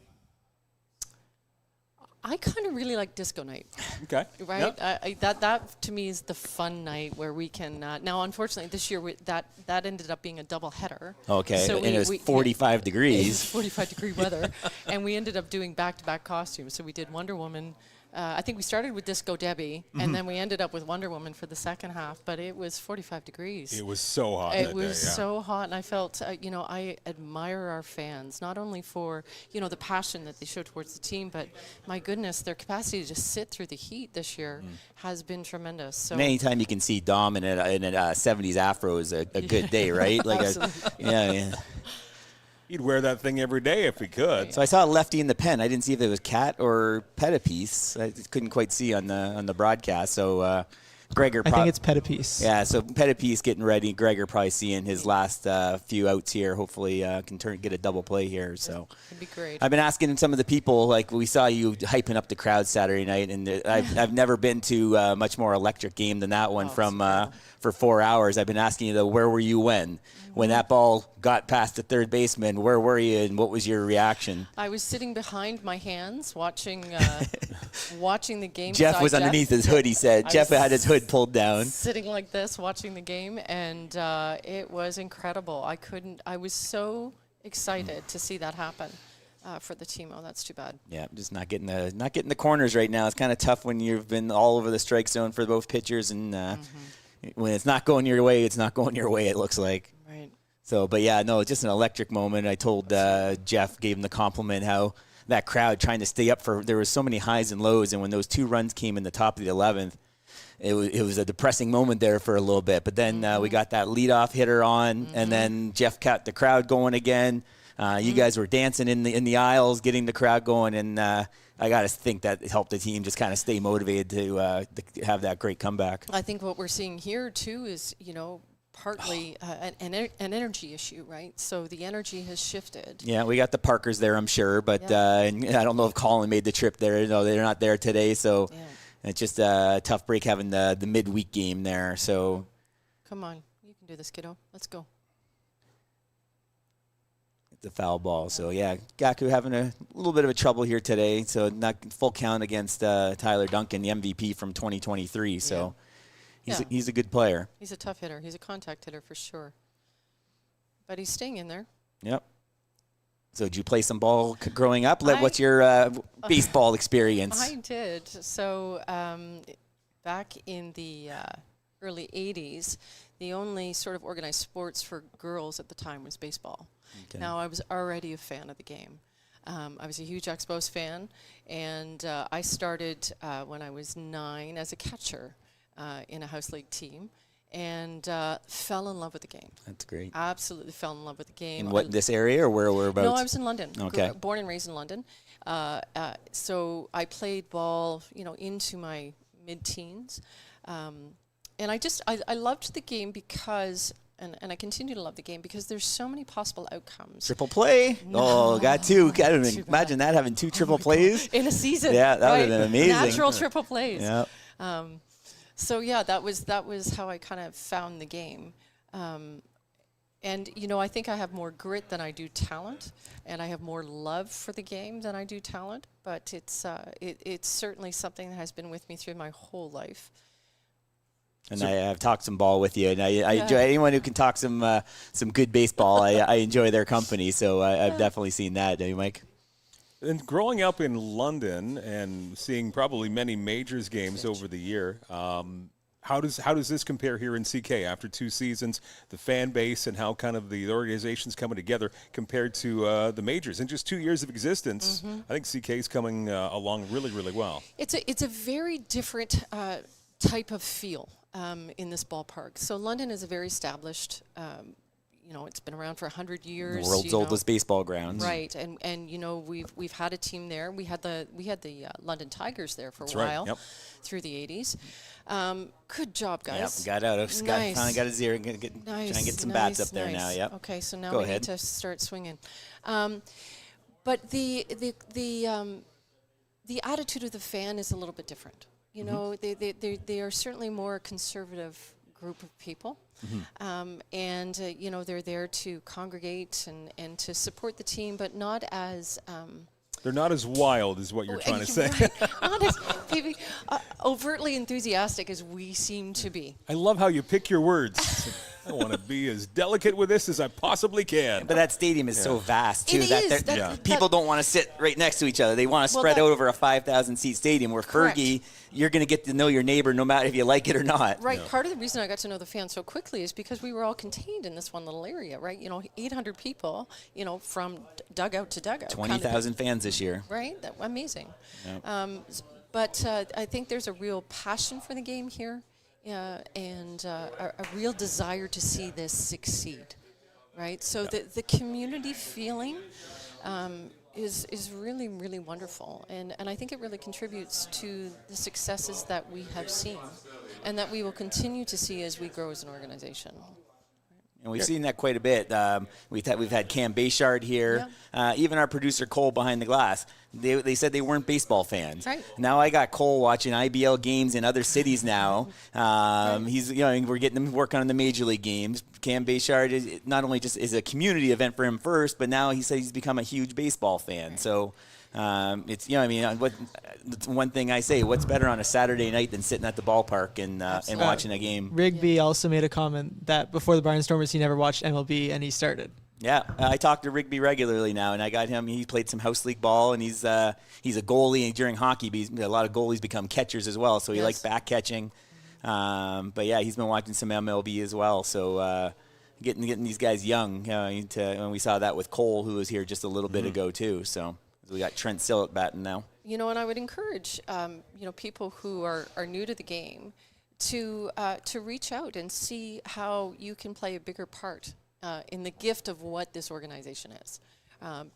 S14: I kind of really like disco night.
S1: Okay.
S14: Right?
S1: Yep.
S14: That to me is the fun night where we can. Now, unfortunately, this year that ended up being a double header.
S2: Okay,
S14: So
S2: and it was 45
S14: It was
S2: degrees.
S14: 45-degree weather, and we ended up doing back-to-back costumes. So we did Wonder Woman. I think we started with Disco Debbie, and then we ended up with Wonder Woman for the second half. But it was 45 degrees.
S1: It was so hot.
S14: It
S1: that
S14: was
S1: day, yeah.
S14: so hot, and I felt, I admire our fans, not only for, the passion that they show towards the team, but my goodness, their capacity to just sit through the heat this year has been tremendous. So
S2: And anytime you can see Dom in a 70s afro is a good day, right?
S14: Absolutely.
S2: Yeah.
S1: He'd wear that thing every day if he could.
S2: So I saw Lefty in the pen. I didn't see if it was cat or Pettipiece. I couldn't quite see on the broadcast. So Gregor,
S8: I think it's Pettipiece.
S2: Yeah, so Pettipiece getting ready. Gregor probably seeing his last few outs here. Hopefully can get a double play here. So
S14: it'd be great.
S2: I've been asking some of the people, like we saw you hyping up the crowd Saturday night, and I've never been to a much more electric game than that one for 4 hours. I've been asking you, where were you when that ball got past the third baseman? Where were you, and what was your reaction?
S14: I was sitting behind my hands watching watching the game.
S2: Jeff was underneath his hood, he said. Jeff had his hood pulled down.
S14: Sitting like this watching the game, and it was incredible. I was so excited to see that happen for the team. Oh, that's too bad.
S2: Yeah, just not getting the corners right now. It's kind of tough when you've been all over the strike zone for both pitchers, and when it's not going your way, it's not going your way, it looks like.
S14: Right.
S2: So, but yeah, no, just an electric moment. I told Jeff, gave him the compliment, how that crowd trying to stay up there was so many highs and lows, and when those 2 runs came in the top of the 11th, it was a depressing moment there for a little bit. But then we got that leadoff hitter on, and then Jeff kept the crowd going again. You guys were dancing in the aisles, getting the crowd going, and I got to think that helped the team just kind of stay motivated to have that great comeback.
S14: I think what we're seeing here too is, partly an energy issue, right? So the energy has shifted.
S2: Yeah, we got the Parkers there, I'm sure, but and I don't know if Colin made the trip there. No, they're not there today, so it's just a tough break having the midweek game there. So
S14: come on, you can do this, kiddo. Let's go.
S2: The foul ball. So yeah, Gaku having a little bit of a trouble here today. So not full count against Tyler Duncan, the MVP from 2023. So he's a good player.
S14: He's a tough hitter. He's a contact hitter for sure. But he's staying in there.
S2: Yep. So did you play some ball growing up? What's your baseball experience?
S14: I did. So back in the early 80s, the only sort of organized sports for girls at the time was baseball. Okay. Now, I was already a fan of the game. I was a huge Expos fan, and I started when I was 9 as a catcher in a house league team, and fell in love with the game.
S2: That's great.
S14: Absolutely fell in love with the game.
S2: In this area, or whereabouts?
S14: No, I was in London.
S2: Okay.
S14: Born and raised in London. So I played ball, into my mid-teens. And I loved the game because, and I continue to love the game because there's so many possible outcomes.
S2: Triple play?
S14: No.
S2: Oh, got 2. Imagine that, having 2 triple plays.
S14: In a season.
S2: Yeah, that would have been amazing.
S14: Natural triple plays.
S2: Yeah.
S14: So yeah, that was how I kind of found the game. And, I think I have more grit than I do talent, and I have more love for the game than I do talent, but it's certainly something that has been with me through my whole life.
S2: And I've talked some ball with you, and I enjoy anyone who can talk some good baseball. I enjoy their company, so I've definitely seen that. Don't you, Mike?
S1: And growing up in London and seeing probably many majors games over the year, how does this compare here in CK after 2 seasons, the fan base and how kind of the organization's coming together compared to the majors? In just 2 years of existence, I think CK is coming along really, really well.
S14: It's a very different type of feel in this ballpark. So London is a very established, it's been around for 100 years.
S2: The world's oldest baseball grounds.
S14: Right, and we've had a team there. We had the London Tigers there for a while, through the 80s. Good job, guys.
S2: Yep, got out. Finally got a zero. Try and get some bats up there now. Yep.
S14: Okay, so now we need to start swinging. But the attitude of the fan is a little bit different. They are certainly more conservative group of people, and they're there to congregate and to support the team, but not as
S1: They're not as wild as what you're trying to say.
S14: Right. Not as maybe overtly enthusiastic as we seem to be.
S1: I love how you pick your words. I want to be as delicate with this as I possibly can.
S2: But that stadium is so vast, too,
S14: It is.
S2: people don't want to sit right next to each other. They want to spread out over a 5,000-seat stadium where
S14: Correct.
S2: Fergie, you're going to get to know your neighbor no matter if you like it or not.
S14: Right. Part of the reason I got to know the fans so quickly is because we were all contained in this one little area, right? 800 people, from dugout to dugout.
S2: 20,000 fans this year.
S14: Right? Amazing.
S2: Yep.
S14: But I think there's a real passion for the game here. And a real desire to see this succeed, right? So the community feeling is really, really wonderful. And I think it really contributes to the successes that we have seen and that we will continue to see as we grow as an organization.
S2: And we've seen that quite a bit. We've had Cam Bechard here.
S14: Yeah.
S2: Even our producer Cole behind the glass. They said they weren't baseball fans.
S14: Right.
S2: Now I got Cole watching IBL games in other cities now. He's we're getting him working on the major league games. Cam Bechard is not only just is a community event for him first, but now he said he's become a huge baseball fan. So. It's one thing I say, what's better on a Saturday night than sitting at the ballpark and watching a game?
S8: Rigby also made a comment that before the Barnstormers he never watched MLB and he started.
S2: Yeah, I talk to Rigby regularly now, and I got him. He played some house league ball, and he's a goalie during hockey. But a lot of goalies become catchers as well, so he likes back catching. But yeah, he's been watching some MLB as well. So getting these guys young. And we saw that with Cole, who was here just a little bit ago too. So. We got Trent Sillett batting now.
S14: And I would encourage, people who are new to the game to reach out and see how you can play a bigger part in the gift of what this organization is.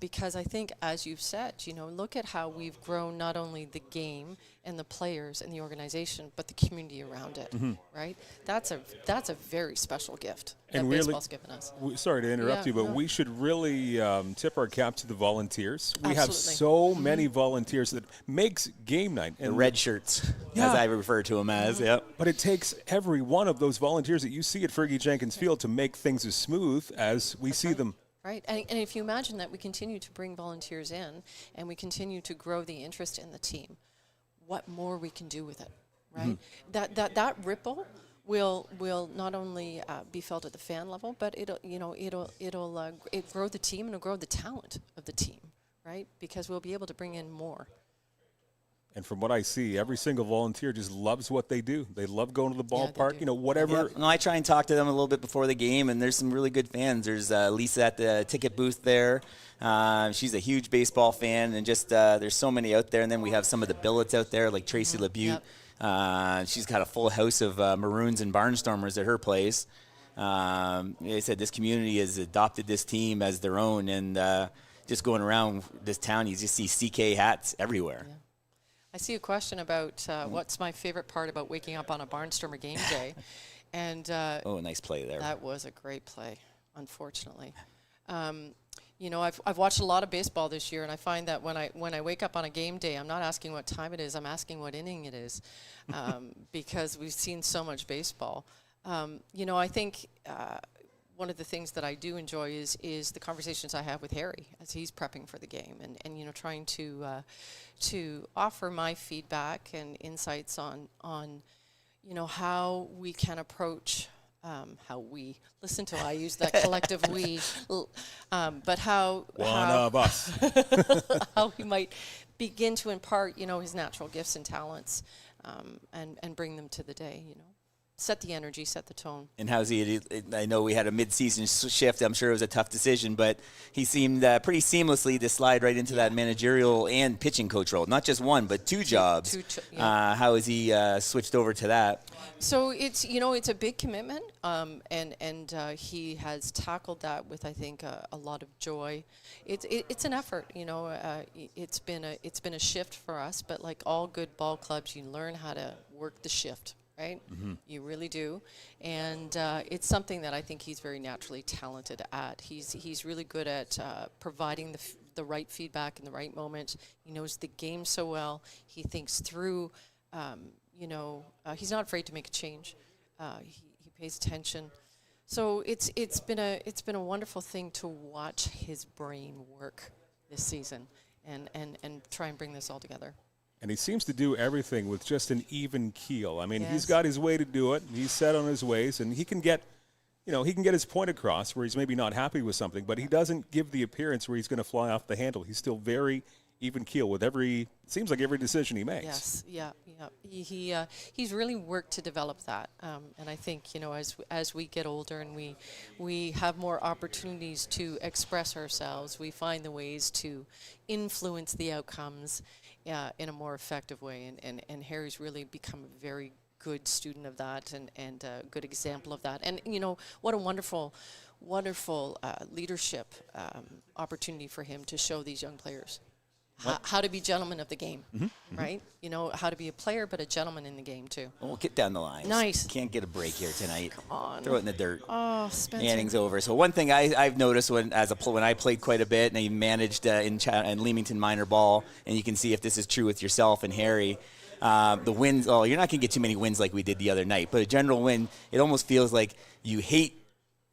S14: Because I think, as you've said, look at how we've grown not only the game and the players and the organization, but the community around it, right? That's a very special gift that baseball's given us.
S1: Sorry to interrupt you, but we should really tip our cap to the volunteers. We
S14: Absolutely.
S1: have so many volunteers that makes game night.
S2: And the red shirts, as I refer to them as, yep.
S1: But it takes every one of those volunteers that you see at Fergie Jenkins Field to make things as smooth as we see them.
S14: Right, and if you imagine that we continue to bring volunteers in and we continue to grow the interest in the team, what more we can do with it, right? That ripple will not only be felt at the fan level, but it'll grow the team and it'll grow the talent of the team, right? Because we'll be able to bring in more.
S1: And from what I see, every single volunteer just loves what they do. They love going to the ballpark, whatever.
S2: Yeah. No, I try and talk to them a little bit before the game, and there's some really good fans. There's Lisa at the ticket booth there. She's a huge baseball fan, and just there's so many out there. And then we have some of the billets out there, like Tracy LeBute. Yep. She's got a full house of Maroons and Barnstormers at her place. They said this community has adopted this team as their own, and just going around this town, you just see CK hats everywhere.
S14: Yeah. I see a question about what's my favorite part about waking up on a Barnstormer game day. And
S2: nice play there.
S14: That was a great play, unfortunately. I've watched a lot of baseball this year, and I find that when I wake up on a game day, I'm not asking what time it is, I'm asking what inning it is, because we've seen so much baseball. I think one of the things that I do enjoy is the conversations I have with Harry as he's prepping for the game, and trying to offer my feedback and insights on how we can approach how we listen to. I use that collective we, but how
S1: of us
S14: how he might begin to impart his natural gifts and talents, and bring them to the day. Set the energy, set the tone.
S2: And how's he? I know we had a mid-season shift. I'm sure it was a tough decision, but he seemed pretty seamlessly to slide right into that managerial and pitching coach role. Not just one, but two jobs. How has he switched over to that?
S14: So it's a big commitment, and he has tackled that with, I think, a lot of joy. It's an effort. It's been a shift for us, but like all good ball clubs, you learn how to work the shift. Right? You really do. And it's something that I think he's very naturally talented at. He's really good at providing the right feedback in the right moment. He knows the game so well. He thinks through, he's not afraid to make a change. He pays attention. So it's been a wonderful thing to watch his brain work this season. and try and bring this all together.
S1: And he seems to do everything with just an even keel. I mean,
S14: Yes.
S1: he's got his way to do it. He's set on his ways, and he can get his point across where he's maybe not happy with something, but he doesn't give the appearance where he's going to fly off the handle. He's still very even keel with every decision he makes.
S14: Yes, yeah. He's really worked to develop that, and I think as we get older and we have more opportunities to express ourselves, we find the ways to influence the outcomes in a more effective way. And Harry's really become a very good student of that and a good example of that. And what a wonderful leadership opportunity for him to show these young players. How to be gentlemen of the game, right? How to be a player, but a gentleman in the game, too.
S2: We'll get down the line.
S14: Nice.
S2: Can't get a break here tonight.
S14: Come on.
S2: Throw it in the dirt.
S14: Oh, Spencer.
S2: The inning's over. So one thing I've noticed when I played quite a bit and I managed in Leamington minor ball, and you can see if this is true with yourself and Harry, the wins, you're not going to get too many wins like we did the other night, but a general win, it almost feels like you hate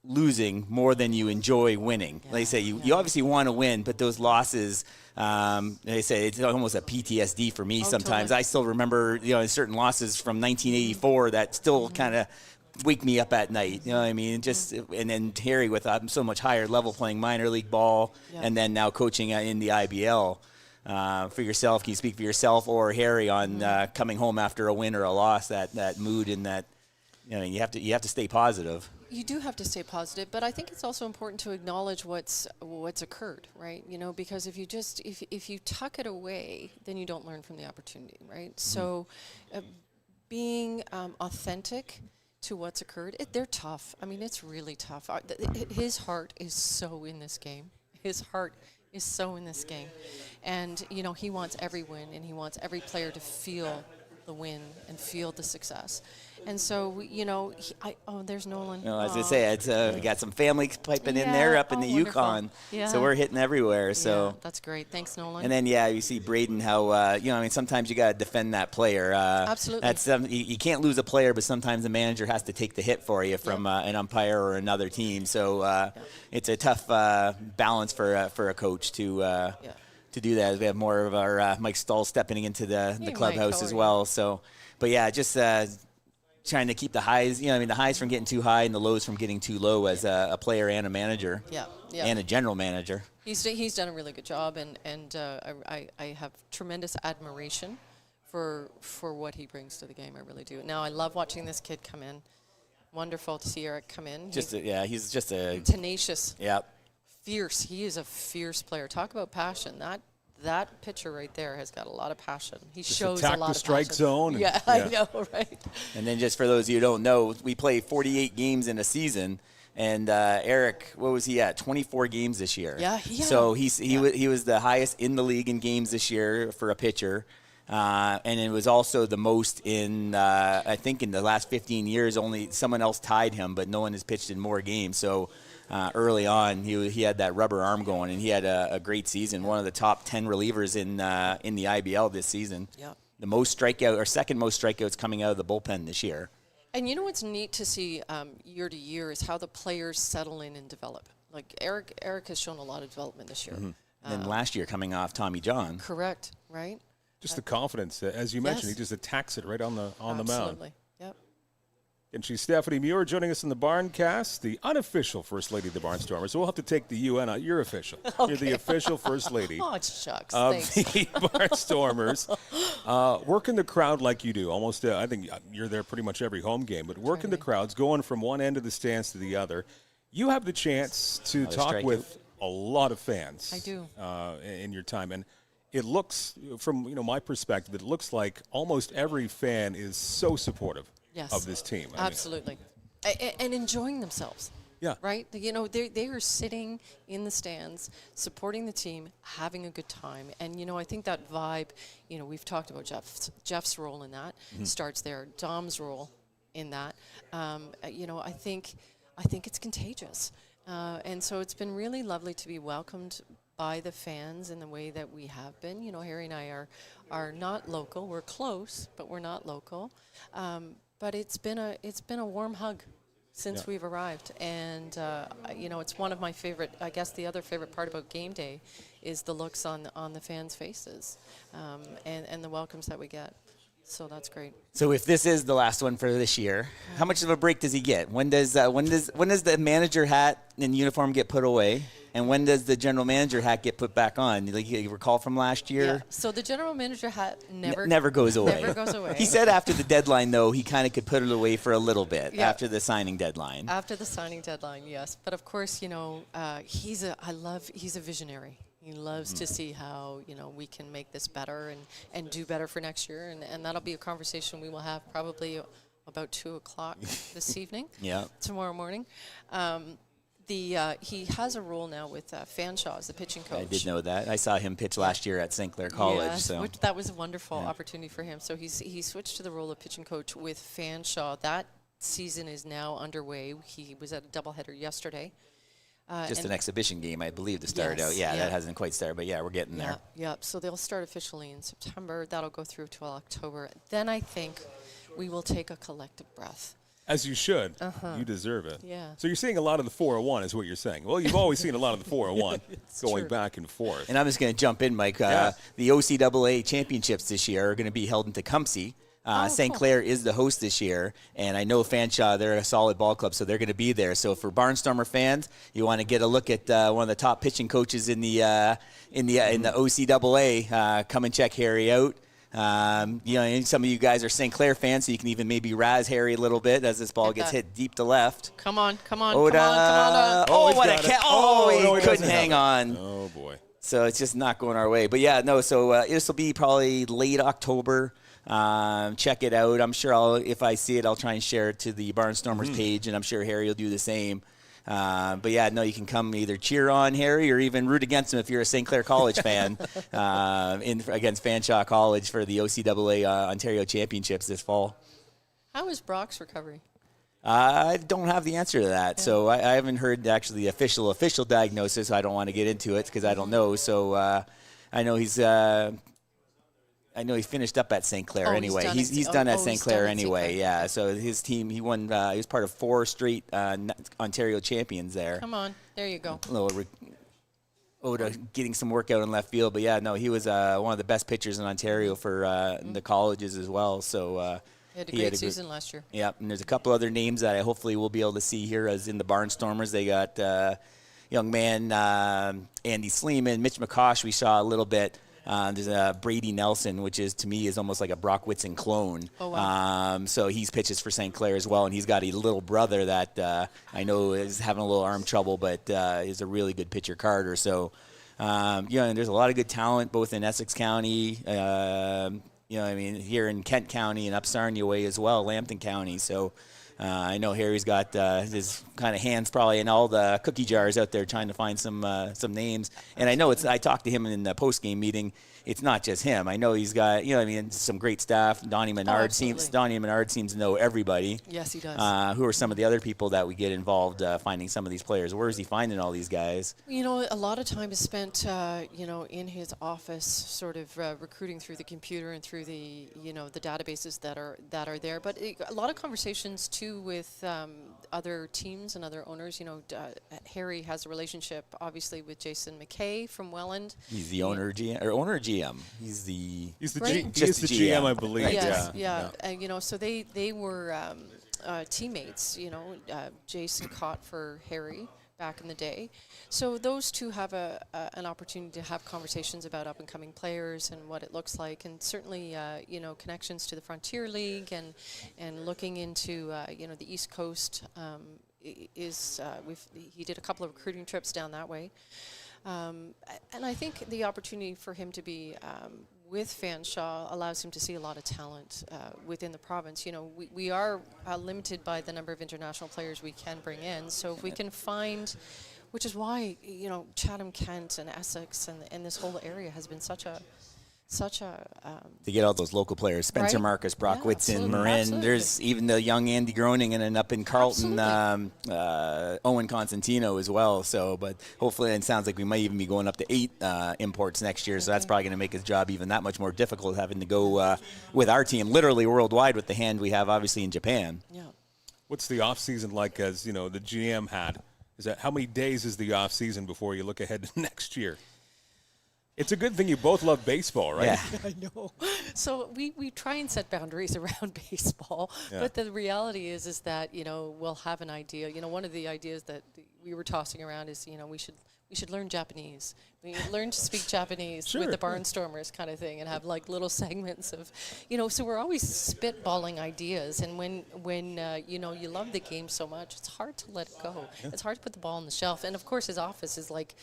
S2: losing more than you enjoy winning. Like I say, you obviously want to win, but those losses, they say it's almost a PTSD for me sometimes.
S14: Totally.
S2: I still remember, certain losses from 1984 that still kind of wake me up at night. You know what I mean? And then Harry with so much higher level playing minor league ball and then now coaching in the IBL. For yourself, can you speak for yourself or Harry on coming home after a win or a loss, that mood and that, you have to stay positive.
S14: You do have to stay positive, but I think it's also important to acknowledge what's occurred, right? Because if you tuck it away, then you don't learn from the opportunity, right? So, being authentic to what's occurred, they're tough. I mean, it's really tough. His heart is so in this game. His heart is so in this game, and he wants every win, and he wants every player to feel the win and feel the success. And so, there's Nolan.
S2: No, as I say, we got some family piping in there up in the
S14: wonderful.
S2: Yukon.
S14: Yeah.
S2: So we're hitting everywhere. So
S14: yeah, that's great. Thanks, Nolan.
S2: And then, you see Braden, how, sometimes you got to defend that player.
S14: Absolutely.
S2: That's you can't lose a player, but sometimes the manager has to take the hit for you from an umpire or another team. So it's a tough balance for a coach to do that. We have more of our Mike Stahl stepping into the clubhouse as well. So, but just trying to keep the highs, the highs from getting too high and the lows from getting too low as a player and a manager.
S14: Yeah.
S2: And a general manager.
S14: He's done a really good job, and I have tremendous admiration for what he brings to the game. I really do. Now I love watching this kid come in. Wonderful to see Eric come in.
S2: He's just a
S14: tenacious.
S2: Yep.
S14: Fierce. He is a fierce player. Talk about passion. That pitcher right there has got a lot of passion. He
S1: just
S14: shows
S1: attack
S14: a lot
S1: the
S14: of
S1: strike
S14: passion.
S1: zone.
S14: Yeah, I know, right?
S2: And then just for those of you who don't know, we play 48 games in a season. And Eric, what was he at? 24 games this year.
S14: Yeah.
S2: So he was the highest in the league in games this year for a pitcher. And it was also the most in, I think in the last 15 years, only someone else tied him, but no one has pitched in more games. So early on, he had that rubber arm going, and he had a great season, one of the top 10 relievers in the IBL this season.
S14: Yep.
S2: The most strikeout, or second most strikeouts coming out of the bullpen this year.
S14: And what's neat to see year to year is how the players settle in and develop. Like Eric has shown a lot of development this year.
S2: Mm-hmm. And then last year coming off Tommy John.
S14: Correct, right?
S1: Just the confidence, as you mentioned, he just attacks it right on the mound.
S14: Absolutely, yep.
S1: And she's Stephanie Muir joining us in the Barncast, the unofficial First Lady of the Barnstormers. So we'll have to take the UN out. You're official.
S14: Okay.
S1: You're the official First Lady
S14: Oh, shucks.
S1: of
S14: Thanks.
S1: the Barnstormers. Working the crowd like you do. Almost, I think you're there pretty much every home game. But working the crowds, going from one end of the stands to the other. You have the chance to talk with a lot of fans.
S14: I do.
S1: In your time. And it looks, from my perspective, it looks like almost every fan is so supportive of this team.
S14: Absolutely. And enjoying themselves.
S1: Yeah.
S14: Right? They are sitting in the stands, supporting the team, having a good time. And, I think that vibe, we've talked about Jeff's role in that, starts there. Dom's role in that. I think it's contagious. And so it's been really lovely to be welcomed by the fans in the way that we have been. Harry and I are not local. We're close, but we're not local. But it's been a warm hug since we've arrived, and it's one of my favorite. I guess the other favorite part about game day is the looks on the fans' faces, and the welcomes that we get. So that's great.
S2: So if this is the last one for this year, how much of a break does he get? When does the manager hat and uniform get put away, and when does the general manager hat get put back on? Like you recall from last year?
S14: Yeah. So the general manager hat
S2: never goes away.
S14: Never goes away.
S2: He said after the deadline, though, he kind of could put it away for a little bit after the signing deadline.
S14: After the signing deadline, yes. But of course, he's a visionary. He loves to see how, we can make this better and do better for next year. And that'll be a conversation we will have probably about 2 o'clock this evening.
S2: Yeah.
S14: Tomorrow morning. He has a role now with Fanshaw as the pitching coach.
S2: I did know that. I saw him pitch last year at St. Clair College.
S14: Yes,
S2: so
S14: that was a wonderful opportunity for him. So he switched to the role of pitching coach with Fanshaw. That season is now underway. He was at a doubleheader yesterday.
S2: Just an exhibition game, I believe, to start out. Yeah, that hasn't quite started, but we're getting there.
S14: Yeah, so they'll start officially in September. That'll go through till October. Then I think we will take a collective breath.
S1: As you should. You deserve it.
S14: Yeah.
S1: So you're seeing a lot of the 401 is what you're saying. Well, you've always seen a lot of the 401 going back and forth.
S2: And I'm just going to jump in, Mike. The OCAA championships this year are going to be held in Tecumseh. St. Clair is the host this year, and I know Fanshaw, they're a solid ball club, so they're going to be there. So for Barnstormer fans, you want to get a look at one of the top pitching coaches in the OCAA, come and check Harry out. Some of you guys are St. Clair fans, so you can even maybe razz Harry a little bit as this ball gets hit deep to left.
S14: Come on.
S2: Oda.
S14: Oh,
S2: what a catch. He couldn't hang on.
S1: Oh, boy.
S2: So it's just not going our way. But, so this will be probably late October. Check it out. I'm sure if I see it, I'll try and share it to the Barnstormers page, and I'm sure Harry will do the same. You can come either cheer on Harry or even root against him if you're a St. Clair College fan against Fanshawe College for the OCAA Ontario Championships this fall.
S14: How is Brock's recovery?
S2: I don't have the answer to that, so I haven't heard actually the official diagnosis. I don't want to get into it because I don't know. So I know he finished up at St. Clair anyway. He's done at St. Clair anyway. Yeah. So his team, he won. He was part of 4 straight Ontario champions there.
S14: Come on, there you go.
S2: Getting some workout in left field, but he was one of the best pitchers in Ontario for the colleges as well. So
S14: he had a great season last year.
S2: Yeah, and there's a couple other names that I hopefully will be able to see here as in the Barnstormers. They got young man Andy Sleeman, Mitch McCosh. We saw a little bit. There's Brady Nelson, which to me is almost like a Brock Whitson clone.
S14: Oh, wow.
S2: So he's pitches for St. Clair as well, and he's got a little brother that I know is having a little arm trouble, but is a really good pitcher, Carter. So, and there's a lot of good talent both in Essex County, here in Kent County and up Sarnia way as well, Lambton County. So I know Harry's got his kind of hands probably in all the cookie jars out there trying to find some names. And I know I talked to him in the post-game meeting. It's not just him. I know he's got, some great staff. Donnie Menard seems to know everybody.
S14: Yes, he does.
S2: Who are some of the other people that we get involved finding some of these players? Where is he finding all these guys?
S14: A lot of time is spent, in his office, sort of recruiting through the computer and through the, the databases that are there. But a lot of conversations too with other teams and other owners. Harry has a relationship, obviously, with Jason McKay from Welland.
S2: He's the owner or GM. He's the
S1: GM, I believe.
S14: Yes, yeah. And, so they were teammates. Jason caught for Harry back in the day. So those two have an opportunity to have conversations about up-and-coming players and what it looks like, and certainly, connections to the Frontier League and looking into, the East Coast he did a couple of recruiting trips down that way. And I think the opportunity for him to be with Fanshawe allows him to see a lot of talent within the province. We are limited by the number of international players we can bring in. So if we can find, which is why Chatham-Kent and Essex and this whole area has been such a
S2: to get all those local players, Spencer Marcus, Brock Whitson, Marin.
S14: Absolutely.
S2: There's even the young Andy Groningen and up in Carlton, Owen Constantino as well. So, but hopefully it sounds like we might even be going up to 8 imports next year. So that's probably going to make his job even that much more difficult, having to go with our team literally worldwide with the hand we have obviously in Japan.
S14: Yeah.
S1: What's the off season like as, the GM had? How many days is the off season before you look ahead to next year? It's a good thing you both love baseball, right?
S2: Yeah.
S14: I know. So we try and set boundaries around baseball,
S1: Yeah.
S14: but the reality is that we'll have an idea. One of the ideas that we were tossing around is we should learn Japanese. We learn to speak Japanese with the Barnstormers kind of thing, and have like little segments of, So we're always spitballing ideas, and when you love the game so much, it's hard to let it go.
S1: Yeah.
S14: It's hard to put the ball on the shelf, and of course his office is like.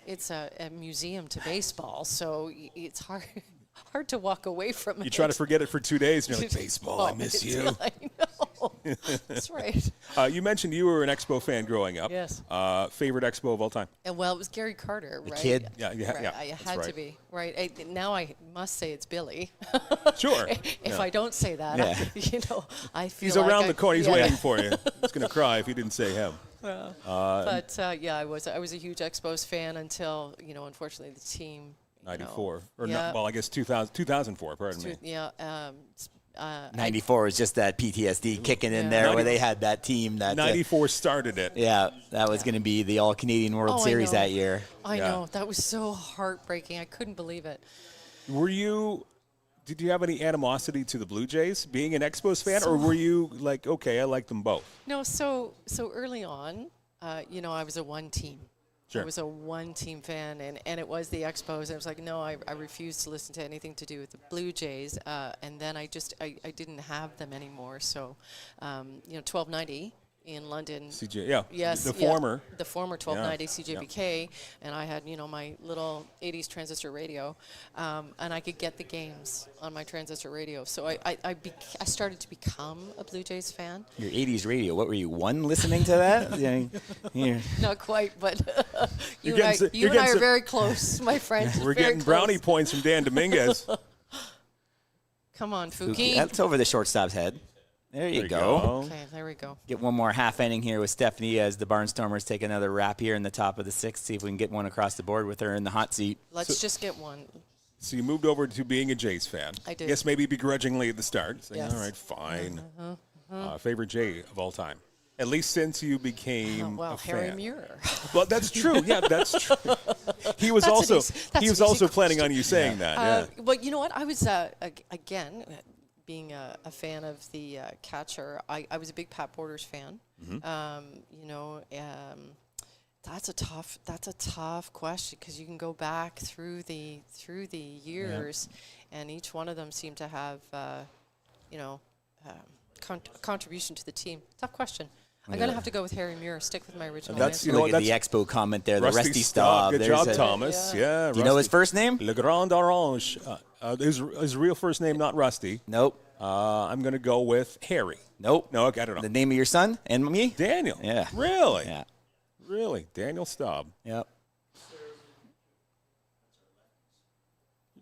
S14: It's a museum to baseball, so it's hard to walk away from it.
S1: You try to forget it for 2 days, and you're like, baseball, I miss you.
S14: I know. That's right.
S1: You mentioned you were an Expo fan growing up.
S14: Yes.
S1: Favorite Expo of all time?
S14: And well, it was Gary Carter, right?
S2: kid?
S1: Yeah,
S14: Right, I
S1: that's
S14: had
S1: right.
S14: to be, right? Now I must say it's Billy.
S1: Sure.
S14: If I don't say that, I feel
S1: He's
S14: like
S1: around the corner. He's
S14: yeah.
S1: waiting for you. He's going to cry if you didn't say him.
S14: But I was a huge Expos fan until unfortunately the team.
S1: 94 or
S14: yeah.
S1: not, well, I guess 2004. Pardon me.
S14: Yeah.
S2: 94 was just that PTSD kicking in there, where they had that team that
S1: 94 started it.
S2: Yeah, that was going to be the All Canadian World Series that year.
S14: I know, that was so heartbreaking. I couldn't believe it.
S1: Did you have any animosity to the Blue Jays being an Expos fan, or were you like, okay, I like them both?
S14: No, so early on, I was a one team.
S1: Sure.
S14: I was a one-team fan, and it was the Expos. And I was like, no, I refused to listen to anything to do with the Blue Jays. And then I didn't have them anymore. So, 1290 in London.
S1: CJ, yeah.
S14: Yes.
S1: The former.
S14: The former 1290 CJBK. And I had, my little 80s transistor radio. And I could get the games on my transistor radio. So I started to become a Blue Jays fan.
S2: Your 80s radio, what were you, one listening to that? Yeah.
S14: Not quite, but you and I are very close, my friend.
S1: We're getting brownie points from Dan Dominguez.
S14: Come on, Fuki.
S2: That's over the shortstop's head. There you go.
S14: Okay, there we go.
S2: Get one more half inning here with Stephanie as the Barnstormers take another wrap here in the top of the sixth. See if we can get one across the board with her in the hot seat.
S14: Let's just get one.
S1: So you moved over to being a Jays fan.
S14: I did.
S1: Yes, maybe begrudgingly at the start. Saying,
S14: Yes.
S1: all right, fine. Favorite Jay of all time. At least since you became a
S14: Harry
S1: fan.
S14: Muir.
S1: Well, that's true. Yeah, that's true. He was also planning on you saying that. Yeah.
S14: Well, you know what? I was again being a fan of the catcher. I was a big Pat Borders fan. That's a tough question because you can go back through the years, and each one of them seemed to have contribution to the team. Tough question. I'm going to have to go with Harry Muir. Stick with my original answer.
S2: Look at the Expo comment there, the Rusty Staub.
S1: Good job, Thomas. Yeah.
S2: Do you know his first name?
S1: Le Grand Orange. His real first name, not Rusty.
S2: Nope.
S1: I'm going to go with Harry.
S2: Nope.
S1: No, okay, I don't know.
S2: The name of your son and me?
S1: Daniel.
S2: Yeah.
S1: Really?
S2: Yeah.
S1: Really? Daniel Staub.
S2: Yep.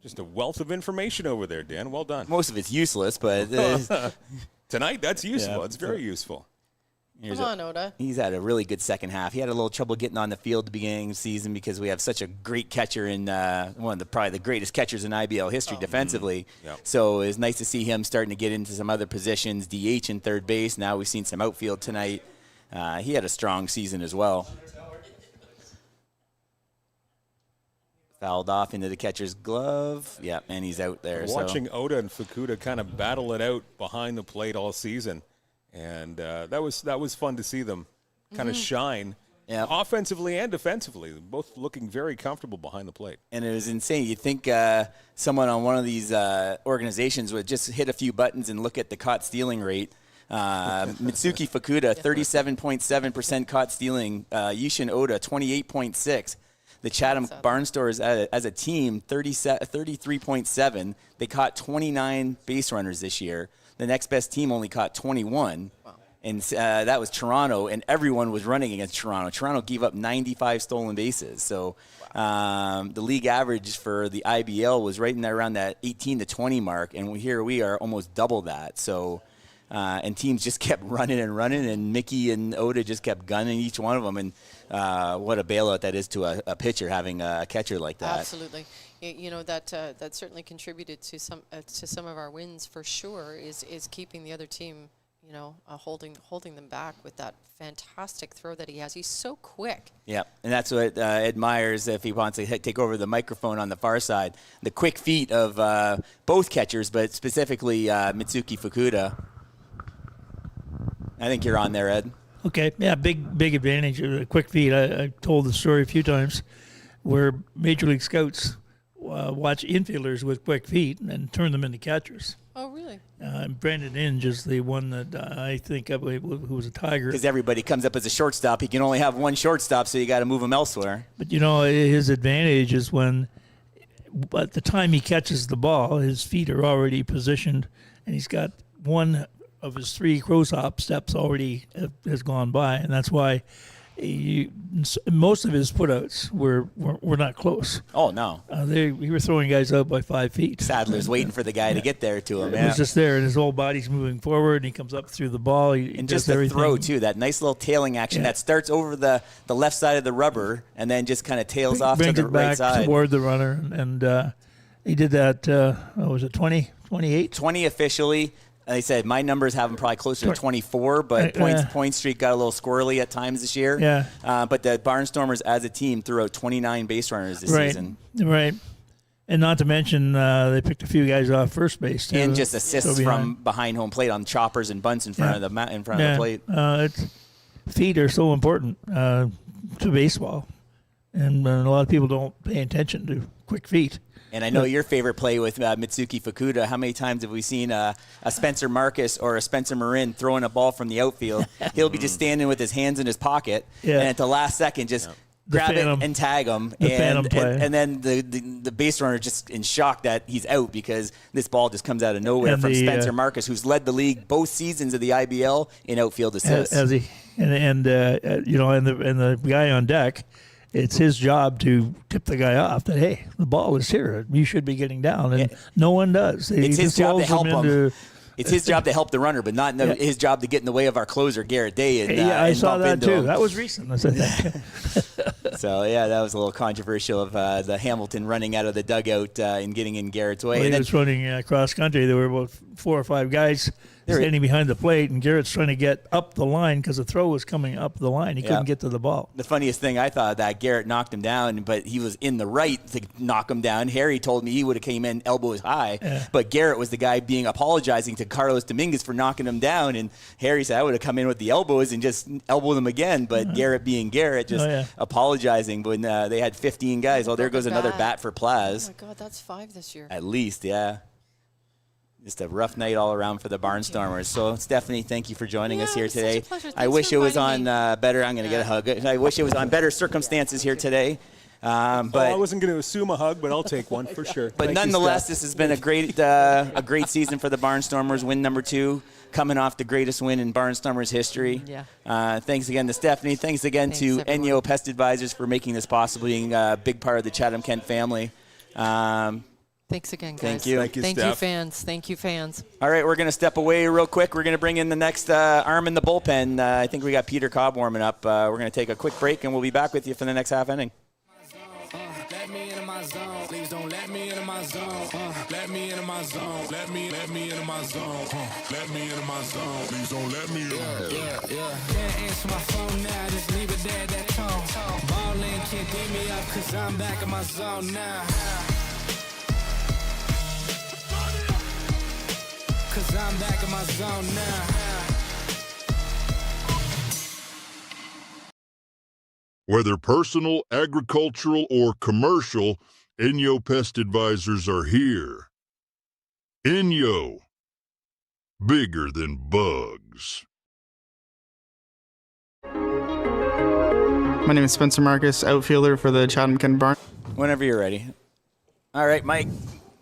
S1: Just a wealth of information over there, Dan. Well done.
S2: Most of it's useless, but
S1: tonight, that's useful.
S2: Yeah.
S1: It's very useful.
S14: Come on, Oda.
S2: He's had a really good second half. He had a little trouble getting on the field at the beginning of the season because we have such a great catcher in one of probably the greatest catchers in IBL history defensively.
S1: Yep.
S2: So it was nice to see him starting to get into some other positions, DH and third base. Now we've seen some outfield tonight. He had a strong season as well. Fouled off into the catcher's glove. Yep, and he's out there.
S1: Watching Oda and Fukuda kind of battle it out behind the plate all season. And that was fun to see them kind of shine offensively and defensively, both looking very comfortable behind the plate.
S2: And it was insane. You'd think someone on one of these organizations would just hit a few buttons and look at the caught stealing rate. Mitsuki Fukuda, 37.7% caught stealing. Yushin Oda, 28.6%. The Chatham Barnstormers as a team, 33.7%. They caught 29 base runners this year. The next best team only caught 21, and that was Toronto, and everyone was running against Toronto. Toronto gave up 95 stolen bases. So the league average for the IBL was right in there around that 18 to 20 mark, and here we are almost double that. So and teams just kept running, and Mickey and Oda just kept gunning each one of them. And what a bailout that is to a pitcher having a catcher like that.
S14: Absolutely. That certainly contributed to some of our wins for sure. Is keeping the other team holding them back with that fantastic throw that he has. He's so quick.
S2: Yeah, and that's what Ed Myers, if he wants to take over the microphone on the far side, the quick feet of both catchers, but specifically Mitsuki Fukuda. I think you're on there, Ed.
S15: Okay, yeah, big advantage of the quick feet. I told the story a few times where Major League Scouts watch infielders with quick feet and turn them into catchers.
S14: Oh, really?
S15: Brandon Inge is the one that I think of who was a Tiger.
S2: Because everybody comes up as a shortstop. He can only have one shortstop, so you got to move him elsewhere.
S15: But, his advantage is when, at the time he catches the ball, his feet are already positioned, and he's got one of his 3 close hop steps already has gone by, and that's why most of his putouts were not close.
S2: Oh, no.
S15: We were throwing guys out by 5 feet.
S2: Sadler's waiting for the guy to get there to him.
S15: It was just there, and his whole body's moving forward, and he comes up through the ball.
S2: And just the throw, too, that nice little tailing action that starts over the left side of the rubber and then just kind of tails off to the right side.
S15: Brings it back toward the runner, and he did that, was it 20, 28?
S2: 20 officially. They said my numbers have him probably closer to 24, but point streak got a little squirrely at times this year.
S15: Yeah.
S2: But the Barnstormers as a team threw out 29 base runners this season.
S15: Right. And not to mention they picked a few guys off first base too.
S2: And just assists from behind home plate on choppers and bunts in front of the plate.
S15: Feet are so important to baseball, and a lot of people don't pay attention to quick feet.
S2: And I know your favorite play with Mitsuki Fukuda. How many times have we seen a Spencer Marcus or a Spencer Marin throwing a ball from the outfield? He'll be just standing with his hands in his pocket, and at the last second just grab it and tag him. And then the base runner just in shock that he's out because this ball just comes out of nowhere from Spencer Marcus, who's led the league both seasons of the IBL in outfield assists.
S15: The guy on deck, it's his job to tip the guy off that, hey, the ball is here. You should be getting down. And no one does.
S2: It's his job to help him. It's his job to help the runner, but not his job to get in the way of our closer, Garrett Day. And,
S15: I saw that too.
S2: Him.
S15: That was recent.
S2: So, that was a little controversial of the Hamilton running out of the dugout and getting in Garrett's way.
S15: Well, he was running cross country. There were about 4 or 5 guys standing behind the plate, and Garrett's trying to get up the line because the throw was coming up the line. He couldn't get to the ball.
S2: The funniest thing I thought of that, Garrett knocked him down, but he was in the right to knock him down. Harry told me he would have came in elbows high, but Garrett was the guy apologizing to Carlos Dominguez for knocking him down, and Harry said I would have come in with the elbows and just elbowed him again, but Garrett being Garrett, just apologizing when they had 15 guys. Oh, there goes another bat for Plaz.
S14: Oh, my God, that's 5 this year.
S2: At least, yeah. Just a rough night all around for the Barnstormers. So, Stephanie, thank you for joining us here today. I wish it was on better. I'm going to get a hug. I wish it was on better circumstances here today. But
S1: I wasn't going to assume a hug, but I'll take one for sure.
S2: But nonetheless, this has been a great season for the Barnstormers. Win number 2, coming off the greatest win in Barnstormers history.
S14: Yeah.
S2: Thanks again to Stephanie. Thanks again to Enyo Pest Advisors for making this possible, being a big part of the Chatham-Kent family.
S14: Thanks again, guys.
S2: Thank you.
S14: Thank you, fans. Thank you, fans.
S2: All right, we're going to step away real quick. We're going to bring in the next arm in the bullpen. I think we got Peter Cobb warming up. We're going to take a quick break, and we'll be back with you for the next half inning.
S9: Let me into my zone. Please don't let me into my zone. Let me into my zone. Let me into my zone. Let me into my zone. Please don't let me in. Can't answer my phone now. Just leave it there, that tone. Ballin' can't dig me up, cause I'm back in my zone now. Cause I'm back in my zone now.
S3: Whether personal, agricultural, or commercial, Enyo Pest Advisors are here. Enyo. Bigger than bugs.
S10: My name is Spencer Marcus, outfielder for the Chatham-Kent Barnstormers.
S2: Whenever you're ready. All right, Mike.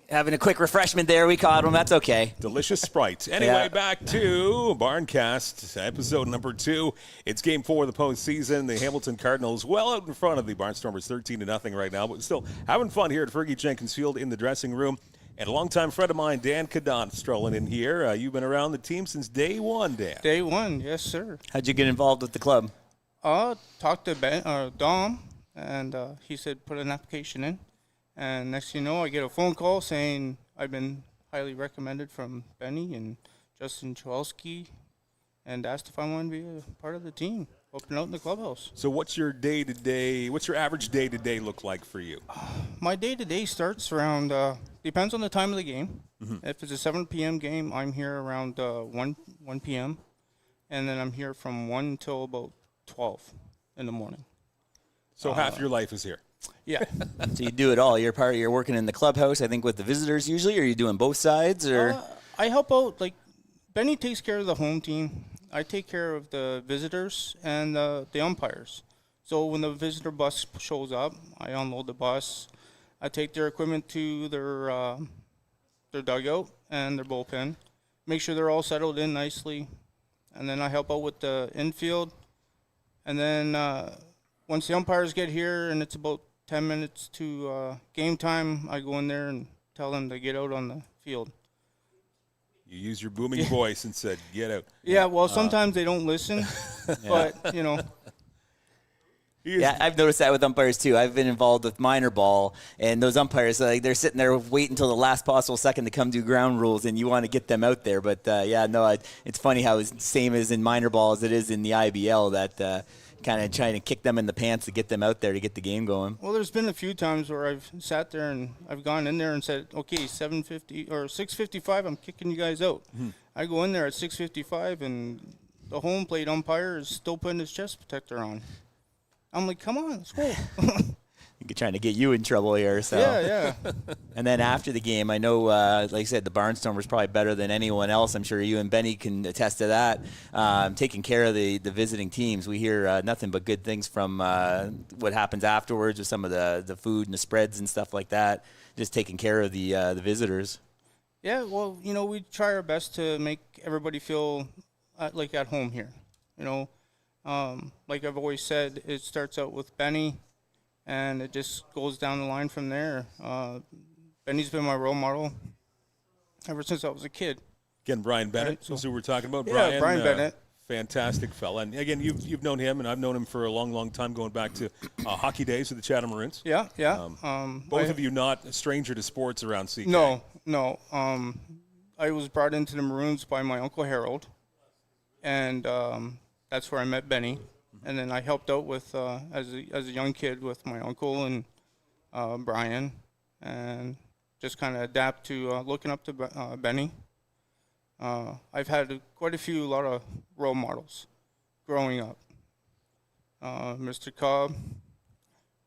S2: Having a quick refreshment there. We caught him. That's okay.
S1: Delicious Sprite. Anyway, back to Barncast, episode number 2. It's game 4 of the postseason. The Hamilton Cardinals well out in front of the Barnstormers 13-0 right now, but still having fun here at Fergie Jenkins Field in the dressing room. And a longtime friend of mine, Dan Cadant, strolling in here. You've been around the team since day 1, Dan.
S16: Day 1, yes, sir.
S2: How'd you get involved with the club?
S16: Talked to Dom, and he said put an application in. And next thing you know, I get a phone call saying I've been highly recommended from Benny and Justin Chowalski. and asked if I wanted to be a part of the team, helping out in the clubhouse.
S1: So what's your average day-to-day look like for you?
S16: My day-to-day starts around, depends on the time of the game. If it's a 7 p.m. game, I'm here around 1 p.m., and then I'm here from 1 till about 12 in the morning.
S1: So half your life is here.
S16: Yeah.
S2: So you do it all. You're working in the clubhouse, I think, with the visitors usually, or are you doing both sides? Or
S16: I help out. Like, Benny takes care of the home team. I take care of the visitors and the umpires. So when the visitor bus shows up, I unload the bus. I take their equipment to their dugout and their bullpen, make sure they're all settled in nicely, and then I help out with the infield. And then once the umpires get here and it's about 10 minutes to game time, I go in there and tell them to get out on the field.
S1: You use your booming voice and said, get out.
S16: Yeah, well, sometimes they don't listen, but, you know.
S2: Yeah, I've noticed that with umpires too. I've been involved with minor ball, and those umpires, they're sitting there waiting until the last possible second to come do ground rules, and you want to get them out there. But, it's funny how it's the same as in minor ball as it is in the IBL, that kind of trying to kick them in the pants to get them out there to get the game going.
S16: Well, there's been a few times where I've sat there and I've gone in there and said, okay, 7:50 or 6:55, I'm kicking you guys out. I go in there at 6:55, and the home plate umpire is still putting his chest protector on. I'm like, come on, let's go.
S2: Trying to get you in trouble here. So.
S16: Yeah.
S2: And then after the game, I know, like I said, the Barnstormers probably better than anyone else. I'm sure you and Benny can attest to that. Taking care of the visiting teams. We hear nothing but good things from what happens afterwards with some of the food and the spreads and stuff like that. Just taking care of the visitors.
S16: Yeah, well, we try our best to make everybody feel like at home here. Like I've always said, it starts out with Benny, and it just goes down the line from there. Benny's been my role model ever since I was a kid.
S1: Again, Brian Bennett, that's who we're talking about.
S16: Yeah, Brian Bennett.
S1: Fantastic fella. And again, you've known him, and I've known him for a long, long time, going back to hockey days with the Chatham Maroons.
S16: Yeah.
S1: Both of you not a stranger to sports around CK.
S16: No. I was brought into the Maroons by my Uncle Harold, and that's where I met Benny. And then I helped out with as a young kid with my uncle and Brian, and just kind of adapt to looking up to Benny. I've had a lot of role models growing up. Mr. Cobb,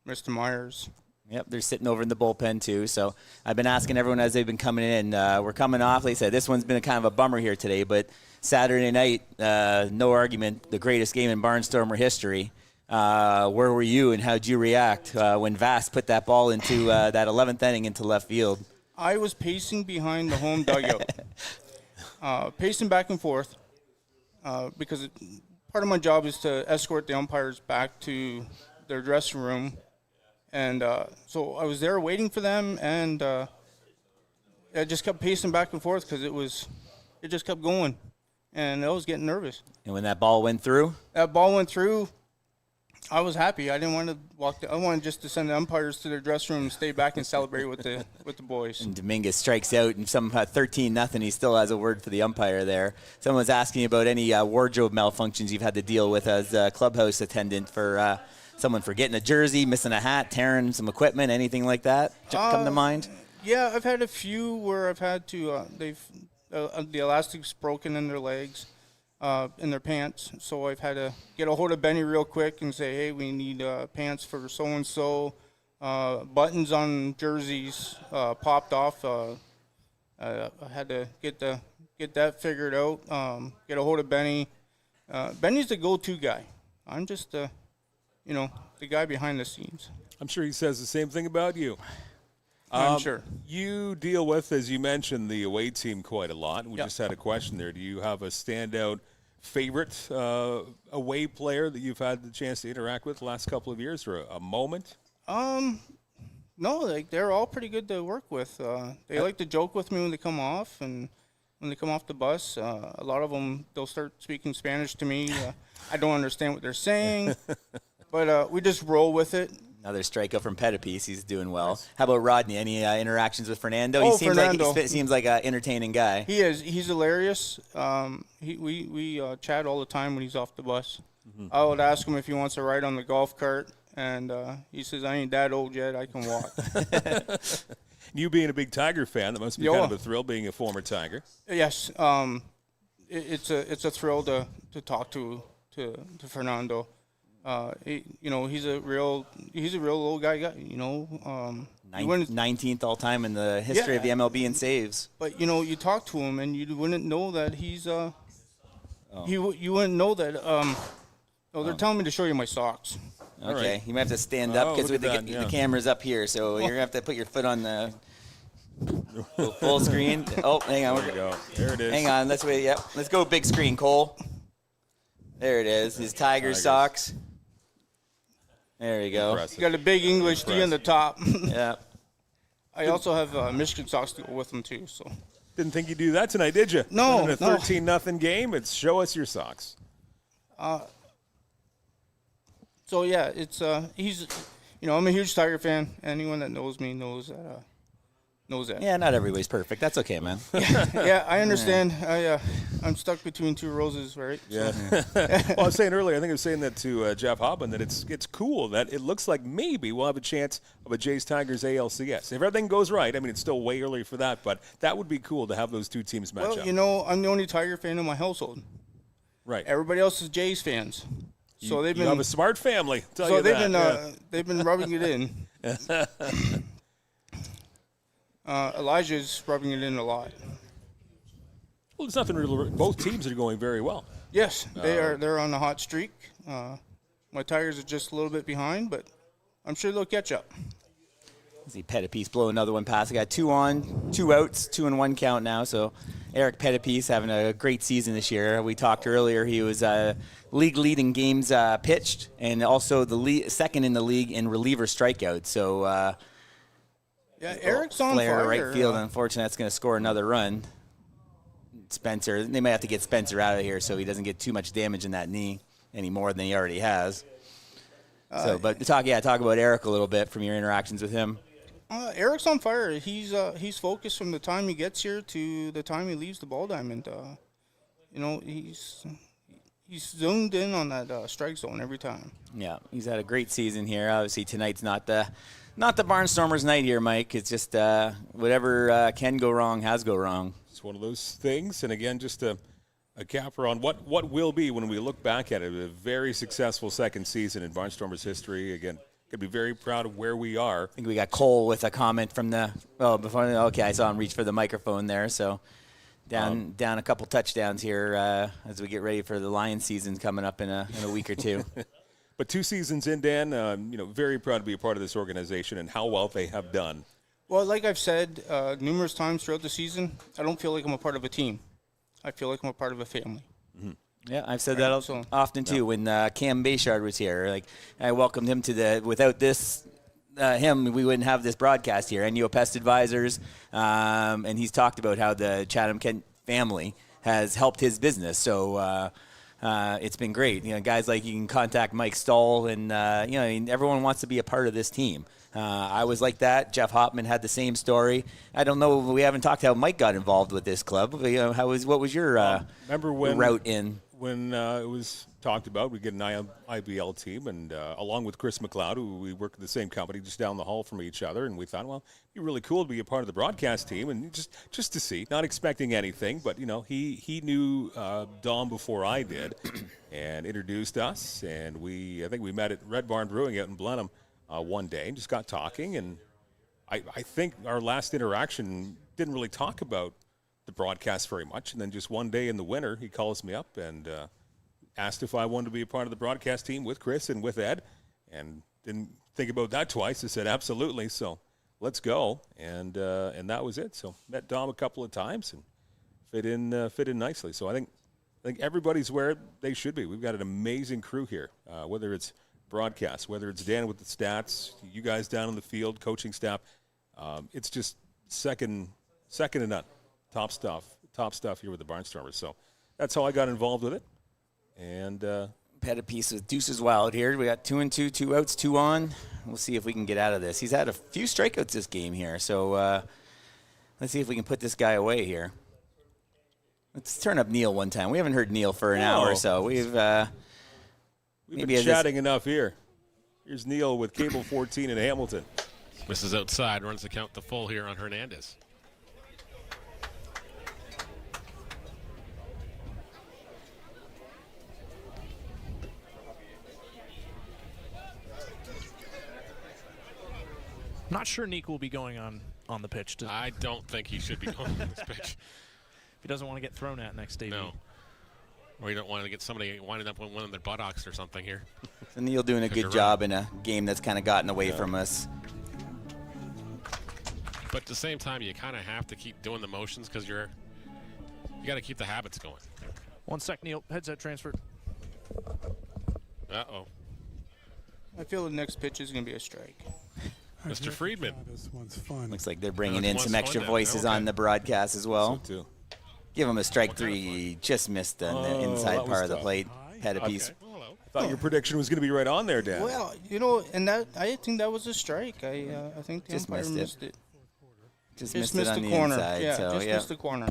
S16: Mr. Myers.
S2: Yep, they're sitting over in the bullpen too. So I've been asking everyone as they've been coming in. We're coming off, like I said, this one's been kind of a bummer here today, but Saturday night, no argument, the greatest game in Barnstormer history. Where were you and how did you react when Vass put that ball into that 11th inning into left field?
S16: I was pacing behind the home dugout, pacing back and forth, because part of my job is to escort the umpires back to their dressing room. And so I was there waiting for them, and I just kept pacing back and forth because it just kept going, and I was getting nervous.
S2: And when that ball went through?
S16: That ball went through, I was happy. I didn't want to walk. I wanted just to send the umpires to their dressing room and stay back and celebrate with the boys.
S2: And Dominguez strikes out, and somehow 13-0. He still has a word for the umpire there. Someone was asking about any wardrobe malfunctions you've had to deal with as a clubhouse attendant for someone forgetting a jersey, missing a hat, tearing some equipment, anything like that come to mind?
S16: Yeah, I've had a few where I've had to. The elastic's broken in their legs, in their pants. So I've had to get a hold of Benny real quick and say, hey, we need pants for so and so. Buttons on jerseys popped off. I had to get that figured out. Get a hold of Benny. Benny's the go-to guy. I'm just the guy behind the scenes.
S1: I'm sure he says the same thing about you.
S16: I'm sure.
S1: You deal with, as you mentioned, the away team quite a lot. We just had a question there. Do you have a standout favorite away player that you've had the chance to interact with the last couple of years, or a moment?
S16: No, they're all pretty good to work with. They like to joke with me when they come off, and when they come off the bus. A lot of them, they'll start speaking Spanish to me. I don't understand what they're saying. But we just roll with it.
S2: Another strikeout from Pettipiece. He's doing well. Nice. How about Rodney? Any interactions with Fernando?
S16: Oh,
S2: he seems
S16: Fernando.
S2: Like he seems like an entertaining guy.
S16: He is. He's hilarious. We chat all the time when he's off the bus. Mm-hmm. I would ask him if he wants to ride on the golf cart, and he says, "I ain't that old yet. I can walk."
S1: You being a big Tiger fan, that must be kind of a thrill being a former Tiger.
S16: Yes. It's a thrill to talk to Fernando. He's a real little guy.
S2: 19th all time in the history of the MLB in saves.
S16: But you talk to him and you wouldn't know that he's you wouldn't know that. They're telling me to show you my socks.
S2: Okay, right. You might have to stand up because the camera's up here, so you're gonna have to put your foot on the full screen. Oh, hang on.
S1: There you go. There it is.
S2: Hang on. Let's wait. Yep. Let's go big screen, Cole. There it is. His Tigers socks. There you go.
S16: You got a big English D on the top.
S2: Yeah.
S16: I also have Michigan socks to go with them too. So.
S1: Didn't think you'd do that tonight, did you?
S16: No.
S1: In a 13-0 game, it's show us your socks.
S16: So yeah, it's he's, I'm a huge Tiger fan. Anyone that knows me knows that.
S2: Yeah, not everybody's perfect. That's okay, man.
S16: Yeah, I understand. I'm stuck between two roses, right?
S1: Yeah. Well, I was saying earlier, I think I was saying that to Jeff Hobbin, that it's cool that it looks like maybe we'll have a chance of a Jays-Tigers ALCS. If everything goes right, I mean, it's still way early for that, but that would be cool to have those two teams match up.
S16: Well, I'm the only Tiger fan in my household.
S1: Right.
S16: Everybody else is Jays fans. So they've been.
S1: You have a smart family.
S16: They've been rubbing it in. Elijah's rubbing it in a lot.
S1: Well, there's nothing really. Both teams are going very well.
S16: Yes, they're on a hot streak. My Tigers are just a little bit behind, but I'm sure they'll catch up.
S2: See Pettipiece blow another one past. I got 2 on, 2 outs, 2-1 count now. So Eric Pettipiece having a great season this year. We talked earlier. He was league leading games pitched, and also the second in the league in reliever strikeouts. So
S16: Eric's on
S2: fire
S16: fire.
S2: Right field. Unfortunately, that's going to score another run. Spencer, they might have to get Spencer out of here so he doesn't get too much damage in that knee any more than he already has. But talk about Eric a little bit from your interactions with him.
S16: Eric's on fire. He's focused from the time he gets here to the time he leaves the ball diamond. He's zoomed in on that strike zone every time.
S2: Yeah, he's had a great season here. Obviously, tonight's not the Barnstormers' night here, Mike. It's just whatever can go wrong has go wrong.
S1: It's one of those things, and again, just a capper on what will be when we look back at it. A very successful second season in Barnstormers history. Again, could be very proud of where we are.
S2: I think we got Cole with a comment from I saw him reach for the microphone there. So down a couple touchdowns here as we get ready for the Lions season coming up in a week or two.
S1: But 2 seasons in, Dan, very proud to be a part of this organization and how well they have done.
S16: Well, like I've said numerous times throughout the season, I don't feel like I'm a part of a team. I feel like I'm a part of a family.
S1: Mm-hmm.
S2: Yeah, I've said that often too. When Cam Bechard was here, I welcomed him to without this him, we wouldn't have this broadcast here. NUO Pest Advisors, and he's talked about how the Chatham-Kent family has helped his business. So it's been great. Guys like you can contact Mike Stahl, and everyone wants to be a part of this team. I was like that. Jeff Hopman had the same story. I don't know. We haven't talked how Mike got involved with this club. What was your route in?
S1: When it was talked about, we get an IBL team, and along with Chris McLeod, who we work at the same company just down the hall from each other, and we thought, well, it'd be really cool to be a part of the broadcast team, and just to see, not expecting anything, but he knew Dom before I did, and introduced us, and I think we met at Red Barn Brewing out in Blenheim one day, and just got talking, and I think our last interaction didn't really talk about the broadcast very much, and then just one day in the winter, he calls me up and asked if I wanted to be a part of the broadcast team with Chris and with Ed, and didn't think about that twice. I said absolutely, so let's go, and that was it. So met Dom a couple of times and fit in nicely. So I think everybody's where they should be. We've got an amazing crew here, whether it's broadcast, whether it's Dan with the stats, you guys down in the field, coaching staff. It's just second to none. Top stuff here with the Barnstormers. So that's how I got involved with it. And
S2: Pettipies with deuces wild here. We got 2-2, 2 outs, 2 on. We'll see if we can get out of this. He's had a few strikeouts this game here, so let's see if we can put this guy away here. Let's turn up Neil one time. We haven't heard Neil for an hour or so. We've
S1: been chatting enough here. Here's Neil with Cable 14 in Hamilton.
S7: Misses outside, runs the count to full here on Hernandez.
S6: Not sure Neek will be going on the pitch.
S7: I don't think he should be going on this pitch.
S6: If he doesn't want to get thrown at next day.
S7: No. Or you don't want to get somebody winding up with one of their buttocks or something here.
S2: So Neil doing a good job in a game that's kind of gotten away from us.
S7: But at the same time, you kind of have to keep doing the motions because you got to keep the habits going.
S6: 1 sec, Neil. Headset transfer.
S7: Uh-oh.
S16: I feel the next pitch is going to be a strike.
S7: Mr. Friedman.
S17: This one's fun.
S2: Looks like they're bringing in some extra voices on the broadcast as well.
S1: So too.
S2: Give him a strike 3. He just missed on the inside part of the plate. Had a piece.
S1: Thought your prediction was going to be right on there, Dan.
S16: Well, and that I think that was a strike. I think the umpire missed it.
S2: Just missed it on the
S16: corner.
S2: Inside.
S16: Yeah,
S2: so,
S16: just missed the corner.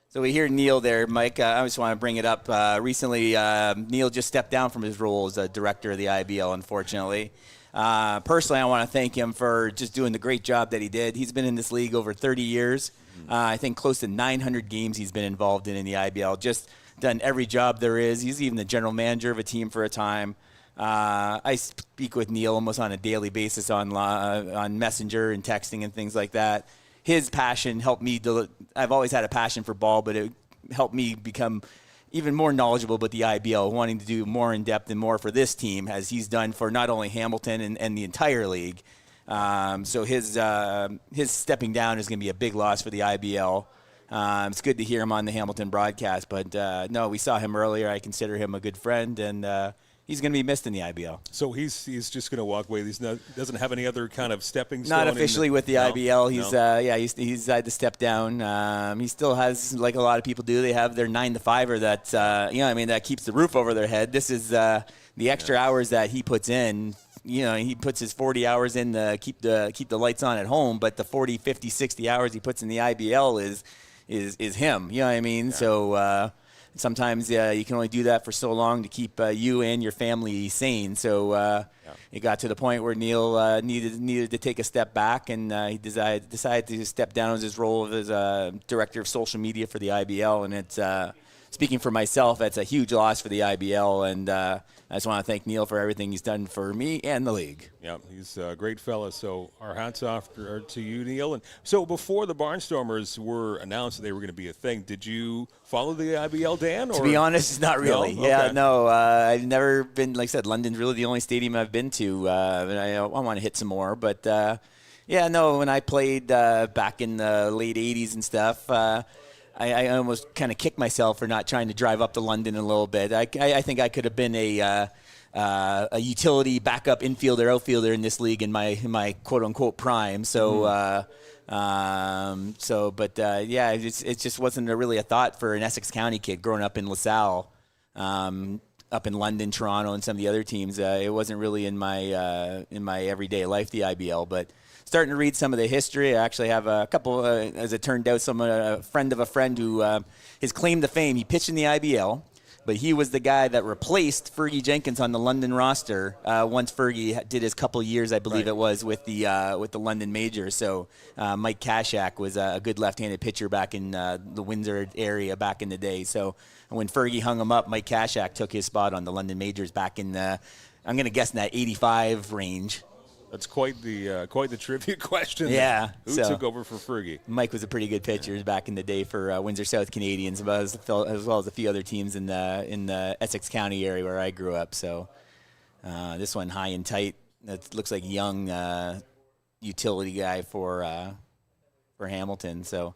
S2: So we hear Neil there, Mike. I just want to bring it up. Recently, Neil just stepped down from his role as a director of the IBL, unfortunately. Personally, I want to thank him for just doing the great job that he did. He's been in this league over 30 years. I think close to 900 games he's been involved in the IBL. Just done every job there is. He's even the general manager of a team for a time. I speak with Neil almost on a daily basis on Messenger and texting and things like that. His passion helped me. I've always had a passion for ball, but it helped me become even more knowledgeable about the IBL, wanting to do more in depth and more for this team, as he's done for not only Hamilton and the entire league. So his stepping down is going to be a big loss for the IBL. It's good to hear him on the Hamilton broadcast, but no, we saw him earlier. I consider him a good friend, and he's going to be missed in the IBL.
S1: So he's just going to walk away. Doesn't have any other kind of stepping stone.
S2: Not officially with the IBL. He's had to step down. He still has, like a lot of people do, they have their 9-to-5er that that keeps the roof over their head. This is the extra hours that he puts in. He puts his 40 hours in to keep the lights on at home, but the 40, 50, 60 hours he puts in the IBL is him. You know what I mean? Yeah. So sometimes you can only do that for so long to keep you and your family sane. So it got to the point where Neil needed to take a step back, and he decided to step down as his role as director of social media for the IBL. And it's speaking for myself, that's a huge loss for the IBL, and I just want to thank Neil for everything he's done for me and the league.
S1: Yeah, he's a great fella. So our hats off to you, Neil. And so before the Barnstormers were announced that they were going to be a thing, did you follow the IBL, Dan? Or?
S2: To be honest, not really.
S1: No?
S2: Yeah,
S1: okay.
S2: no. I've never been, like I said, London's really the only stadium I've been to. And I want to hit some more. But, when I played back in the late 80s and stuff, I almost kind of kicked myself for not trying to drive up to London a little bit. I think I could have been a utility backup infielder, outfielder in this league in my quote unquote prime. So, it just wasn't really a thought for an Essex County kid growing up in LaSalle, up in London, Toronto, and some of the other teams. It wasn't really in my everyday life, the IBL, but. Starting to read some of the history. I actually have a couple, as it turned out, a friend of a friend who his claim to fame, he pitched in the IBL, but he was the guy that replaced Fergie Jenkins on the London roster once Fergie did his couple years, I believe it was, with the London Majors. So Mike Kashak was a good left-handed pitcher back in the Windsor area back in the day. So when Fergie hung him up, Mike Kashak took his spot on the London Majors back in I'm going to guess in that 85 range.
S1: That's quite the trivia question.
S2: Yeah.
S1: Who took over for Fergie?
S2: Mike was a pretty good pitcher back in the day for Windsor South Canadians, as well as a few other teams in the Essex County area where I grew up. So this one, high and tight. That looks like young utility guy for Hamilton. So,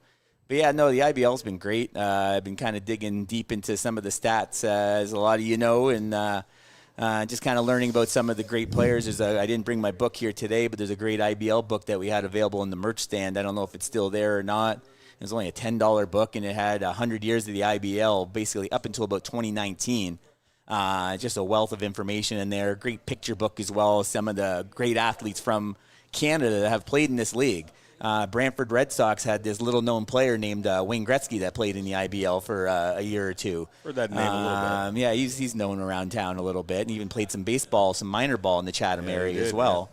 S2: but yeah, no, the IBL's been great. I've been kind of digging deep into some of the stats, as a lot of you know, and. Just kind of learning about some of the great players. I didn't bring my book here today, but there's a great IBL book that we had available in the merch stand. I don't know if it's still there or not. It was only a $10 book, and it had 100 years of the IBL, basically up until about 2019. Just a wealth of information in there. Great picture book as well. Some of the great athletes from Canada that have played in this league. Brantford Red Sox had this little-known player named Wayne Gretzky that played in the IBL for a year or two.
S1: Heard that name a little bit.
S2: Yeah, he's known around town a little bit, and even played some baseball, some minor ball in the Chatham area as well.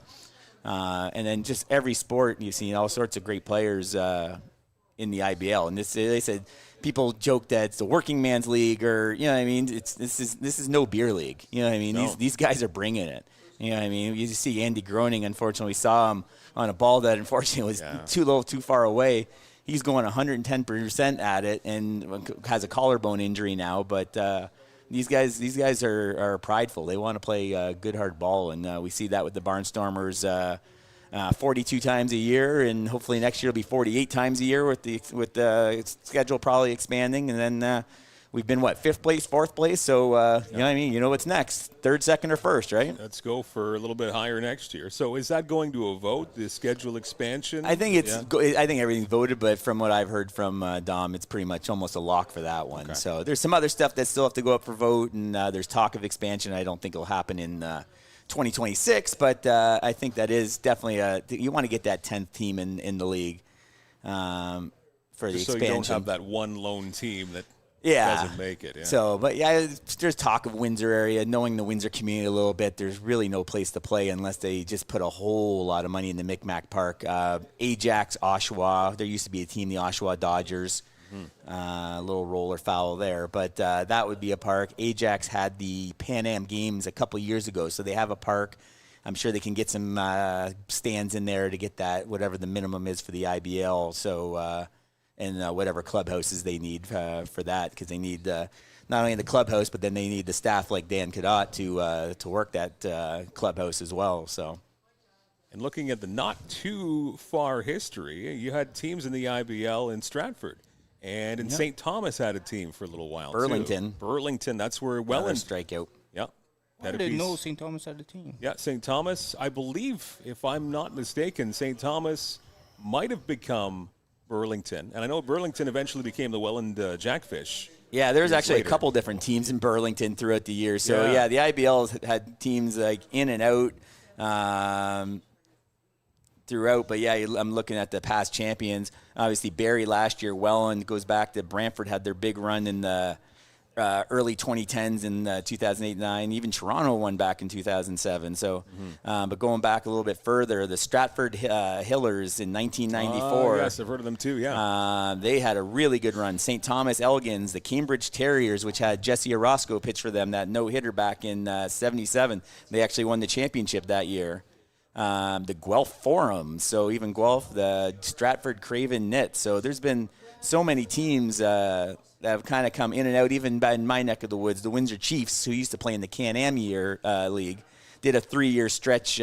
S2: And then just every sport, you've seen all sorts of great players in the IBL. And they said people joke that it's a working man's league, or you know what I mean. This is no beer league. You know what I mean.
S1: No.
S2: These guys are bringing it. You know what I mean. You just see Andy Groening. Unfortunately, we saw him on a ball that unfortunately was too far away. He's going 110% at it and has a collarbone injury now. But these guys are prideful. They want to play good hard ball, and we see that with the Barnstormers. 42 times a year, and hopefully next year will be 48 times a year with the schedule probably expanding. And then we've been, fifth place, fourth place? So, you know what I mean? You know what's next, third, second, or first, right?
S1: Let's go for a little bit higher next year. So is that going to a vote, the schedule expansion?
S2: I think I think everything's voted, but from what I've heard from Dom, it's pretty much almost a lock for that one. Okay. So there's some other stuff that still have to go up for vote, and there's talk of expansion. I don't think it'll happen in 2026, but I think that is definitely you want to get that 10th team in the league for the expansion. So
S1: you don't have that one lone team that doesn't make it. Yeah.
S2: So, but there's talk of Windsor area. Knowing the Windsor community a little bit, there's really no place to play unless they just put a whole lot of money in the Micmac Park. Ajax, Oshawa. There used to be a team, the Oshawa Dodgers. A little roller foul there, but that would be a park. Ajax had the Pan Am Games a couple years ago, so they have a park. I'm sure they can get some stands in there to get that, whatever the minimum is for the IBL. So, and whatever clubhouses they need for that, because they need not only the clubhouse, but then they need the staff like Dan Cadot to work that clubhouse as well. So.
S1: And looking at the not too far history, you had teams in the IBL in Stratford. And in St. Thomas had a team for a little while,
S2: Burlington.
S1: too. Burlington, that's where Welland
S2: strikeout.
S1: Yep.
S16: I didn't know St. Thomas had a team.
S1: Yeah, St. Thomas, I believe, if I'm not mistaken, St. Thomas might have become Burlington. And I know Burlington eventually became the Welland Jackfish.
S2: Yeah, there's actually a couple different teams in Burlington throughout the year. So, the IBL had teams like in and out throughout. But, I'm looking at the past champions. Obviously, Barrie last year, Welland goes back to Brantford, had their big run in the early 2010s in 2008-9. Even Toronto won back in 2007. So, but going back a little bit further, the Stratford Hillers in 1994.
S1: Yes, I've heard of them too,
S2: they had a really good run. St. Thomas Elgins, the Cambridge Terriers, which had Jesse Orozco pitch for them, that no-hitter back in 77. They actually won the championship that year. The Guelph Forum, so even Guelph, the Stratford Craven Knit. So there's been so many teams that have kind of come in and out, even in my neck of the woods. The Windsor Chiefs, who used to play in the Can-Am League, did a 3-year stretch,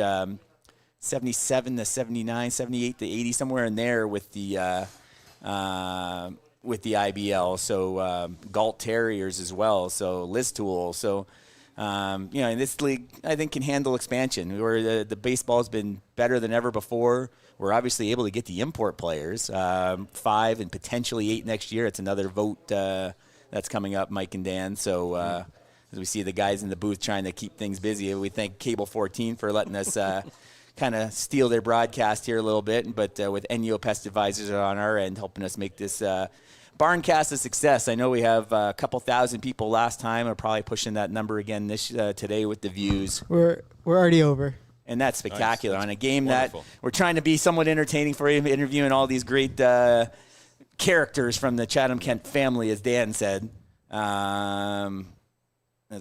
S2: 77 to 79, 78 to 80, somewhere in there with the IBL. So Galt Terriers as well, so Listool. So this league, I think, can handle expansion. Where the baseball has been better than ever before. We're obviously able to get the import players, 5 and potentially 8 next year. It's another vote that's coming up, Mike and Dan. So as we see the guys in the booth trying to keep things busy, we thank Cable 14 for letting us kind of steal their broadcast here a little bit. But with NEO Pest Advisors on our end, helping us make this BARNCAST a success. I know we have a couple thousand people last time. We're probably pushing that number again today with the views.
S8: We're already over.
S2: And that's spectacular.
S1: Nice.
S2: On a game
S1: wonderful.
S2: that we're trying to be somewhat entertaining for you, interviewing all these great characters from the Chatham-Kent family, as Dan said, as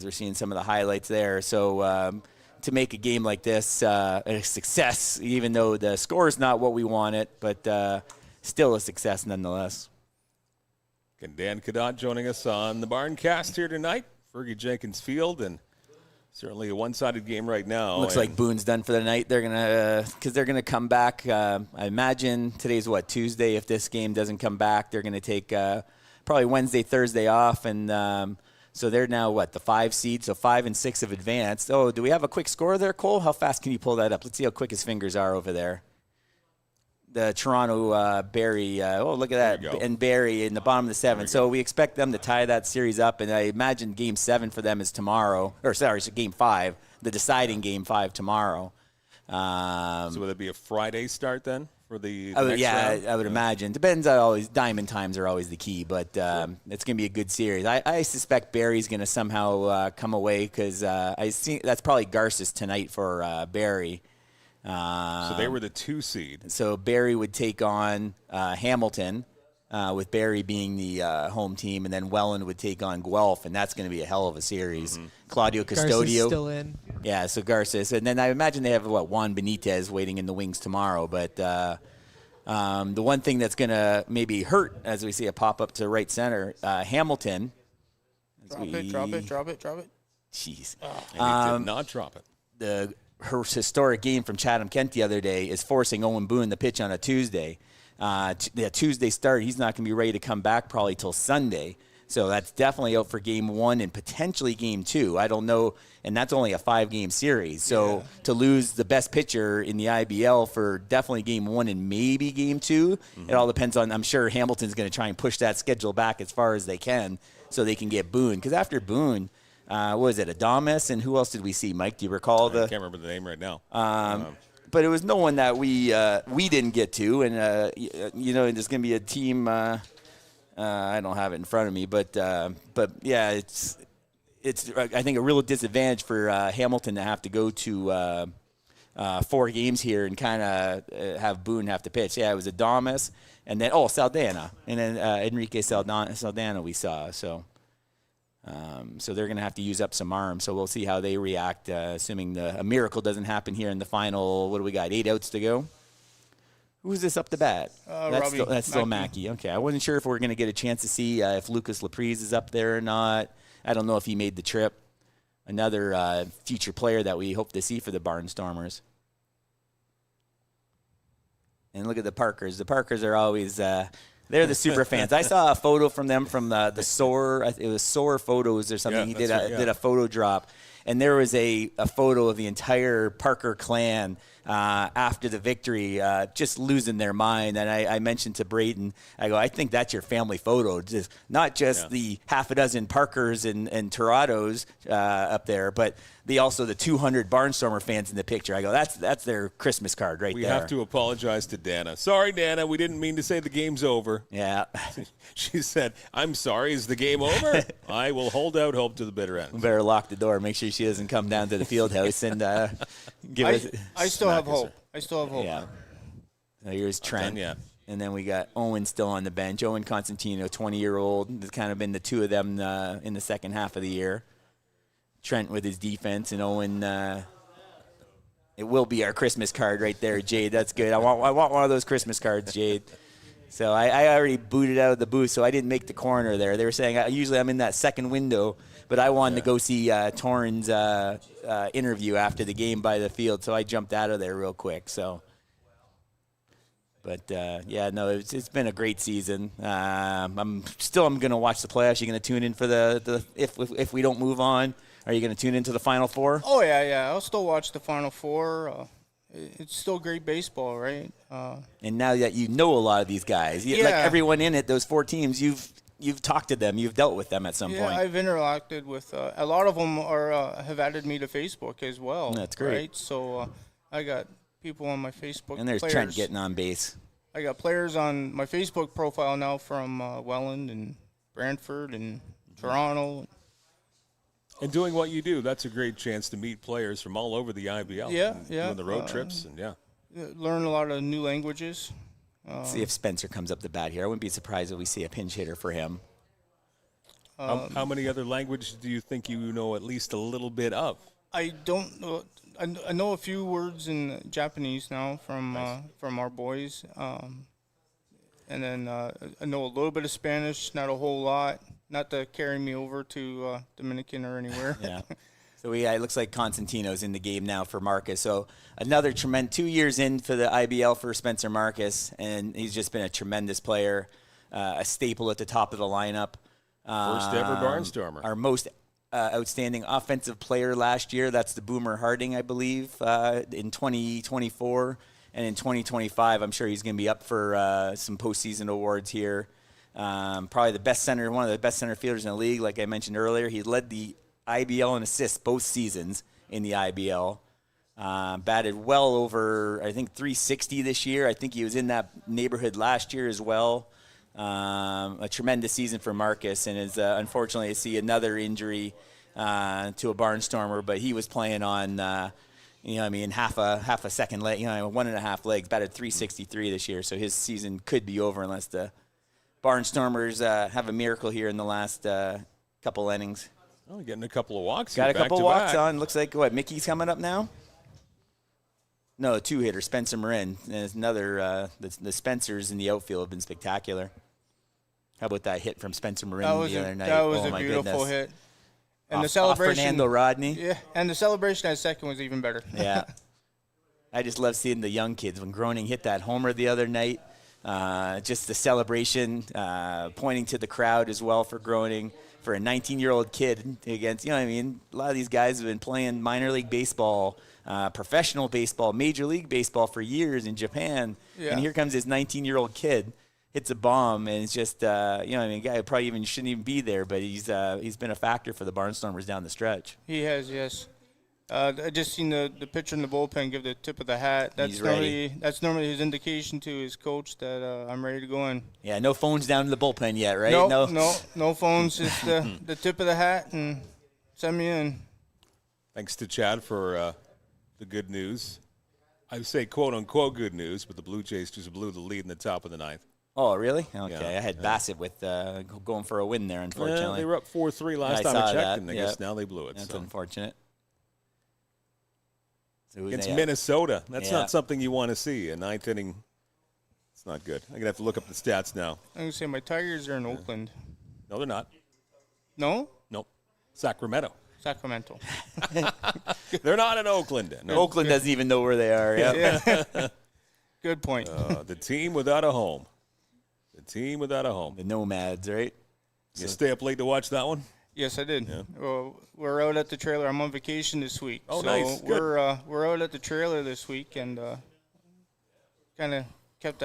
S2: we're seeing some of the highlights there. So to make a game like this a success, even though the score is not what we want it, but still a success nonetheless.
S1: And Dan Cadot joining us on the BARNCAST here tonight. Fergie Jenkins Field, and certainly a one-sided game right now.
S2: Looks like Boone's done for the night. They're gonna come back. I imagine today's Tuesday. If this game doesn't come back, they're gonna take probably Wednesday, Thursday off, and so they're now the 5 seed. So 5 and 6 have advanced. Oh, do we have a quick score there, Cole? How fast can you pull that up? Let's see how quick his fingers are over there. the Toronto Barrie. Oh, look at that. And Barrie in the bottom of the 7th. So we expect them to tie that series up, and I imagine Game 7 for them is tomorrow. Or, sorry, so Game 5, the deciding Game 5 tomorrow.
S1: So would it be a Friday start then for the next round?
S2: I would imagine. Depends on always. Diamond times are always the key, but it's going to be a good series. I suspect Barrie's going to somehow come away because I see that's probably Garces tonight for Barrie.
S1: So they were the 2 seed.
S2: So Barrie would take on Hamilton, with Barrie being the home team, and then Welland would take on Guelph, and that's going to be a hell of a series. Claudio Custodio.
S17: Garces still in.
S2: Yeah, so Garces. And then I imagine they have, Juan Benitez waiting in the wings tomorrow. But the one thing that's going to maybe hurt, as we see a pop-up to right center, Hamilton.
S16: Drop it.
S2: Jeez.
S1: And he did not drop it.
S2: Her historic game from Chatham-Kent the other day is forcing Owen Boone to pitch on a Tuesday. The Tuesday start, he's not going to be ready to come back probably till Sunday. So that's definitely out for Game 1 and potentially Game 2. I don't know, and that's only a 5-game series. So to lose the best pitcher in the IBL for definitely Game 1 and maybe Game 2, it all depends on, I'm sure Hamilton's going to try and push that schedule back as far as they can so they can get Boone. Because after Boone, what was it, Adames, and who else did we see, Mike? Do you recall
S1: I can't remember the name right now.
S2: But it was no one that we didn't get to, and there's going to be a team. I don't have it in front of me, but yeah, it's I think a real disadvantage for Hamilton to have to go to 4 games here and kind of have Boone have to pitch. Yeah, it was Adames, and then Saldana, and then Enrique Saldana we saw. So they're going to have to use up some arms. So we'll see how they react, assuming a miracle doesn't happen here in the final. What do we got? 8 outs to go. Who's this up the bat? That's still Mackey. Okay, I wasn't sure if we were going to get a chance to see if Lucas Laprise is up there or not. I don't know if he made the trip. Another future player that we hope to see for the Barnstormers. And look at the Parkers. The Parkers are always they're the super fans. I saw a photo from them from the SOAR. It was SOAR Photos or something. He did a photo drop. And there was a photo of the entire Parker clan after the victory, just losing their mind. And I mentioned to Brayton, I think that's your family photo. Just not just the half a dozen Parkers and Torontos up there, but also the 200 Barnstormer fans in the picture. I go, that's their Christmas card right there.
S1: We have to apologize to Dana. Sorry, Dana, we didn't mean to say the game's over.
S2: Yeah.
S1: She said, I'm sorry, is the game over? I will hold out hope to the bitter end.
S2: We better lock the door, make sure she doesn't come down to the field house and give us.
S16: I still have hope.
S2: Yeah. So here's Trent. And then we got Owen still on the bench. Owen Constantino, 20-year-old. It's kind of been the two of them in the second half of the year. Trent with his defense, and Owen. It will be our Christmas card right there, Jade. That's good. I want one of those Christmas cards, Jade. So I already booted out of the booth, so I didn't make the corner there. They were saying usually I'm in that second window, but I wanted to go see Torrin's interview after the game by the field, so I jumped out of there real quick. So, but it's been a great season. I'm going to watch the playoffs. You're going to tune in for the if we don't move on. Are you going to tune into the Final Four?
S16: Oh yeah. I'll still watch the Final Four. It's still great baseball, right?
S2: And now that you know a lot of these guys, like everyone in it, those 4 teams, you've talked to them, you've dealt with them at some point.
S16: Yeah, I've interacted with a lot of them. Have added me to Facebook as well.
S2: That's great.
S16: Right? So I got people on my Facebook.
S2: And there's Trent getting on base.
S16: I got players on my Facebook profile now from Welland and Brantford and Toronto.
S1: And doing what you do, that's a great chance to meet players from all over the IBL.
S16: Yeah.
S1: Doing the road trips, and
S16: learn a lot of new languages.
S2: See if Spencer comes up the bat here. I wouldn't be surprised if we see a pinch hitter for him.
S1: How many other languages do you think you know at least a little bit of?
S16: I don't know. I know a few words in Japanese now from our boys. And then I know a little bit of Spanish, not a whole lot. Not to carry me over to Dominican or anywhere.
S2: Yeah. So it looks like Constantino's in the game now for Marcus. So another tremendous 2 years in for the IBL for Spencer Marcus, and he's just been a tremendous player, a staple at the top of the lineup.
S1: First ever Barnstormer.
S2: Our most outstanding offensive player last year. That's the Boomer Harding, I believe, in 2024. And in 2025, I'm sure he's going to be up for some postseason awards here. Probably the best center, one of the best center fielders in the league. Like I mentioned earlier, he led the IBL in assists both seasons in the IBL. Batted well over, I think, 360 this year. I think he was in that neighborhood last year as well. A tremendous season for Marcus, and is unfortunately I see another injury to a Barnstormer, but he was playing on, half a second leg, 1.5 legs, batted 363 this year, so his season could be over unless the Barnstormers have a miracle here in the last couple innings.
S1: Oh, getting a couple of walks.
S2: Got
S1: here,
S2: a couple of
S1: back
S2: walks
S1: to back.
S2: on. Looks like, Mickey's coming up now? No, a two-hitter, Spencer Marin. And there's another, the Spencers in the outfield have been spectacular. How about that hit from Spencer Marin the other night?
S16: That was
S2: oh,
S16: a
S2: my
S16: beautiful
S2: goodness.
S16: hit. And
S2: Off
S16: the celebration.
S2: Fernando Rodney.
S16: Yeah, and the celebration at second was even better.
S2: Yeah. I just love seeing the young kids. When Groening hit that homer the other night, just the celebration, pointing to the crowd as well for Groening, for a 19-year-old kid against, a lot of these guys have been playing minor league baseball, professional baseball, major league baseball for years in Japan.
S16: Yeah.
S2: And here comes this 19-year-old kid, hits a bomb, and it's just, a guy who probably shouldn't even be there, but he's been a factor for the Barnstormers down the stretch.
S16: He has, yes. I just seen the pitcher in the bullpen give the tip of the hat. That's normally his indication to his coach that I'm ready to go in.
S2: Yeah, no phones down to the bullpen yet, right?
S16: No phones. Just the tip of the hat and send me in.
S1: Thanks to Chad for the good news. I would say quote-unquote good news, but the Blue Jays just blew the lead in the top of the ninth.
S2: Oh, really? Okay.
S1: Yeah,
S2: I had Bassett with going for a win there, unfortunately.
S1: They were up 4-3 last time I checked, and I guess now they blew it.
S2: That's unfortunate. So
S1: against Minnesota. That's not something you want to see. A ninth inning, it's not good. I'm going to have to look up the stats now.
S16: I'm going to say my Tigers are in Oakland.
S1: No, they're not.
S16: No?
S1: Nope. Sacramento. They're not in Oakland. No.
S2: Oakland doesn't even know where they are.
S16: Yeah. Good point.
S1: The team without a home.
S2: The Nomads, right?
S1: You stay up late to watch that one?
S16: Yes, I did.
S1: Yeah.
S16: Well, we're out at the trailer. I'm on vacation this week.
S1: Oh,
S16: so
S1: nice.
S16: We're out at the trailer this week and kind of kept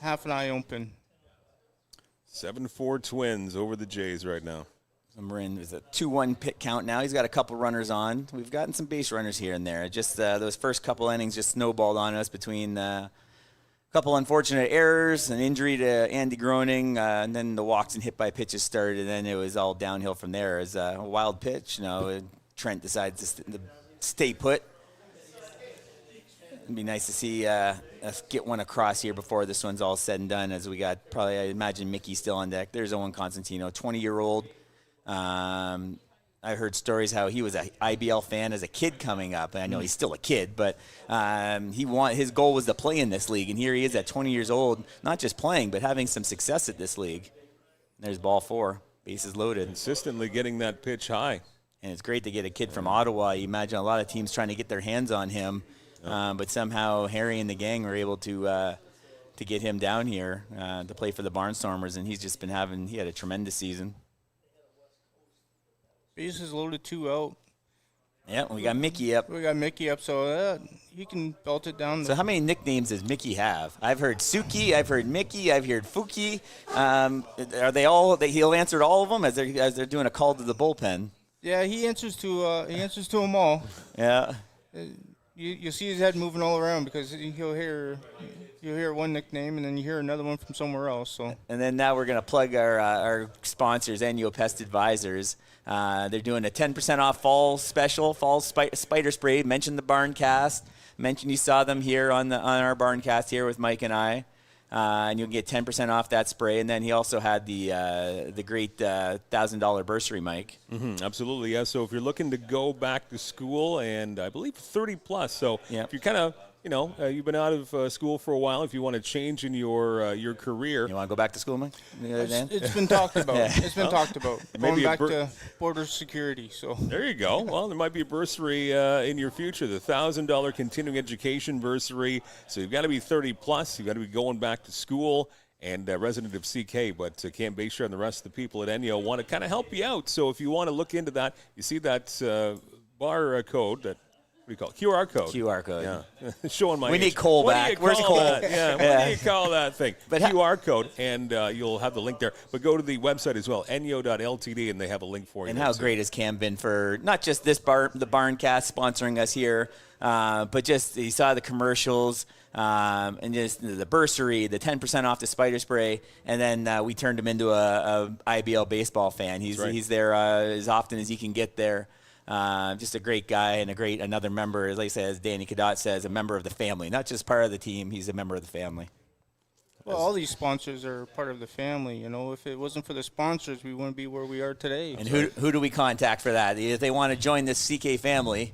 S16: half an eye open.
S1: 7-4 Twins over the Jays right now.
S2: Marin is a 2-1 pit count now. He's got a couple runners on. We've gotten some base runners here and there. Just those first couple innings just snowballed on us between a couple unfortunate errors, an injury to Andy Groening, and then the walks and hit by pitches started, and then it was all downhill from there. As a wild pitch, Trent decides to stay put. It'd be nice to see us get one across here before this one's all said and done, as we got probably, I imagine, Mickey still on deck. There's Owen Constantino, 20-year-old. I heard stories how he was an IBL fan as a kid coming up. I know he's still a kid, but his goal was to play in this league, and here he is at 20 years old, not just playing, but having some success at this league. There's ball 4, bases loaded.
S1: Consistently getting that pitch high.
S2: And it's great to get a kid from Ottawa. You imagine a lot of teams trying to get their hands on him, but somehow Harry and the gang were able to get him down here to play for the Barnstormers, and he's just been he had a tremendous season.
S16: Bases loaded, 2 out.
S2: Yeah, we got Mickey up.
S16: So he can belt it down.
S2: So how many nicknames does Mickey have? I've heard Suki, I've heard Mickey, I've heard Fuki. Are they all? He'll answer to all of them as they're doing a call to the bullpen.
S16: Yeah, he answers to them all.
S2: Yeah.
S16: You see his head moving all around because you'll hear one nickname and then you hear another one from somewhere else. So.
S2: And then now we're gonna plug our sponsors, Annual Pest Advisors. They're doing a 10% off fall special, fall spider spray. Mention the Barncast. Mention you saw them here on our Barncast here with Mike and I. And you'll get 10% off that spray. And then he also had the great $1,000 bursary, Mike.
S1: Mm-hmm, absolutely, yeah. So if you're looking to go back to school, and I believe 30 plus, so if you're kind of, you've been out of school for a while, if you want to change in your career.
S2: You want to go back to school, Mike?
S16: It's been talked about.
S2: Yeah.
S16: It's been talked about.
S1: Maybe
S16: going back to border security. So
S1: there you go. Well, there might be a bursary in your future, the $1,000 continuing education bursary. So you've got to be 30 plus. You've got to be going back to school. And resident of CK, but Cam Bechard and the rest of the people at Enyo want to kind of help you out. So if you want to look into that, you see that bar code that do you call it? QR code.
S2: QR code.
S1: Yeah. Showing my
S2: We
S1: age.
S2: need Cole
S1: What do
S2: back.
S1: you
S2: Where's
S1: call
S2: Cole?
S1: that? Yeah,
S2: Yeah.
S1: what do you call that thing?
S2: But
S1: QR code, and you'll have the link there. But go to the website as well, neo.ltd, and they have a link for you.
S2: And how great has Cam been for not just the Barncast sponsoring us here, but just you saw the commercials and just the bursary, the 10% off the spider spray, and then we turned him into a IBL baseball fan. He's there as often as he can get there. Just a great guy and another member, as I said, as Danny Cadot says, a member of the family, not just part of the team. He's a member of the family.
S16: Well, all these sponsors are part of the family. You know, if it wasn't for the sponsors, we wouldn't be where we are today.
S2: And who do we contact for that? If they want to join this CK family,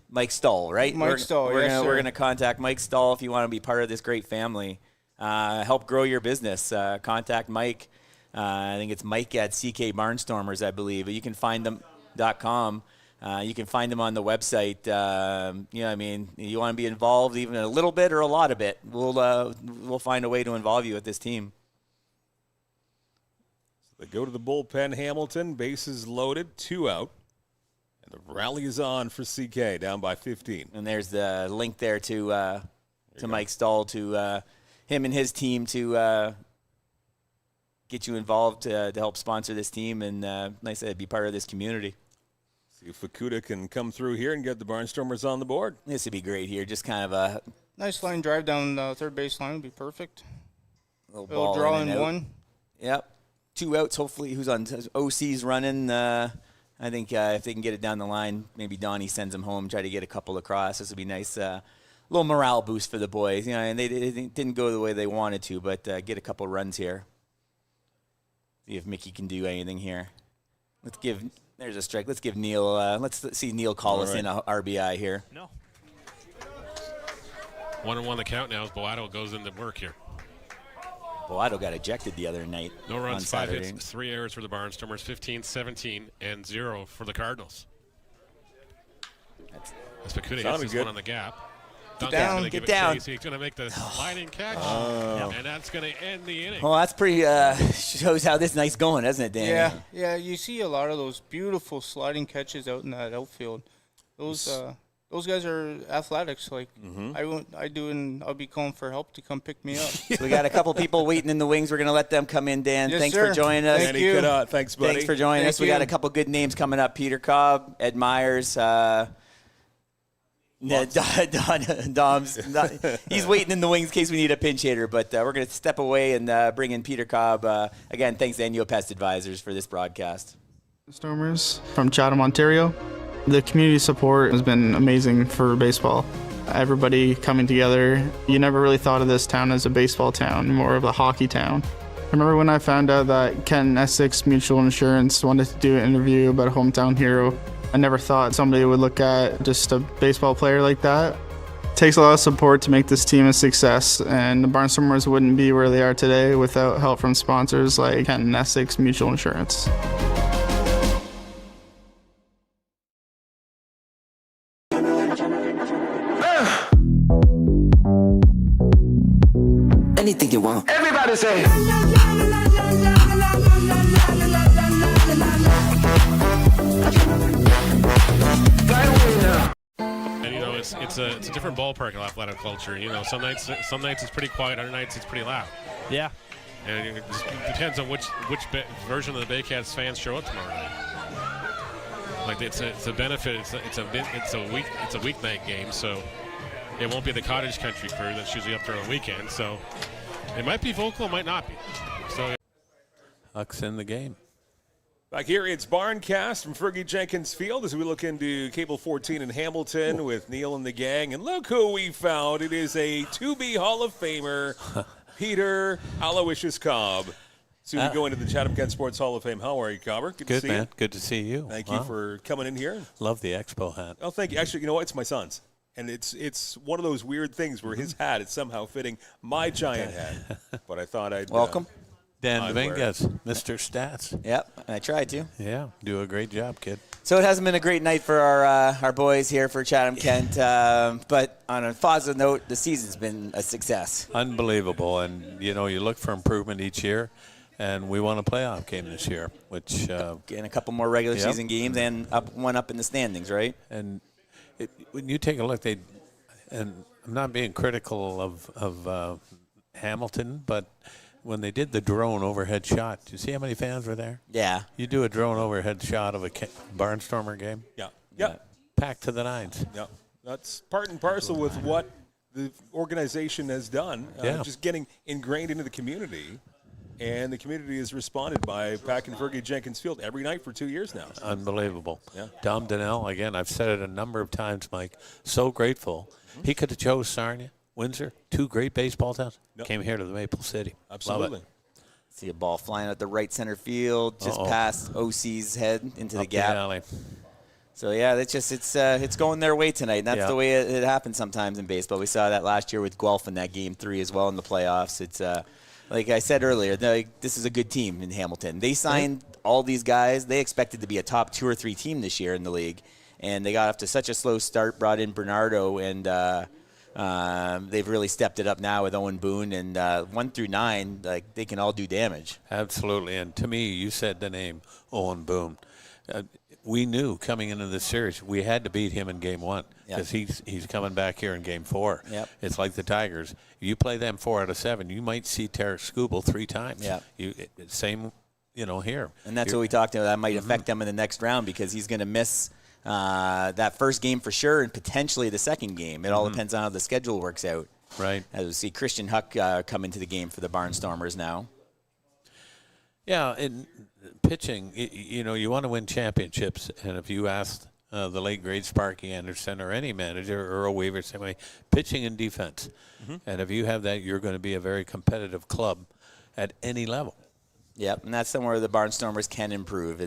S2: Mike Stahl, right?
S16: Stahl,
S2: we're
S16: yes,
S2: we're
S16: sir.
S2: gonna contact Mike Stahl if you want to be part of this great family. Help grow your business. Contact Mike. I think it's Mike at CK Barnstormers, I believe. You can find them.com. You can find them on the website. You want to be involved even a little bit or a lot of it. We'll find a way to involve you with this team.
S1: They go to the bullpen, Hamilton. Bases loaded, 2 out. And the rally is on for CK, down by 15.
S2: And there's the link there to Mike Stahl, to him and his team to get you involved to help sponsor this team and, like I said, be part of this community.
S1: See if Fukuda can come through here and get the Barnstormers on the board.
S2: This would be great here. Just kind of a
S16: nice line drive down the third base line would be perfect.
S2: little
S16: draw
S2: in
S16: in
S2: and
S16: one.
S2: out. Yep. 2 outs, hopefully. Who's on? OC's running. I think if they can get it down the line, maybe Donnie sends them home, try to get a couple across. This would be nice. Little morale boost for the boys. You know, and they didn't go the way they wanted to, but get a couple runs here. See if Mickey can do anything here. There's a strike. Let's give Neil. Let's see Neil call us in a RBI here.
S6: No.
S7: 1-1 the count now as Boato goes into work here.
S2: Boato got ejected the other night.
S7: No runs,
S2: on
S7: 5
S2: Saturday.
S7: hits, 3 errors for the Barnstormers, 15-17, and 0 for the Cardinals. As Pacuda hits this one on the gap. Duncan's going to give it chase. He's going to make the sliding catch, and that's going to end the inning.
S2: Well, that's pretty shows how this night's going, doesn't it, Dan?
S16: Yeah. You see a lot of those beautiful sliding catches out in that outfield. Those guys are athletics. Like I'll be calling for help to come pick me up.
S2: So we got a couple people waiting in the wings. We're going to let them come in, Dan.
S16: Yes,
S2: Thanks
S16: sir.
S2: for joining us.
S16: Thank you.
S1: Thanks, buddy.
S2: Thanks for joining us. We got a couple good names coming up. Peter Cobb, Ed Myers, Dom's. He's waiting in the wings in case we need a pinch hitter, but we're going to step away and bring in Peter Cobb. Again, thanks to Annual Pest Advisors for this broadcast.
S10: Stormers from Chatham, Ontario. The community support has been amazing for baseball. Everybody coming together. You never really thought of this town as a baseball town, more of a hockey town. I remember when I found out that Kent and Essex Mutual Insurance wanted to do an interview about a hometown hero. I never thought somebody would look at just a baseball player like that. It takes a lot of support to make this team a success, and the Barnstormers wouldn't be where they are today without help from sponsors like Kent and Essex Mutual Insurance.
S13: Anything you want. Everybody say.
S7: And you know, it's a different ballpark in athletic culture. You know, some nights it's pretty quiet, other nights it's pretty loud.
S6: Yeah.
S7: And it just depends on which version of the Baycats fans show up tomorrow night. Like it's a benefit. It's a weeknight game, so it won't be the cottage country crew that's usually up there on the weekend. So it might be vocal, it might not be. So
S17: Huck's in the game.
S1: Back here, it's Barncast from Fergie Jenkins Field as we look into Cable 14 in Hamilton with Neil and the gang. And look who we found. It is a to-be Hall of Famer, Peter Aloysius Cobb. So we go into the Chatham-Kent Sports Hall of Fame. How are you, Cobber? Good to see
S17: man.
S1: you.
S17: Good to see you.
S1: Thank you for coming in here.
S17: Love the Expo hat.
S1: Oh, thank you. Actually, you know what? It's my son's. And it's one of those weird things where his hat is somehow fitting my giant hat. But I thought I'd...
S2: Welcome.
S17: Dan Dominguez, Mr. Stats.
S2: Yep, I tried to.
S17: Yeah, do a great job, kid.
S2: So it hasn't been a great night for our boys here for Chatham-Kent, but on a positive note, the season's been a success.
S17: Unbelievable, and you know you look for improvement each year, and we won a playoff game this year, which
S2: and a couple more regular season games and one up in the standings, right?
S17: And when you take a look, and I'm not being critical of Hamilton, but when they did the drone overhead shot, do you see how many fans were there?
S2: Yeah.
S17: You do a drone overhead shot of a Barnstormer game?
S1: Yeah.
S17: Packed to the nines.
S1: Yeah. That's part and parcel with what the organization has done, just getting ingrained into the community. And the community has responded by packing Fergie Jenkins Field every night for 2 years now.
S17: Unbelievable.
S1: Yeah.
S17: Dom Donnell, again, I've said it a number of times, Mike, so grateful. He could have chose Sarnia, Windsor, 2 great baseball towns. Came here to the Maple City.
S1: Absolutely.
S17: Love it.
S2: See a ball flying out the right center field, just past OC's head into the gap.
S17: Alley.
S2: So yeah, it's going their way tonight. And that's the way it happens sometimes in baseball. We saw that last year with Guelph in that Game 3 as well in the playoffs. It's like I said earlier, this is a good team in Hamilton. They signed all these guys. They expected to be a top 2 or 3 team this year in the league, and they got off to such a slow start. Brought in Bernardo, and they've really stepped it up now with Owen Boone. And 1 through 9, like they can all do damage.
S17: Absolutely. And to me, you said the name Owen Boone. We knew coming into this series we had to beat him in Game 1 because he's coming back here in Game 4.
S2: Yep.
S17: It's like the Tigers. You play them 4 out of 7, you might see Tarek Skubal 3 times.
S2: Yep.
S17: Same, here.
S2: And that's what we talked about. That might affect them in the next round because he's going to miss that first game for sure and potentially the second game. It all depends on how the schedule works out.
S17: Right.
S2: As we see Christian Huck come into the game for the Barnstormers now.
S17: Yeah, in pitching, you want to win championships, and if you asked the late great Sparky Anderson or any manager, Earl Weaver, same way, pitching and defense. And if you have that, you're going to be a very competitive club at any level.
S2: Yep, and that's somewhere the Barnstormers can improve.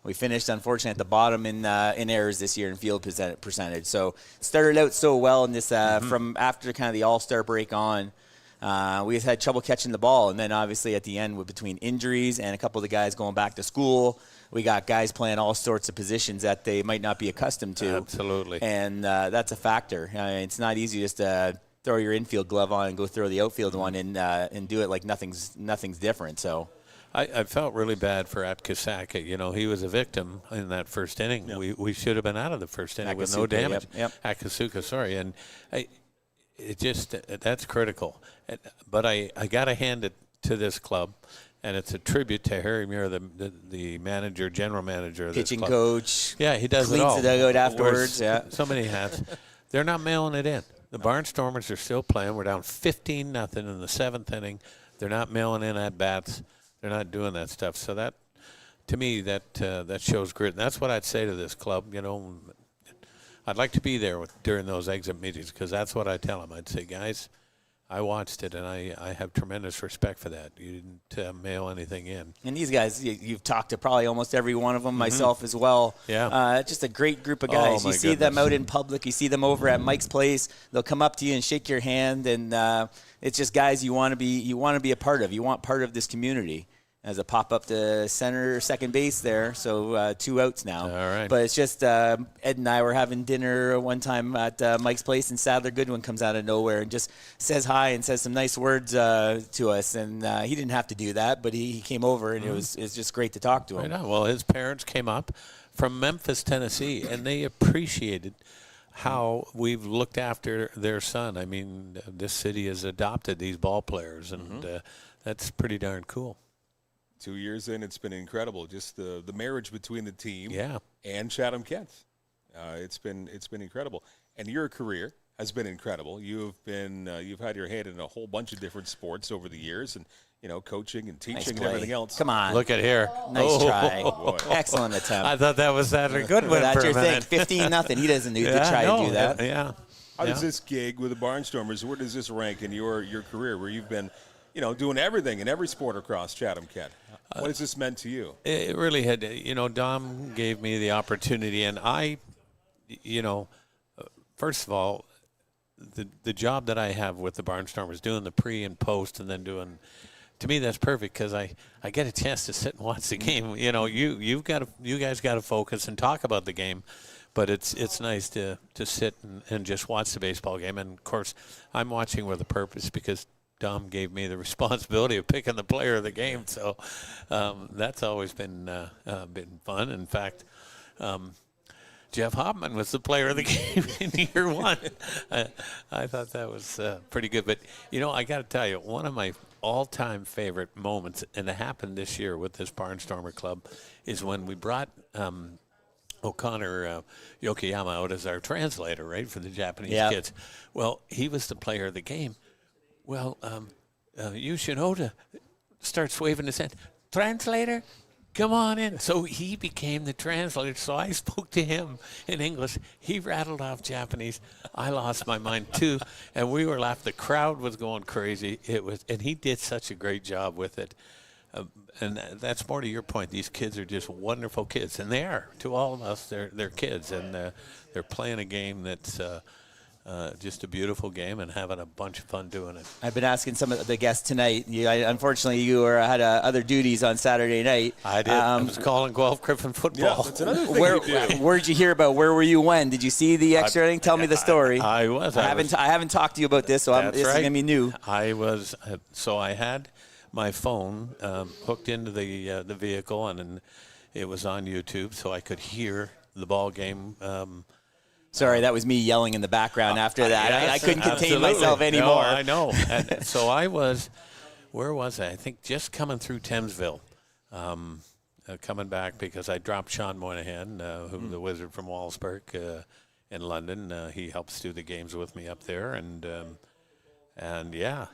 S2: We finished, unfortunately, at the bottom in errors this year in field percentage. So started out so well in this from after kind of the All-Star break on. We just had trouble catching the ball, and then obviously at the end, between injuries and a couple of the guys going back to school, we got guys playing all sorts of positions that they might not be accustomed to.
S17: Absolutely.
S2: And that's a factor. It's not easy just to throw your infield glove on and go throw the outfield one and do it like nothing's different. So
S17: I felt really bad for Atkasaka. He was a victim in that first inning. Yep. We should have been out of the first inning with no damage.
S2: Yep.
S17: Akasuka, sorry. And that's critical. But I got to hand it to this club, and it's a tribute to Harry Muir, the manager, general manager of
S2: pitching
S17: this club.
S2: Coach.
S17: Yeah, he does it all.
S2: Cleans the dugout afterwards.
S17: So many hats. They're not mailing it in. The Barnstormers are still playing. We're down 15-0 in the 7th inning. They're not mailing in at bats. They're not doing that stuff. So that, to me, that shows grit. And that's what I'd say to this club. I'd like to be there during those exit meetings because that's what I tell them. I'd say, guys, I watched it, and I have tremendous respect for that. You didn't mail anything in.
S2: And these guys, you've talked to probably almost every one of them, myself as well.
S17: Yeah.
S2: Just a great group of guys. You see them out in public. You see them over at Mike's place. They'll come up to you and shake your hand, and it's just guys you want to be a part of. You want part of this community. As a pop-up to center, second base there, so 2 outs now.
S17: All right.
S2: But it's just Ed and I were having dinner one time at Mike's place, and Sadler Goodwin comes out of nowhere and just says hi and says some nice words to us. And he didn't have to do that, but he came over, and it was just great to talk to him.
S17: Right on. Well, his parents came up from Memphis, Tennessee, and they appreciated how we've looked after their son. I mean, this city has adopted these ball players, and that's pretty darn cool.
S1: 2 years in, it's been incredible. Just the marriage between the team and Chatham-Kent. It's been incredible. And your career has been incredible. You've had your hand in a whole bunch of different sports over the years, and coaching and teaching and everything else.
S2: Come on,
S17: look at here.
S2: Nice try. Excellent attempt.
S17: I thought that was Sadler Goodwin.
S2: That's
S17: for
S2: your
S17: a minute.
S2: thing. 15-0. He doesn't need to try to do that.
S17: Yeah.
S1: How does this gig with the Barnstormers? Where does this rank in your career, where you've been, doing everything in every sport across Chatham-Kent? What has this meant to you?
S17: It really had, Dom gave me the opportunity, and I, first of all, the job that I have with the Barnstormers, doing the pre and post, and then doing, to me, that's perfect because I get a chance to sit and watch the game. You guys got to focus and talk about the game, but it's nice to sit and just watch the baseball game. And of course, I'm watching with a purpose because Dom gave me the responsibility of picking the player of the game, so that's always been fun. In fact, Jeff Hoffman was the player of the game in year one. I thought that was pretty good. But, I got to tell you, one of my all-time favorite moments, and it happened this year with this Barnstormer Club, is when we brought O'Connor Yokoyama out as our translator, right, for the Japanese kids. Well, he was the player of the game. Well, Yu Shinoda starts waving his hand. Translator, come on in. So he became the translator. So I spoke to him in English. He rattled off Japanese. I lost my mind too, and we were laughing. The crowd was going crazy. And he did such a great job with it. And that's more to your point. These kids are just wonderful kids, and they are to all of us. They're kids, and they're playing a game that's just a beautiful game and having a bunch of fun doing it.
S2: I've been asking some of the guests tonight. Unfortunately, you had other duties on Saturday night.
S17: I did. I was calling Guelph Griffin football.
S1: Yeah, that's another thing you do.
S2: Where'd you hear about? Where were you when? Did you see the extra inning? Tell me the story.
S17: I
S2: haven't talked to you about this, so this is gonna be new.
S17: I was. So I had my phone hooked into the vehicle, and it was on YouTube, so I could hear the ball game.
S2: Sorry, that was me yelling in the background after that.
S17: Yes,
S2: I couldn't contain
S17: absolutely.
S2: myself anymore.
S17: No, I know. And so I was, where was I? I think just coming through Thamesville, coming back because I dropped Sean Moynihan, who's the wizard from Wallsburg in London. He helps do the games with me up there. And yeah,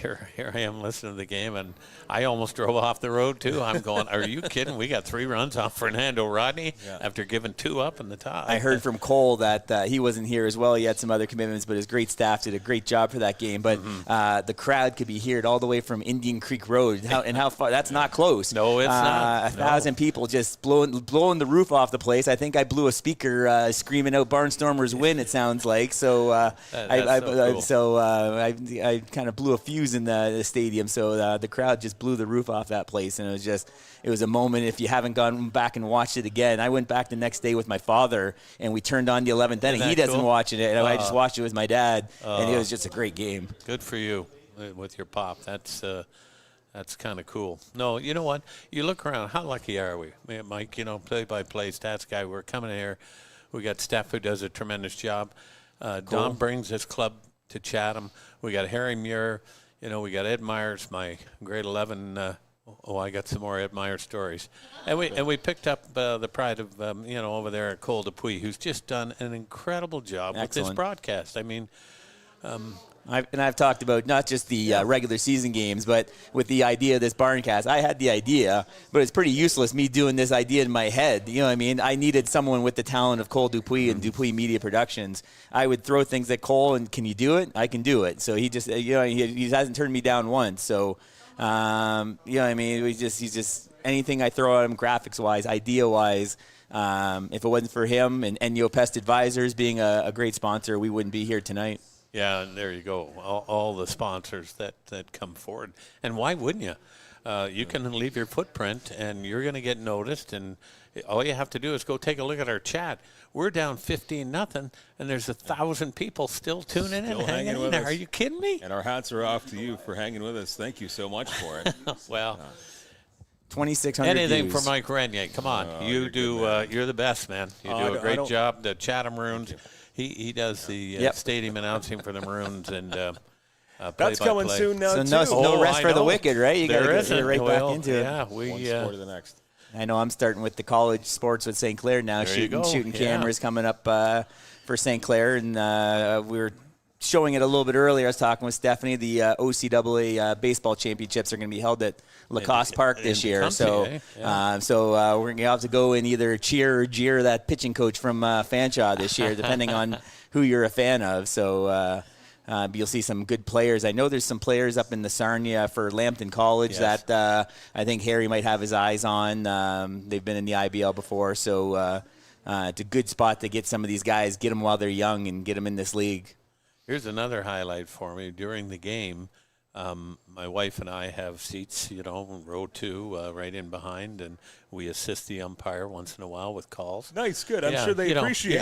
S17: here I am listening to the game, and I almost drove off the road too. I'm going, are you kidding? We got 3 runs off Fernando Rodney after giving 2 up in the top.
S2: I heard from Cole that he wasn't here as well. He had some other commitments, but his great staff did a great job for that game. But the crowd could be heard all the way from Indian Creek Road. How far? That's not close.
S17: No, it's not.
S2: 1,000 people just blowing the roof off the place. I think I blew a speaker screaming out Barnstormers win, it sounds like. So I kind of blew a fuse in the stadium, so the crowd just blew the roof off that place, and it was a moment. If you haven't gone back and watched it again, I went back the next day with my father, and we turned on the 11th inning. He doesn't watch it, and I just watched it with my dad, and it was just a great game.
S17: Good for you with your pop. That's kind of cool. No, you know what? You look around. How lucky are we, Mike? Play-by-play stats guy. We're coming here. We got Steph, who does a tremendous job.
S2: Cool.
S17: Don brings his club to Chatham. We got Harry Muir. We got Ed Myers, my grade 11. I got some more Ed Myers stories. And we picked up the pride of, over there at Cole Dupuis, who's just done an incredible job with this broadcast. I mean,
S2: I've talked about not just the regular season games, but with the idea of this Barncast. I had the idea, but it's pretty useless me doing this idea in my head. You know what I mean? I needed someone with the talent of Cole Dupuis and Dupuis Media Productions. I would throw things at Cole, and can you do it? I can do it. So he just, he hasn't turned me down once. So, you know what I mean? He's just anything I throw at him, graphics-wise, idea-wise. If it wasn't for him and Enyo Pest Advisors being a great sponsor, we wouldn't be here tonight.
S17: Yeah, and there you go. All the sponsors that come forward. And why wouldn't you? You can leave your footprint, and you're going to get noticed. And all you have to do is go take a look at our chat. We're down 15-0, and there's 1,000 people still tuning in, hanging in there. Are you kidding me?
S1: And our hats are off to you for hanging with us. Thank you so much for it.
S17: Well,
S2: 2,600
S17: anything
S2: views.
S17: for Mike Renier. Come on, you're the best, man. You do a great job. The Chatham Maroons. He does the stadium announcing for the Maroons and
S1: that's coming soon now too.
S2: So no rest for the wicked, right? You got to get right back into it.
S17: Yeah,
S1: one sport to the next.
S2: I know I'm starting with the college sports with St. Clair now, shooting cameras coming up for St. Clair, and we were showing it a little bit earlier. I was talking with Stephanie. The OCAA baseball championships are going to be held at Lacoste Park this year. So we're going to have to go and either cheer or jeer that pitching coach from Fanshawe this year, depending on who you're a fan of. So you'll see some good players. I know there's some players up in the Sarnia for Lambton College that I think Harry might have his eyes on. They've been in the IBL before, so it's a good spot to get some of these guys, get them while they're young and get them in this league.
S17: Here's another highlight for me. During the game, my wife and I have seats, row 2, right in behind, and we assist the umpire once in a while with calls.
S1: Nice, good. I'm sure they appreciate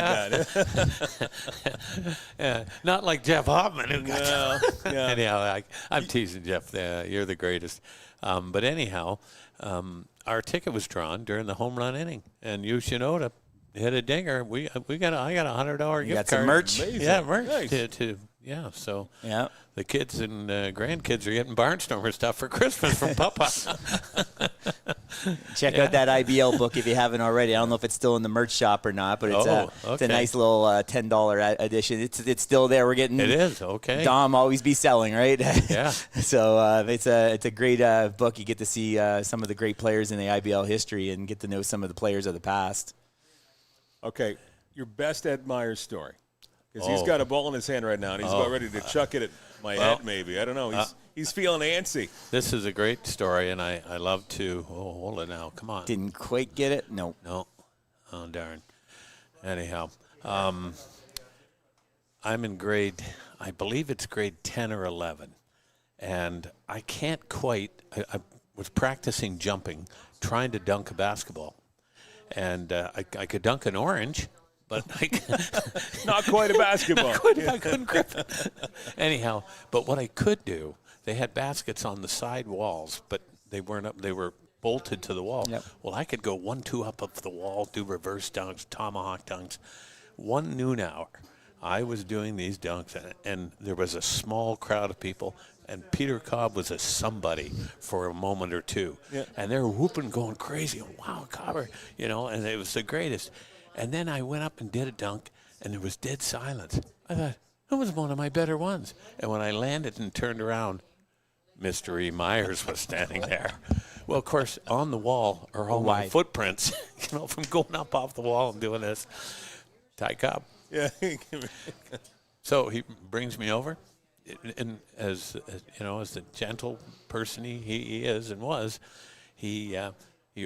S1: that.
S17: Not like Jeff Hoffman. Anyhow, I'm teasing Jeff. You're the greatest. But anyhow, our ticket was drawn during the home run inning, and Yu Shinoda hit a dinger, I got a $100 gift
S2: got some
S17: card.
S2: merch?
S1: Amazing.
S17: Yeah, merch
S1: Nice.
S17: So
S2: Yeah.
S17: the kids and grandkids are getting Barnstormer stuff for Christmas from Papa.
S2: Check out that IBL book if you haven't already. I don't know if it's still in the merch shop or not, but it's it's a nice little $10 edition. It's still there. We're getting
S17: It is, okay.
S2: Dom always be selling, right?
S17: Yeah.
S2: So it's a great book. You get to see some of the great players in the IBL history and get to know some of the players of the past.
S1: Okay, your best Ed Myers story. Because he's got a ball in his hand right now, and he's about ready to chuck it at my head, maybe. I don't know. He's feeling antsy.
S17: This is a great story, and I love to. Oh, hold it now. Come on.
S2: Didn't quite get it? No.
S17: Oh, darn. Anyhow, I'm in I believe it's grade 10 or 11, and I can't quite. I was practicing jumping, trying to dunk a basketball, and I could dunk an orange. But
S1: not quite a basketball.
S17: I couldn't grip it. Anyhow, but what I could do, they had baskets on the side walls, but they weren't up. They were bolted to the wall.
S2: Yep.
S17: Well, I could go 1-2 up the wall, do reverse dunks, tomahawk dunks. 1 noon hour, I was doing these dunks, and there was a small crowd of people. And Peter Cobb was a somebody for a moment or two.
S1: Yeah.
S17: And they were whooping, going crazy. Wow, Cobber, and it was the greatest. And then I went up and did a dunk, and there was dead silence. I thought, that was one of my better ones. And when I landed and turned around, Mr. E. Myers was standing there. Well, of course, on the wall are all my footprints, from going up off the wall and doing this. Ty Cobb.
S1: Yeah.
S17: So he brings me over, and as the gentle person he is and was, he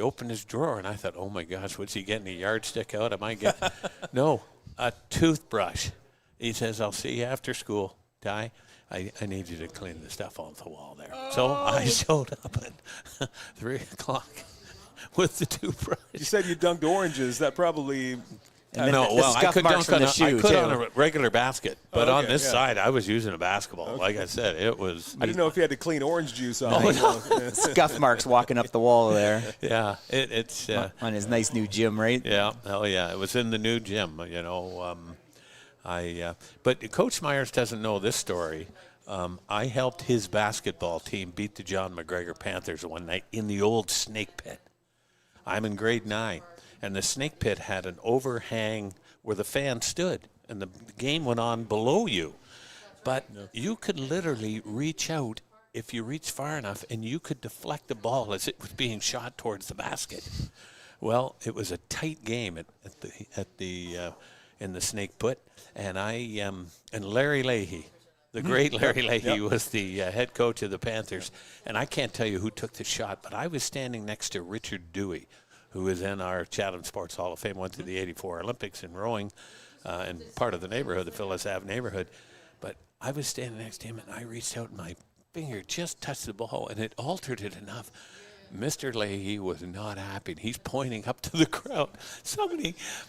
S17: opened his drawer, and I thought, oh, my gosh, what's he getting, a yardstick out? Am I getting – no, a toothbrush. He says, I'll see you after school, Ty. I need you to clean the stuff off the wall there. Oh. So I showed up at 3 o'clock with the toothbrush.
S1: You said you dunked oranges. That probably –
S17: no, well, I could dunk on a regular basket, but on this side, I was using a basketball. Okay. Like I said, it was.
S1: I didn't know if you had to clean orange juice off.
S2: Scuff marks walking up the wall there.
S17: Yeah, it's
S2: on his nice new gym, right?
S17: Yeah, oh yeah, it was in the new gym. But Coach Myers doesn't know this story. I helped his basketball team beat the John McGregor Panthers one night in the old Snake Pit. I'm in grade 9. And the Snake Pit had an overhang where the fan stood, and the game went on below you. But you could literally reach out if you reached far enough, and you could deflect the ball as it was being shot towards the basket. Well, it was a tight game in the Snake Pit, and and Larry Leahy, the great Larry Leahy, was the head coach of the Panthers. And I can't tell you who took the shot, but I was standing next to Richard Dewey, who is in our Chatham Sports Hall of Fame, went to the '84 Olympics in rowing, and part of the neighborhood, the Phyllis Ave neighborhood. But I was standing next to him, and I reached out, and my finger just touched the ball, and it altered it enough. Mr. Leahy was not happy. He's pointing up to the crowd.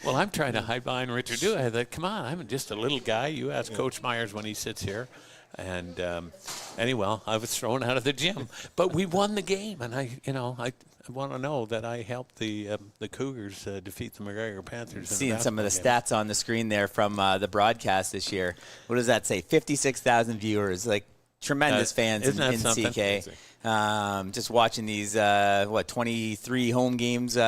S17: I'm trying to hide behind Richard Dewey. I thought, come on, I'm just a little guy. You ask Coach Myers when he sits here. And anyway, I was thrown out of the gym. But we won the game, and I want to know that I helped the Cougars defeat the McGregor Panthers.
S2: Seeing some of the stats on the screen there from the broadcast this year. What does that say? 56,000 viewers, like tremendous fans in CK. Just watching these, 23 home games,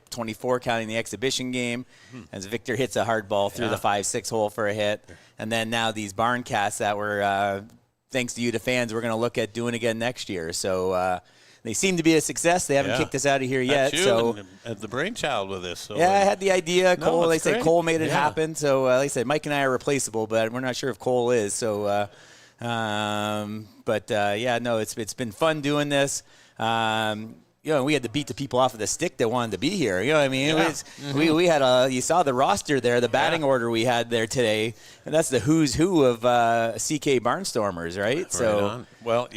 S2: 24 counting the exhibition game, as Victor hits a hard ball through the 5-6 hole for a hit. And then now these barncasts that were, thanks to you, the fans, we're going to look at doing again next year. So they seem to be a success. They haven't kicked us out of here yet.
S17: That's
S2: so
S17: the brainchild with this. So
S2: I had the idea. Cole, they say Cole made it
S17: Yeah.
S2: happen. So like I said, Mike and I are replaceable, but we're not sure if Cole is. So, it's been fun doing this. We had to beat the people off of the stick that wanted to be here. You know what I mean?
S17: Yeah.
S2: It was, we had you saw the roster there, the batting order we had there today, and that's the who's who of CK Barnstormers, right?
S17: Right
S2: So,
S17: on. Well,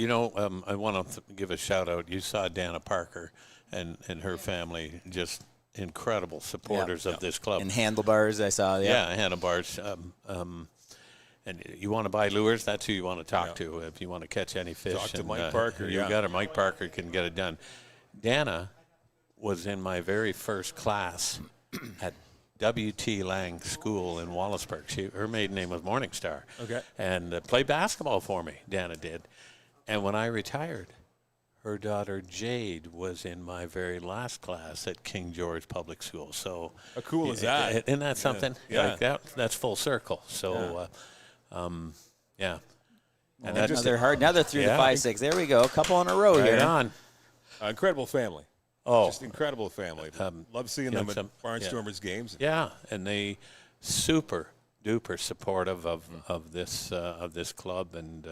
S17: I want to give a shout out. You saw Dana Parker and her family, just incredible supporters of this club.
S2: And Handlebars, I saw.
S17: Yeah, Handlebars. And you want to buy lures, that's who you want to talk to if you want to catch any fish.
S1: Talk to Mike Parker,
S17: You got it. Mike Parker can get it done. Dana was in my very first class at W.T. Lang School in Wallaceburg. Her maiden name was Morningstar.
S1: Okay.
S17: And played basketball for me, Dana did. And when I retired, her daughter Jade was in my very last class at King George Public School. So
S1: how cool is that?
S17: Isn't that something?
S1: Yeah.
S17: Like that's full circle. So, yeah.
S2: And now they're hard. Now they're through the 5-6. There we go. A couple in a row
S17: Right
S2: here.
S17: on.
S1: Incredible family.
S17: Oh,
S1: just incredible family. Love seeing them at Barnstormers games.
S17: Yeah, and they super duper supportive of this club, and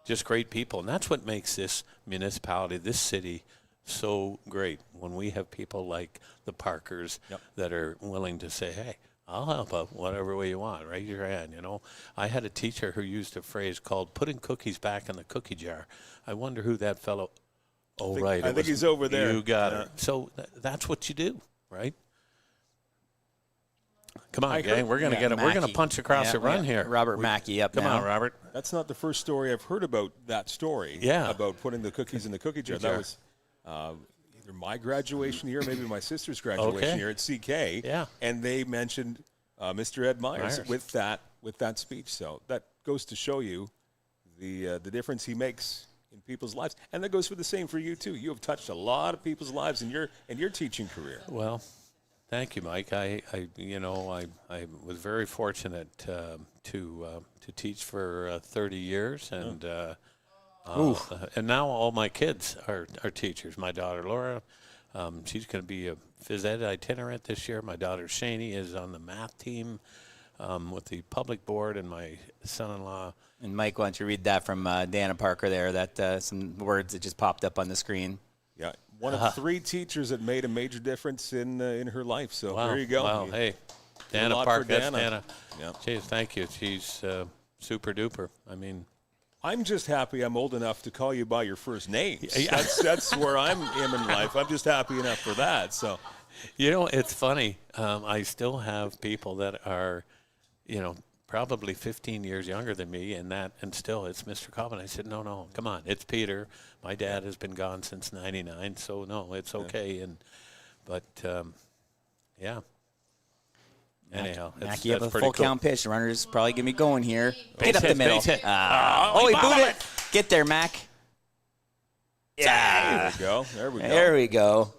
S17: just great people. And that's what makes this municipality, this city, so great. When we have people like the Parkers that are willing to say, "Hey, I'll help out whatever way you want. Raise your hand." You know, I had a teacher who used a phrase called "putting cookies back in the cookie jar." I wonder who that fellow. Oh, right.
S1: I think he's over there.
S17: You got it. So that's what you do, right? Come on, gang. We're going to get it. We're going to punch across the run here.
S2: Robert Mackey up now.
S17: Come on, Robert.
S1: That's not the first story I've heard about that story.
S17: Yeah.
S1: About putting the cookies in the cookie jar. That was either my graduation year, maybe my sister's graduation year at CK.
S17: Yeah.
S1: And they mentioned Mr. Ed Myers with that speech. So that goes to show you the difference he makes in people's lives, and that goes for the same for you too. You have touched a lot of people's lives in your teaching career.
S17: Well, thank you, Mike. I was very fortunate to teach for 30 years, and and now all my kids are teachers. My daughter Laura, she's going to be a phys ed itinerant this year. My daughter Shani is on the math team with the public board, and my son-in-law.
S2: And Mike, why don't you read that from Dana Parker there, that some words that just popped up on the screen.
S1: Yeah, one of 3 teachers that made a major difference in her life. So there you go.
S17: Wow, hey, Dana Parker, that's Dana. Yeah. Jeez, thank you. She's super duper. I mean,
S1: I'm just happy I'm old enough to call you by your first names. Yeah. That's where I'm in life. I'm just happy enough for that. So,
S17: you know, it's funny. I still have people that are, probably 15 years younger than me, and still it's Mr. Cobb. I said, no, come on, it's Peter. My dad has been gone since '99, so no, it's okay. Anyhow,
S2: Mackey up a full
S17: cool.
S2: count pitch. The runner's probably gonna be going here. Get up the middle.
S17: Base hit.
S2: He booted it. Get there, Mac.
S1: Yeah. There we go.
S2: There we go.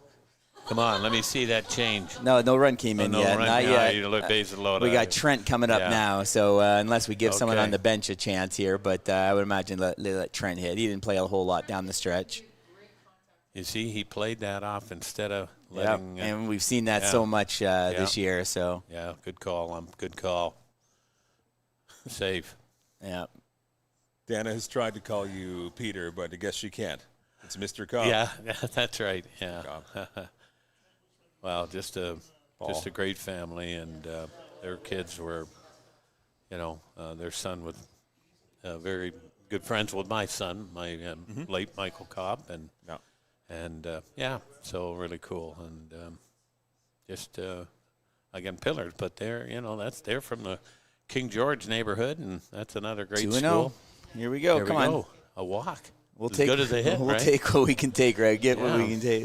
S17: Come on, let me see that change.
S2: No run came in yet. Not yet.
S17: You look bases loaded.
S2: We got Trent coming up now, so unless we give someone on the bench a chance here, but I would imagine let Trent hit. He didn't play a whole lot down the stretch.
S17: You see, he played that off instead of letting.
S2: And we've seen that so much this year. So
S17: yeah, good call. Good call. Safe.
S2: Yeah.
S1: Dana has tried to call you Peter, but I guess she can't. It's Mr. Cobb.
S17: Yeah, that's right. Yeah. Well, just a great family, and their kids were, their son was very good friends with my son, my late Michael Cobb, and so really cool, and just again pillars, but they're from the King George neighborhood, and that's another great school.
S2: Here we go. Come on,
S17: a walk.
S2: We'll
S17: as
S2: take
S17: good as they hit.
S2: We'll take what we can take, right? Get what we can take.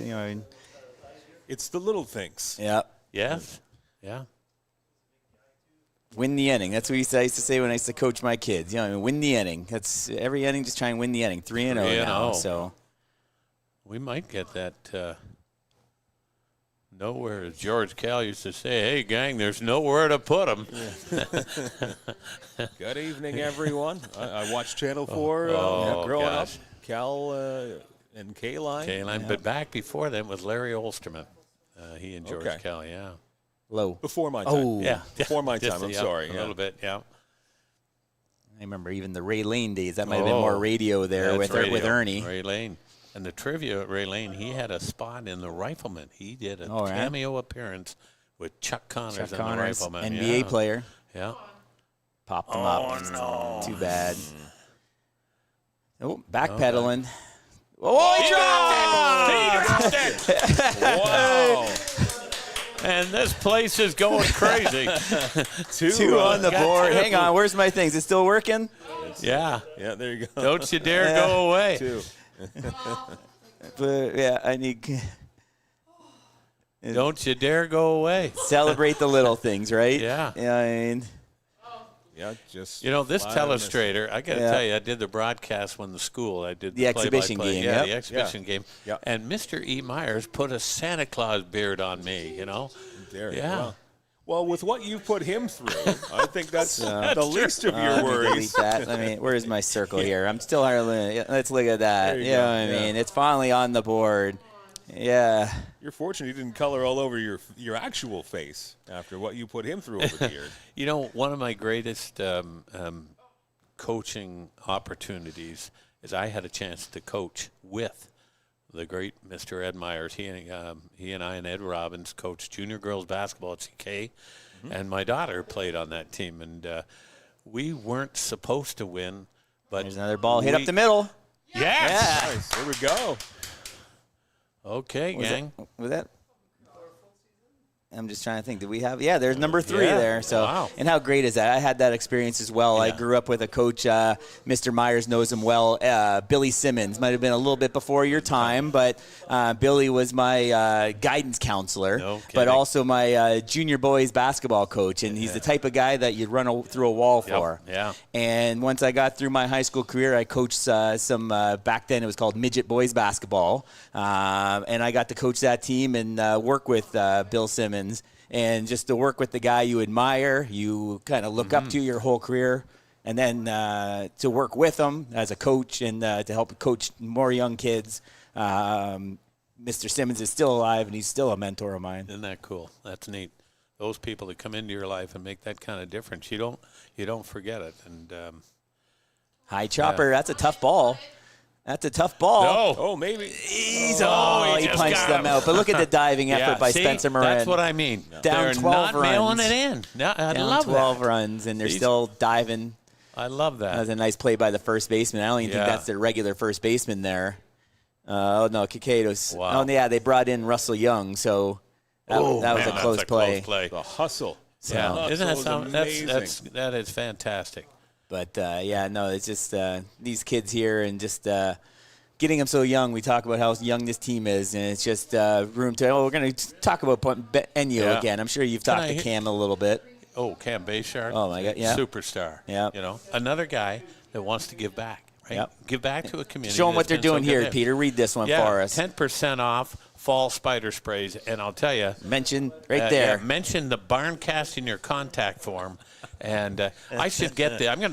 S1: It's the little things.
S2: Yeah.
S17: Yes. Yeah.
S2: Win the inning. That's what I used to say when I used to coach my kids. Win the inning. That's every inning. Just try and win the inning. 3-0 now. So
S17: we might get that. Nowhere, as George Cal used to say, "Hey, gang, there's nowhere to put them."
S1: Good evening, everyone. I watched Channel 4 growing up. Cal and K-Line.
S17: K-Line, but back before then was Larry Olsterman. He and George Cal,
S2: Low.
S1: Before my time.
S2: Oh.
S17: Yeah.
S1: Before my time, I'm sorry.
S17: A little bit, yeah.
S2: I remember even the Ray Lane days. That might have been more radio there with Ernie.
S17: Ray Lane. And the trivia at Ray Lane, he had a spot in the Rifleman. He did a cameo appearance with Chuck Connors and the Rifleman.
S2: NBA player.
S17: Yeah.
S2: Popped him up.
S17: No.
S2: Too bad. Oh, backpedaling. Oh,
S17: he dropped it! Wow. And this place is going crazy.
S2: Two on the board. Hang on, where's my things? Is it still working?
S17: Yeah.
S1: Yeah, there you go.
S17: Don't you dare go away.
S1: 2.
S2: But, I need...
S17: Don't you dare go away.
S2: Celebrate the little things, right?
S17: Yeah.
S2: Yeah, I mean,
S1: Yeah, just
S17: this
S1: flat on this.
S17: telestrator, I got to tell you, I did the broadcast when the school. I did
S2: The exhibition
S17: play-by-play.
S2: game,
S17: Yeah,
S2: yep.
S17: the exhibition game.
S1: Yep.
S17: And Mr. E. Myers put a Santa Claus beard on me,
S1: There,
S17: Yeah.
S1: Well, with what you put him through, I think that's the least of your
S2: let me
S1: worries.
S2: delete that. I mean, where's my circle here? I'm still hardly. Let's look at that.
S1: There you
S2: You
S1: go.
S2: know what I mean? It's finally on the board. Yeah.
S1: You're fortunate you didn't color all over your actual face after what you put him through over the years.
S17: One of my greatest coaching opportunities is I had a chance to coach with the great Mr. Ed Myers. He and I and Ed Robbins coached junior girls basketball at CK, and my daughter played on that team. And we weren't supposed to win, but
S2: There's another ball hit up the middle.
S17: Yes.
S2: Yeah.
S1: Nice. There we go.
S17: Okay, gang.
S2: Was that? I'm just trying to think. Did we have? Yeah, there's number 3
S17: Yeah.
S2: there. So,
S17: Wow.
S2: and how great is that? I had that experience as well. I grew up with a coach. Mr. Myers knows him well. Billy Simmons might have been a little bit before your time, but Billy was my guidance counselor,
S17: No
S2: but
S17: kidding.
S2: also my junior boys basketball coach. And he's the type of guy that you'd run through a wall for.
S17: Yeah.
S2: And once I got through my high school career, I coached some, back then it was called midget boys basketball. And I got to coach that team and work with Bill Simmons. And just to work with the guy you admire, you kind of look up to your whole career. And then to work with him as a coach and to help coach more young kids. Mr. Simmons is still alive, and he's still a mentor of mine.
S17: Isn't that cool? That's neat. Those people that come into your life and make that kind of difference, you don't forget it. And
S2: High chopper, that's a tough ball. That's a tough ball.
S17: No.
S1: Oh, maybe.
S2: He
S17: just
S2: punched
S17: got
S2: them
S17: him.
S2: out. But look at the diving effort by
S17: see,
S2: Spencer Moran.
S17: That's what I mean.
S2: Down
S17: They're
S2: 12
S17: not mailing
S2: runs.
S17: it in. No, I
S2: Down
S17: love
S2: 12
S17: that.
S2: runs, and they're
S17: These-
S2: still diving.
S17: I love that.
S2: That was a nice play by the first baseman. I don't even think
S17: Yeah.
S2: that's their regular first baseman there. Oh, no, Kikado's.
S17: Wow.
S2: Oh, yeah, they brought in Russell Young, so that was
S17: Man,
S2: a
S17: that's
S2: close play.
S1: The hustle.
S17: Yeah,
S1: The
S17: isn't that
S1: hustle
S17: something?
S1: is
S17: That is fantastic.
S2: But, yeah, no, it's just these kids here and just getting them so young. We talk about how young this team is, and it's just room to – we're going to talk about Enyo
S17: Yeah.
S2: again. I'm sure you've
S17: Can
S2: talked
S17: I
S2: to
S17: hit-
S2: Cam a little bit.
S17: Oh, Cam Bechard.
S2: Oh, my God, yeah.
S17: Superstar.
S2: Yeah.
S17: Another guy that wants to give back, right?
S2: Yep.
S17: Give back to a community.
S2: Show them what
S17: that's
S2: they're
S17: been so
S2: doing
S17: good.
S2: here, Peter. Read this one for us.
S17: 10% off fall spider sprays. And I'll tell you.
S2: Mention right there.
S17: Mention the BARNCAST in your contact form. And I should get the. I'm going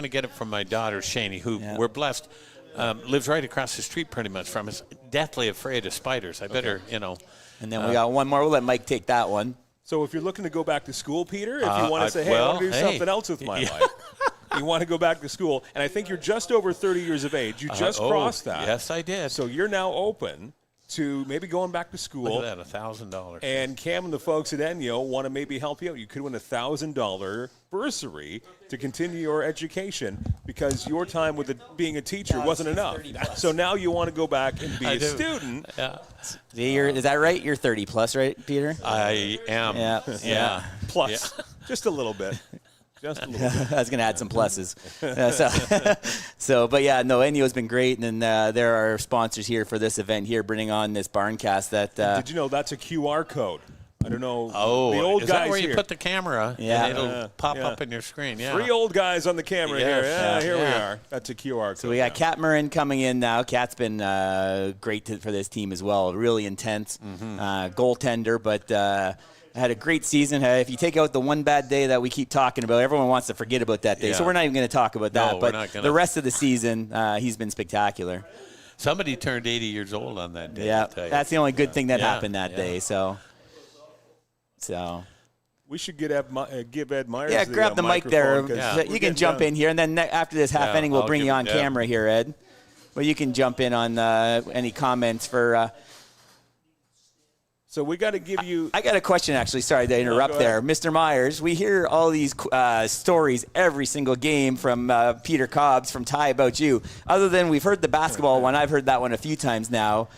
S17: to get it from my daughter Shani, who we're blessed lives right across the street, pretty much from us. Deathly afraid of spiders. I better,
S2: And then we got one more. We'll let Mike take that one.
S1: So if you're looking to go back to school, Peter, if you want to say, hey, I want to do something else with my life, you want to go back to school, and I think you're just over 30 years of age. You just crossed that.
S17: Yes, I did.
S1: So you're now open to maybe going back to school.
S17: Look at that, $1,000.
S1: And Cam and the folks at Enyo want to maybe help you out. You could win a $1,000 bursary to continue your education because your time with being a teacher wasn't enough. So now you want to go back and be a student.
S17: Yeah.
S2: Is that right? You're 30 plus, right, Peter?
S17: I am.
S2: Yeah.
S1: Plus, just a little bit. Just a little bit.
S2: I was going to add some pluses. But yeah, no, Enyo's been great, and there are sponsors here for this event here, bringing on this Barncast.
S1: Did you know that's a QR code? I don't know.
S17: Oh,
S1: the old
S17: is
S1: guys
S17: that where
S1: here.
S17: you put the camera?
S2: Yeah.
S17: And it'll pop up in your screen. Yeah.
S1: 3 old guys on the camera here.
S17: Yes.
S1: Here we are. That's a QR code.
S2: So we got Kat Marin coming in now. Kat's been great for this team as well. Really intense goaltender, but had a great season. If you take out the one bad day that we keep talking about, everyone wants to forget about that day.
S17: Yeah.
S2: So we're not even going to talk about that.
S17: No,
S2: but
S17: we're not gonna.
S2: The rest of the season, he's been spectacular.
S17: Somebody turned 80 years old on that day.
S2: Yeah,
S17: I'll tell you.
S2: that's the only good thing that
S17: Yeah,
S2: happened that day. So
S1: we should give Ed Myers
S2: grab the mic there.
S1: microphone, 'cause
S2: You can jump in here, and then after this half inning, we'll bring you on camera here, Ed. Well, you can jump in on any comments for.
S1: So we got to give you.
S2: I got a question, actually. Sorry to interrupt
S1: go
S2: there.
S1: ahead.
S2: Mr. Myers, we hear all these stories every single game from Peter Cobbs, from Ty about you. Other than we've heard the basketball one, I've heard that one a few times now.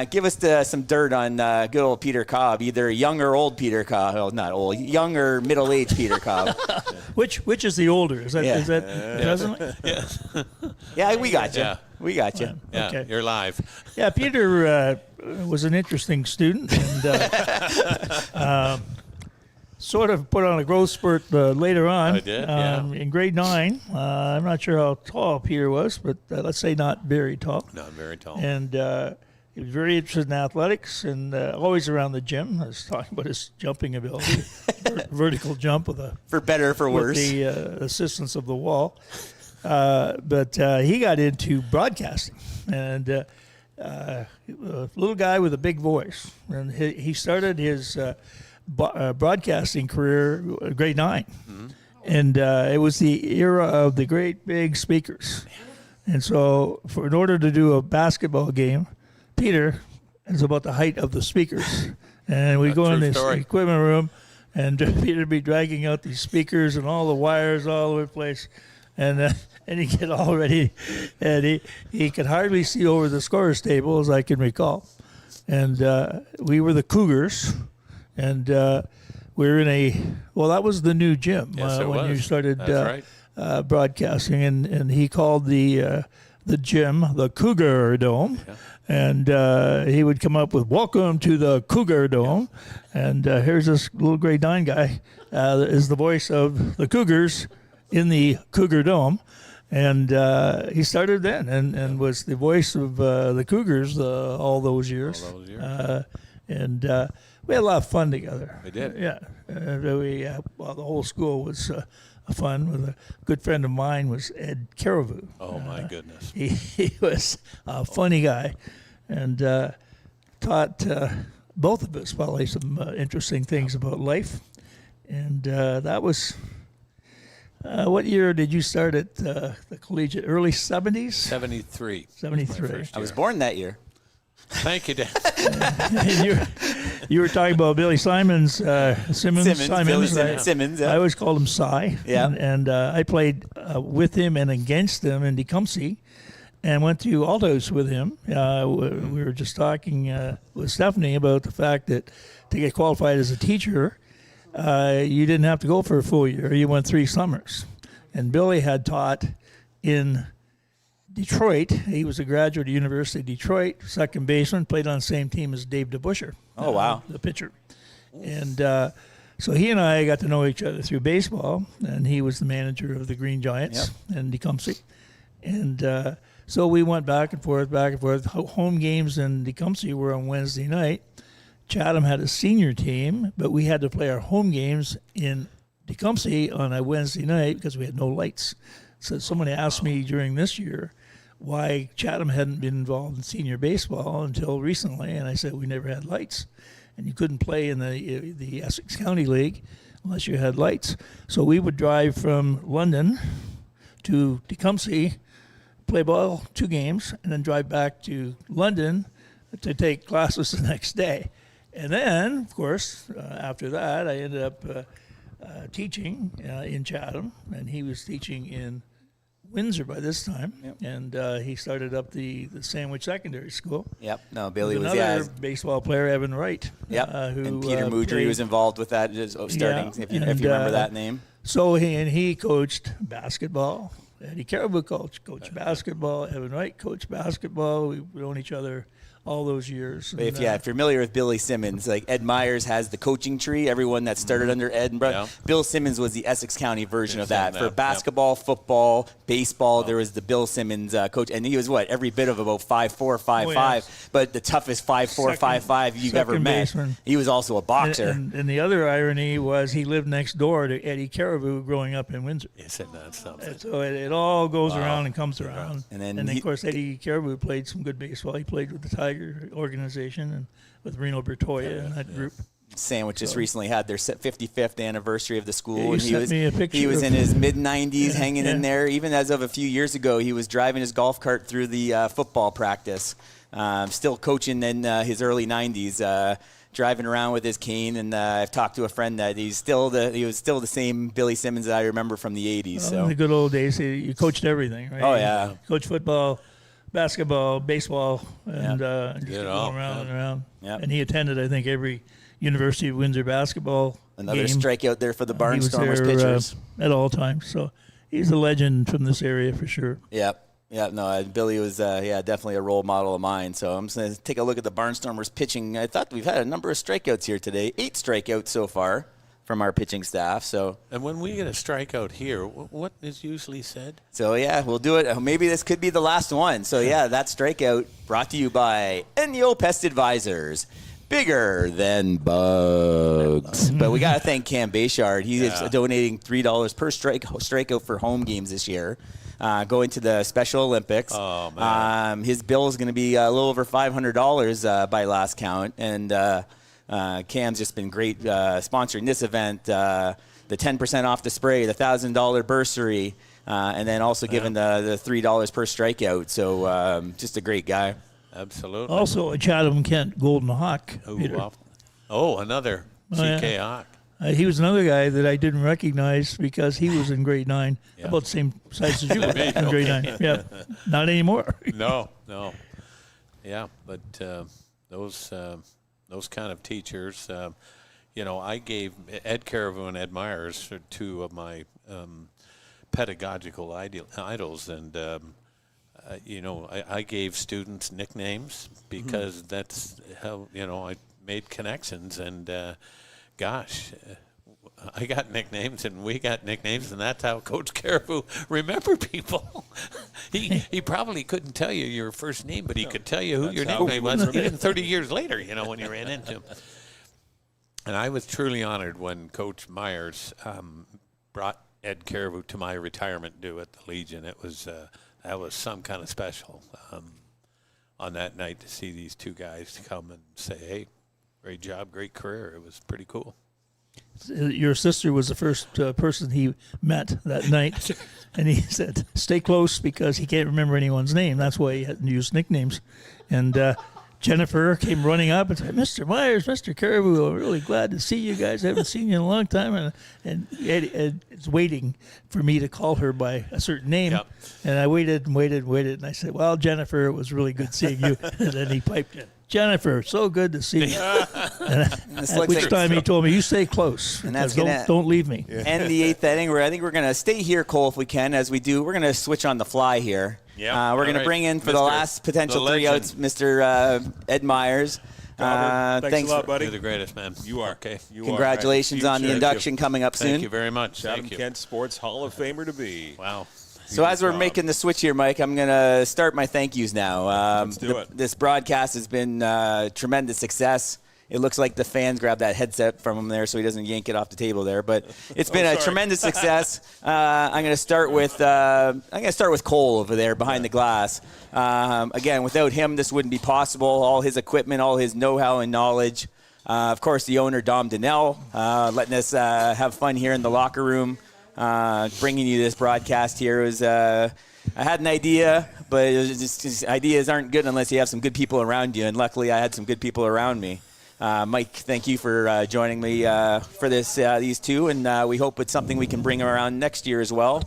S2: Give us some dirt on good old Peter Cobb, either young or old Peter Cobb. Well, not old, young or middle-aged Peter Cobb.
S15: Which is the older? Is that presently?
S2: Yeah, we got you.
S17: Yeah.
S2: We got you.
S17: Yeah,
S15: Okay.
S17: you're live.
S15: Yeah, Peter was an interesting student and sort of put on a growth spurt later on.
S17: I did, yeah.
S15: In grade 9. I'm not sure how tall Peter was, but let's say not very tall.
S17: Not very tall.
S15: And he was very interested in athletics and always around the gym. I was talking about his jumping ability, vertical jump
S2: for better or for worse,
S15: with the assistance of the wall. But he got into broadcasting, and a little guy with a big voice. And he started his broadcasting career at grade 9. Mm-hmm. And it was the era of the great big speakers. And so in order to do a basketball game, Peter is about the height of the speakers. And we go in this equipment room, and Peter would be dragging out these speakers and all the wires all over the place. And he get all ready, and he could hardly see over the scorer's table, as I can recall. And we were the Cougars, and we were in that was the new gym when you started broadcasting, and he called the gym the Cougar Dome. Yeah. And he would come up with, "Welcome to the Cougar Dome." Yeah. And here's this little grade 9 guy is the voice of the Cougars in the Cougar Dome. And he started then and was the voice of the Cougars all those years. And we had a lot of fun together.
S17: We did.
S15: Yeah. The whole school was fun. With a good friend of mine was Ed Caribou.
S17: Oh, my goodness.
S15: He was a funny guy and taught both of us probably some interesting things about life. And that was... what year did you start at the collegiate? Early 70s?
S17: 73.
S15: 73.
S2: I was born that year.
S17: Thank you, Dad.
S15: You were talking about Billy Simmons.
S2: Simmons.
S15: I always called him Cy.
S2: Yeah.
S15: And I played with him and against him in Tecumseh and went to Aldous with him. We were just talking with Stephanie about the fact that to get qualified as a teacher, you didn't have to go for a full year. You went 3 summers. And Billy had taught in Detroit. He was a graduate of University of Detroit, second baseman, played on the same team as Dave DeBuscher.
S2: Oh, wow.
S15: The pitcher. And so he and I got to know each other through baseball, and he was the manager of the Green Giants in Tecumseh. And so we went back and forth. Home games in Tecumseh were on Wednesday night. Chatham had a senior team, but we had to play our home games in Tecumseh on a Wednesday night because we had no lights. So somebody asked me during this year why Chatham hadn't been involved in senior baseball until recently, and I said we never had lights. And you couldn't play in the Essex County League unless you had lights. So we would drive from London to Tecumseh, play ball 2 games, and then drive back to London to take classes the next day. And then, of course, after that, I ended up teaching in Chatham, and he was teaching in Windsor by this time. Yep. And he started up the Sandwich Secondary School.
S2: Yep. No, Billy was
S15: another baseball player, Evan Wright.
S2: Yep. And Peter Moudry was involved with that starting, if you remember that name.
S15: So he coached basketball. Eddie Caribou coached basketball. Evan Wright coached basketball. We've known each other all those years.
S2: If you're familiar with Billy Simmons, like Ed Myers has the coaching tree, everyone that started under Ed and Brett. Bill Simmons was the Essex County version of that. For basketball, football, baseball, there was the Bill Simmons coach, and he was every bit of about 5'4", 5'5", but the toughest 5'4", 5'5" you've ever met. Baseman. He was also a boxer.
S15: And the other irony was he lived next door to Eddie Caribou growing up in Windsor.
S17: Yes, that's something.
S15: So it all goes around and comes around.
S2: And then
S15: of course, Eddie Caribou played some good baseball. He played with the Tigers organization and with Reno Bertoya and that group.
S2: Sandwich just recently had their 55th anniversary of the school.
S15: Yeah,
S2: he was in his mid-90s hanging in there. Even as of a few years ago, he was driving his golf cart through the football practice. Still coaching in his early 90s, driving around with his cane. And I've talked to a friend that he was still the same Billy Simmons that I remember from the 80s.
S15: In the good old days, you coached everything, right?
S2: Oh, yeah.
S15: You coached football, basketball, baseball, and just going around and around. Yep. And he attended, I think, every University of Windsor basketball
S2: Another
S15: game.
S2: strikeout there for the Barnstormers pitchers.
S15: At all times. So he's a legend from this area for sure.
S2: Yep. Yeah, no, Billy was definitely a role model of mine. So I'm just going to take a look at the Barnstormers pitching. I thought we've had a number of strikeouts here today. 8 strikeouts so far from our pitching staff. So,
S17: and when we get a strikeout here, what is usually said?
S2: So yeah, we'll do it. Maybe this could be the last one. So yeah, that strikeout brought to you by Enyo Pest Advisors. Bigger than bugs. But we got to thank Cam Bechard. He's donating $3 per strikeout for home games this year, going to the Special Olympics.
S17: Oh, man.
S2: His bill is going to be a little over $500 by last count. And Cam's just been great sponsoring this event, the 10% off the spray, the $1,000 bursary, and then also giving the $3 per strikeout. So just a great guy.
S17: Absolutely.
S15: Also a Chatham-Kent Golden Hawk.
S17: Another CK Hawk.
S15: He was another guy that I didn't recognize because he was in grade 9, about the same size as you were in grade 9. Yeah, not anymore.
S17: No. Yeah, but those kind of teachers, I gave Ed Caribou and Ed Myers are two of my pedagogical idols, and I gave students nicknames because that's how, I made connections. And, I got nicknames and we got nicknames, and that's how Coach Caribou remembered people. He probably couldn't tell you your first name, but he could tell you who your nickname was even 30 years later, when you ran into him. And I was truly honored when Coach Myers brought Ed Caribou to my retirement due at the Legion. It was that was some kind of special on that night to see these two guys come and say, hey, great job, great career. It was pretty cool.
S15: Your sister was the first person he met that night, and he said, stay close because he can't remember anyone's name. That's why he hadn't used nicknames. And Jennifer came running up and said, Mr. Myers, Mr. Caribou, I'm really glad to see you guys. I haven't seen you in a long time. And Ed is waiting for me to call her by a certain name. Yep. And I waited. And I said, well, Jennifer, it was really good seeing you. And then he piped in, Jennifer, so good to see you. At which time he told me, you stay close.
S2: And that's
S15: don't leave me.
S2: End the 8th inning. I think we're going to stay here, Cole, if we can. As we do, we're going to switch on the fly here.
S17: Yeah,
S2: we're going to bring in for the last potential 3 outs, Mr. Ed Myers.
S1: Thanks a lot, buddy.
S17: You're the greatest, man.
S1: You are.
S17: Okay.
S2: Congratulations on the induction coming up soon.
S17: Thank you very much.
S1: Chatham-Kent Sports Hall of Famer to be.
S17: Wow.
S2: So as we're making the switch here, Mike, I'm going to start my thank yous now.
S1: Let's do it.
S2: This broadcast has been tremendous success. It looks like the fans grabbed that headset from him there so he doesn't yank it off the table there. But it's been a tremendous success. I'm going to start with Cole over there behind the glass. Again, without him, this wouldn't be possible. All his equipment, all his know-how and knowledge. Of course, the owner, Dom Donnell, letting us have fun here in the locker room. Bringing you this broadcast here was I had an idea, but it was just ideas aren't good unless you have some good people around you, and luckily I had some good people around me. Mike, thank you for joining me for these two, and we hope it's something we can bring around next year as well.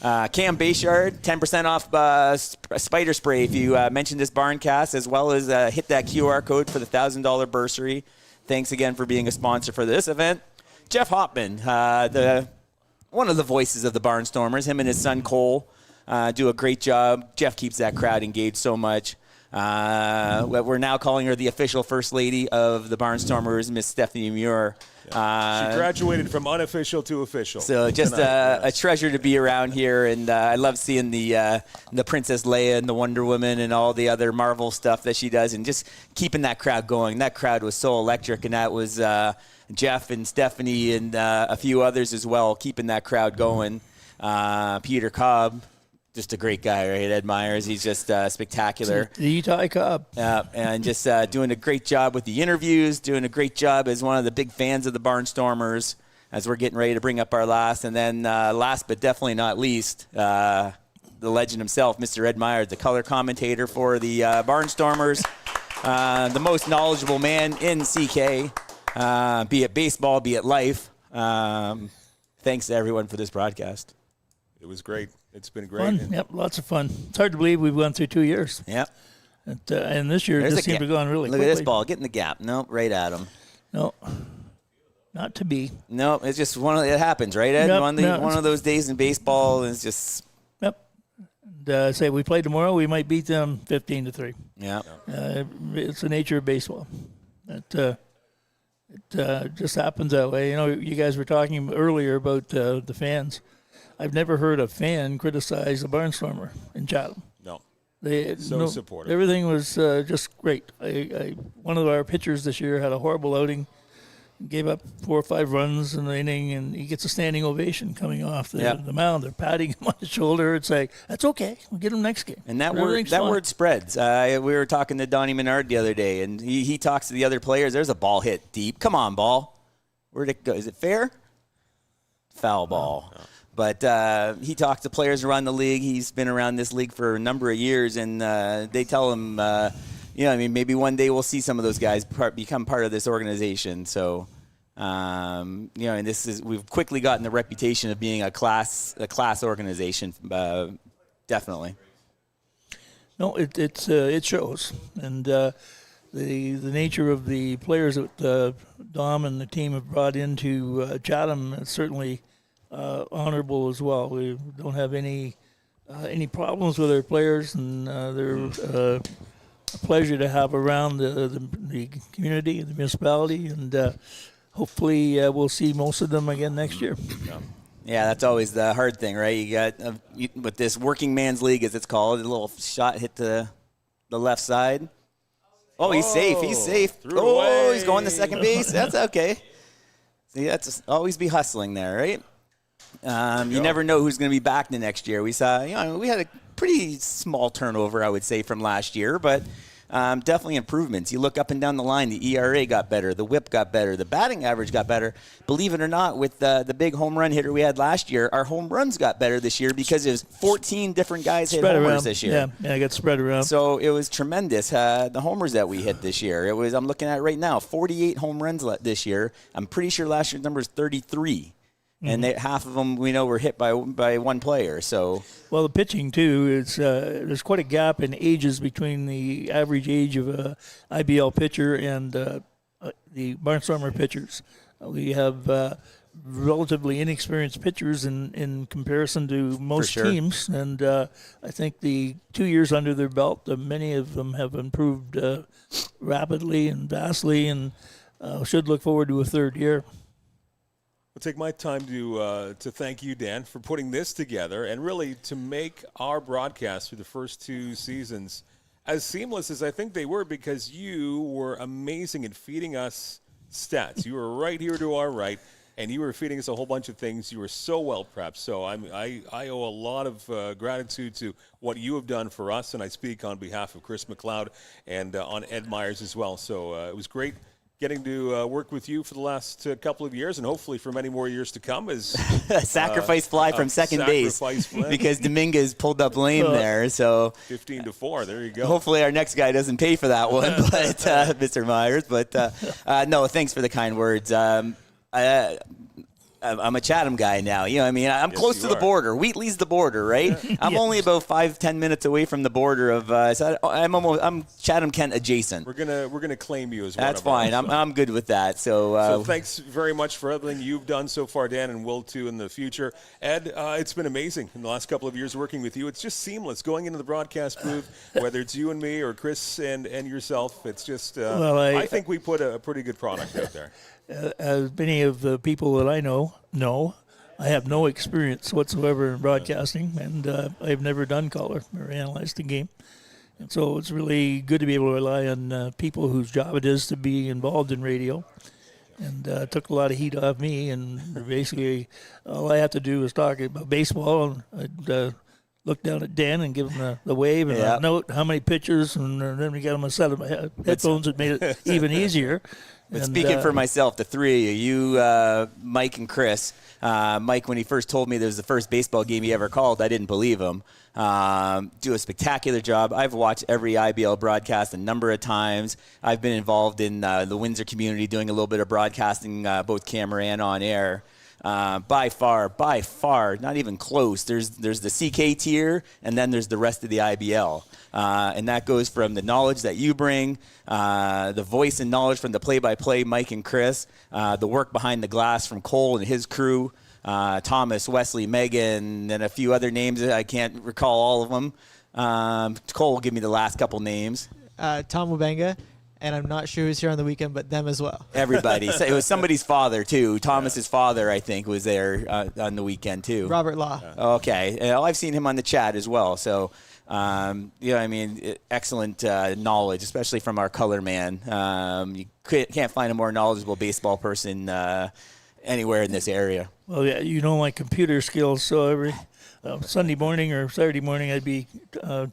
S2: Cam Bechard, 10% off spider spray if you mention this Barncast, as well as hit that QR code for the $1,000 bursary. Thanks again for being a sponsor for this event. Jeff Hopman, one of the voices of the Barnstormers, him and his son Cole do a great job. Jeff keeps that crowd engaged so much. We're now calling her the official first lady of the Barnstormers, Miss Stephanie Muir.
S1: She graduated from unofficial to official.
S2: So just a treasure to be around here, and I love seeing the Princess Leia and the Wonder Woman and all the other Marvel stuff that she does, and just keeping that crowd going. That crowd was so electric, and that was Jeff and Stephanie and a few others as well, keeping that crowd going. Peter Cobb, just a great guy, right? Ed Myers, he's just spectacular.
S15: The Utah Cobb.
S2: And just doing a great job with the interviews, doing a great job as one of the big fans of the Barnstormers as we're getting ready to bring up our last. And then last but definitely not least, the legend himself, Mr. Ed Myers, the color commentator for the Barnstormers, the most knowledgeable man in CK, be it baseball, be it life. Thanks to everyone for this broadcast.
S1: It was great. It's been great.
S15: Fun. Yep, lots of fun. It's hard to believe we've gone through 2 years.
S2: Yep.
S15: And this year just seems to have gone really quickly.
S2: Look at this ball. Get in the gap. Nope, right at him.
S15: No, not to be.
S2: No, it's just it happens, right, Ed?
S15: Yep,
S2: One of those days in baseball is just.
S15: Yep. And say we play tomorrow, we might beat them 15-3.
S2: Yeah.
S15: It's the nature of baseball. It just happens that way. You know, you guys were talking earlier about the fans. I've never heard a fan criticize a Barnstormer in Chatham.
S1: No.
S15: They
S1: so supportive.
S15: Everything was just great. One of our pitchers this year had a horrible outing, gave up 4 or 5 runs in the inning, and he gets a standing ovation coming off the mound. They're patting him on the shoulder and saying, "That's okay. We'll get him next game."
S2: And that word spreads. We were talking to Donnie Menard the other day, and he talks to the other players. There's a ball hit deep. Come on, ball. Where'd it go? Is it fair? Foul ball.
S1: No.
S2: But he talks to players around the league. He's been around this league for a number of years, and they tell him, maybe one day we'll see some of those guys become part of this organization. So, and we've quickly gotten the reputation of being a class organization, definitely.
S15: No, it shows, and the nature of the players that Dom and the team have brought into Chatham is certainly honorable as well. We don't have any problems with our players, and they're a pleasure to have around the community and the municipality, and hopefully we'll see most of them again next year.
S2: Yeah, that's always the hard thing, right? You got with this working man's league, as it's called, a little shot hit to the left side. Oh, he's safe. He's safe. Oh, he's going to second base. That's okay. See, that's always be hustling there, right? You never know who's going to be back the next year. We saw, we had a pretty small turnover, I would say, from last year, but definitely improvements. You look up and down the line, the ERA got better, the whip got better, the batting average got better. Believe it or not, with the big home run hitter we had last year, our home runs got better this year because it was 14 different guys hit homers this year.
S15: Yeah, I got spread around.
S2: So it was tremendous, the homers that we hit this year. I'm looking at it right now, 48 home runs this year. I'm pretty sure last year's number is 33. And half of them we know were hit by one player. So,
S15: well, the pitching too is there's quite a gap in ages between the average age of a IBL pitcher and the Barnstormer pitchers. We have relatively inexperienced pitchers in comparison to most teams, and I think the 2 years under their belt, many of them have improved rapidly and vastly, and should look forward to a third year.
S1: I'll take my time to thank you, Dan, for putting this together and really to make our broadcast through the first 2 seasons as seamless as I think they were, because you were amazing at feeding us stats. You were right here to our right, and you were feeding us a whole bunch of things. You were so well prepped. So I owe a lot of gratitude to what you have done for us, and I speak on behalf of Chris McLeod and on Ed Myers as well. So it was great getting to work with you for the last couple of years, and hopefully for many more years to come. As
S2: sacrifice fly from second base because Dominguez pulled up lame there. So
S1: 15-4. There you go.
S2: Hopefully our next guy doesn't pay for that one, but Mr. Myers. But no, thanks for the kind words. I'm a Chatham guy now. I'm close to the border. Wheatley's the border, right? I'm only about 5-10 minutes away from the border of. So I'm Chatham-Kent adjacent.
S1: We're gonna claim you as one.
S2: That's fine. I'm good with that. So
S1: thanks very much for everything you've done so far, Dan, and will too in the future. Ed, it's been amazing in the last couple of years working with you. It's just seamless going into the broadcast booth, whether it's you and me or Chris and yourself. It's just. I think we put a pretty good product out there.
S15: As many of the people that I know, I have no experience whatsoever in broadcasting, and I've never done color or analyzed the game. And so it's really good to be able to rely on people whose job it is to be involved in radio. And it took a lot of heat off me, and basically all I have to do is talk about baseball, and I'd look down at Dan and give him the wave and a note how many pitchers, and then we got him a set of headphones that made it even easier.
S2: But speaking for myself, the three of you, Mike and Chris, Mike, when he first told me there was the first baseball game he ever called, I didn't believe him. Do a spectacular job. I've watched every IBL broadcast a number of times. I've been involved in the Windsor community doing a little bit of broadcasting, both camera and on air. By far, not even close. There's the CK tier, and then there's the rest of the IBL. And that goes from the knowledge that you bring, the voice and knowledge from the play-by-play Mike and Chris, the work behind the glass from Cole and his crew, Thomas, Wesley, Megan, and a few other names. I can't recall all of them. Cole will give me the last couple names.
S8: Tom Wabenga, and I'm not sure who's here on the weekend, but them as well.
S2: Everybody. So it was somebody's father, too. Thomas's father, I think, was there on the weekend, too.
S8: Robert Law.
S2: Okay. I've seen him on the chat as well. So, excellent knowledge, especially from our color man. You can't find a more knowledgeable baseball person anywhere in this area.
S15: Well, yeah, my computer skills. So every Sunday morning or Saturday morning, I'd be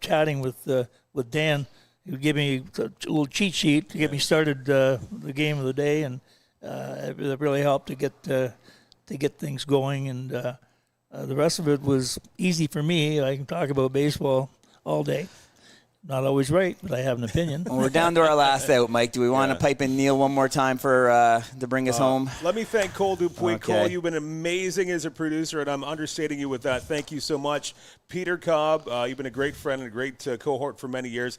S15: chatting with Dan. He would give me a little cheat sheet to get me started the game of the day, and it really helped to get things going. And the rest of it was easy for me. I can talk about baseball all day. Not always right, but I have an opinion.
S2: Well, we're down to our last out, Mike. Do we want to pipe in Neil one more time to bring us home?
S1: Let me thank Cole Dupuis.
S2: Okay.
S1: Cole, you've been amazing as a producer, and I'm understating you with that. Thank you so much. Peter Cobb, you've been a great friend and a great cohort for many years.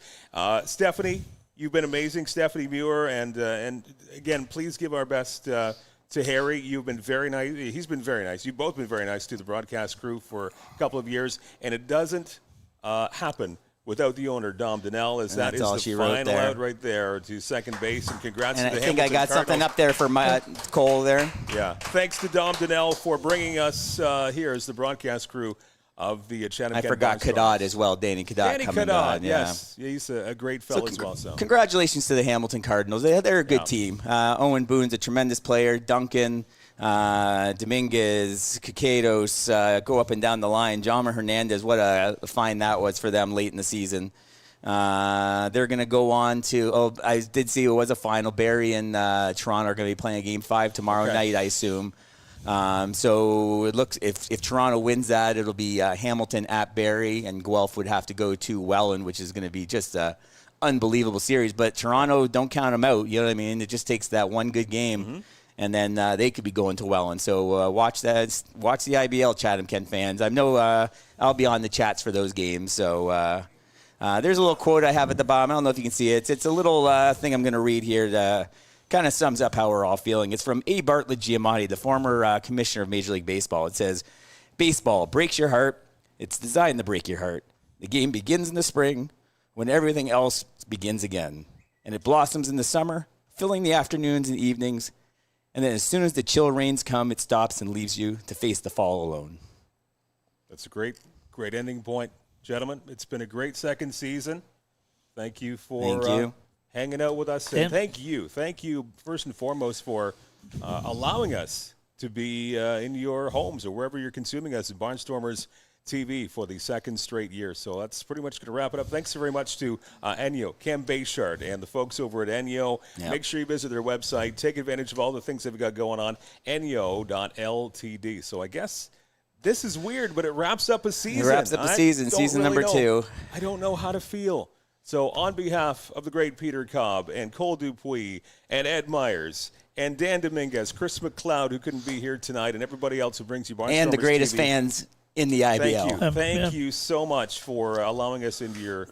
S1: Stephanie, you've been amazing. Stephanie Muir, and again, please give our best to Harry. You've been very nice. He's been very nice. You've both been very nice to the broadcast crew for a couple of years, and it doesn't happen without the owner, Dom Donnell, as that is the final out right there to second base. And congrats to the Hamilton
S2: I think I got
S1: Cardinals.
S2: something up there for my Cole there.
S1: Yeah. Thanks to Dom Donnell for bringing us here as the broadcast crew of the Chatham-Kent
S2: I forgot
S1: Barnstormers.
S2: Cadot as well, Danny Cadot.
S1: Danny
S2: coming
S1: Cadot,
S2: on,
S1: yes. Yeah, he's a great fellow as well. So
S2: congratulations to the Hamilton Cardinals. They're a good team. Owen Boone's a tremendous player. Duncan, Dominguez, Cacados, go up and down the line. Jomar Hernandez, what a find that was for them late in the season. They're going to go on to, I did see it was a final. Barrie and Toronto are going to be playing Game 5 tomorrow night, I assume. So it looks, if Toronto wins that, it'll be Hamilton at Barrie, and Guelph would have to go to Welland, which is going to be just a unbelievable series. But Toronto, don't count them out. You know what I mean? It just takes that one good game. And then they could be going to Welland. So watch the IBL, Chatham-Kent fans. I know I'll be on the chats for those games. So there's a little quote I have at the bottom. I don't know if you can see it. It's a little thing I'm going to read here that kind of sums up how we're all feeling. It's from A. Bartlett Giamatti, the former commissioner of Major League Baseball. It says, "Baseball breaks your heart. It's designed to break your heart. The game begins in the spring when everything else begins again. And it blossoms in the summer, filling the afternoons and evenings. And then as soon as the chill rains come, it stops and leaves you to face the fall alone."
S1: that's a great ending point, gentlemen. It's been a great second season. Thank you for hanging out with us. And thank you first and foremost for allowing us to be in your homes or wherever you're consuming us at Barnstormers TV for the second straight year. So that's pretty much going to wrap it up. Thanks very much to Enyo, Cam Bechard, and the folks over at Enyo. Yep. Make sure you visit their website. Take advantage of all the things they've got going on. Enyo.ltd. So I guess this is weird, but it wraps up a season.
S2: It wraps up a season, season really number 2.
S1: I don't know how to feel. So on behalf of the great Peter Cobb and Cole Dupuis and Ed Myers and Dan Dominguez, Chris McLeod, who couldn't be here tonight, and everybody else who brings you Barnstormers
S2: and the greatest
S1: TV.
S2: Fans in the IBL.
S1: Thank you so much for allowing us into your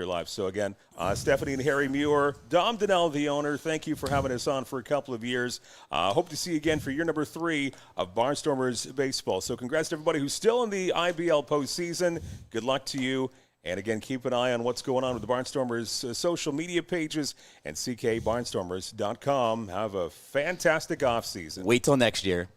S1: lives. So again, Stephanie and Harry Muir, Dom Donnell, the owner, thank you for having us on for a couple of years. Hope to see you again for year number 3 of Barnstormers baseball. So congrats to everybody who's still in the IBL postseason. Good luck to you. And again, keep an eye on what's going on with the Barnstormers social media pages and ckbarnstormers.com. Have a fantastic offseason.
S2: Wait till next year.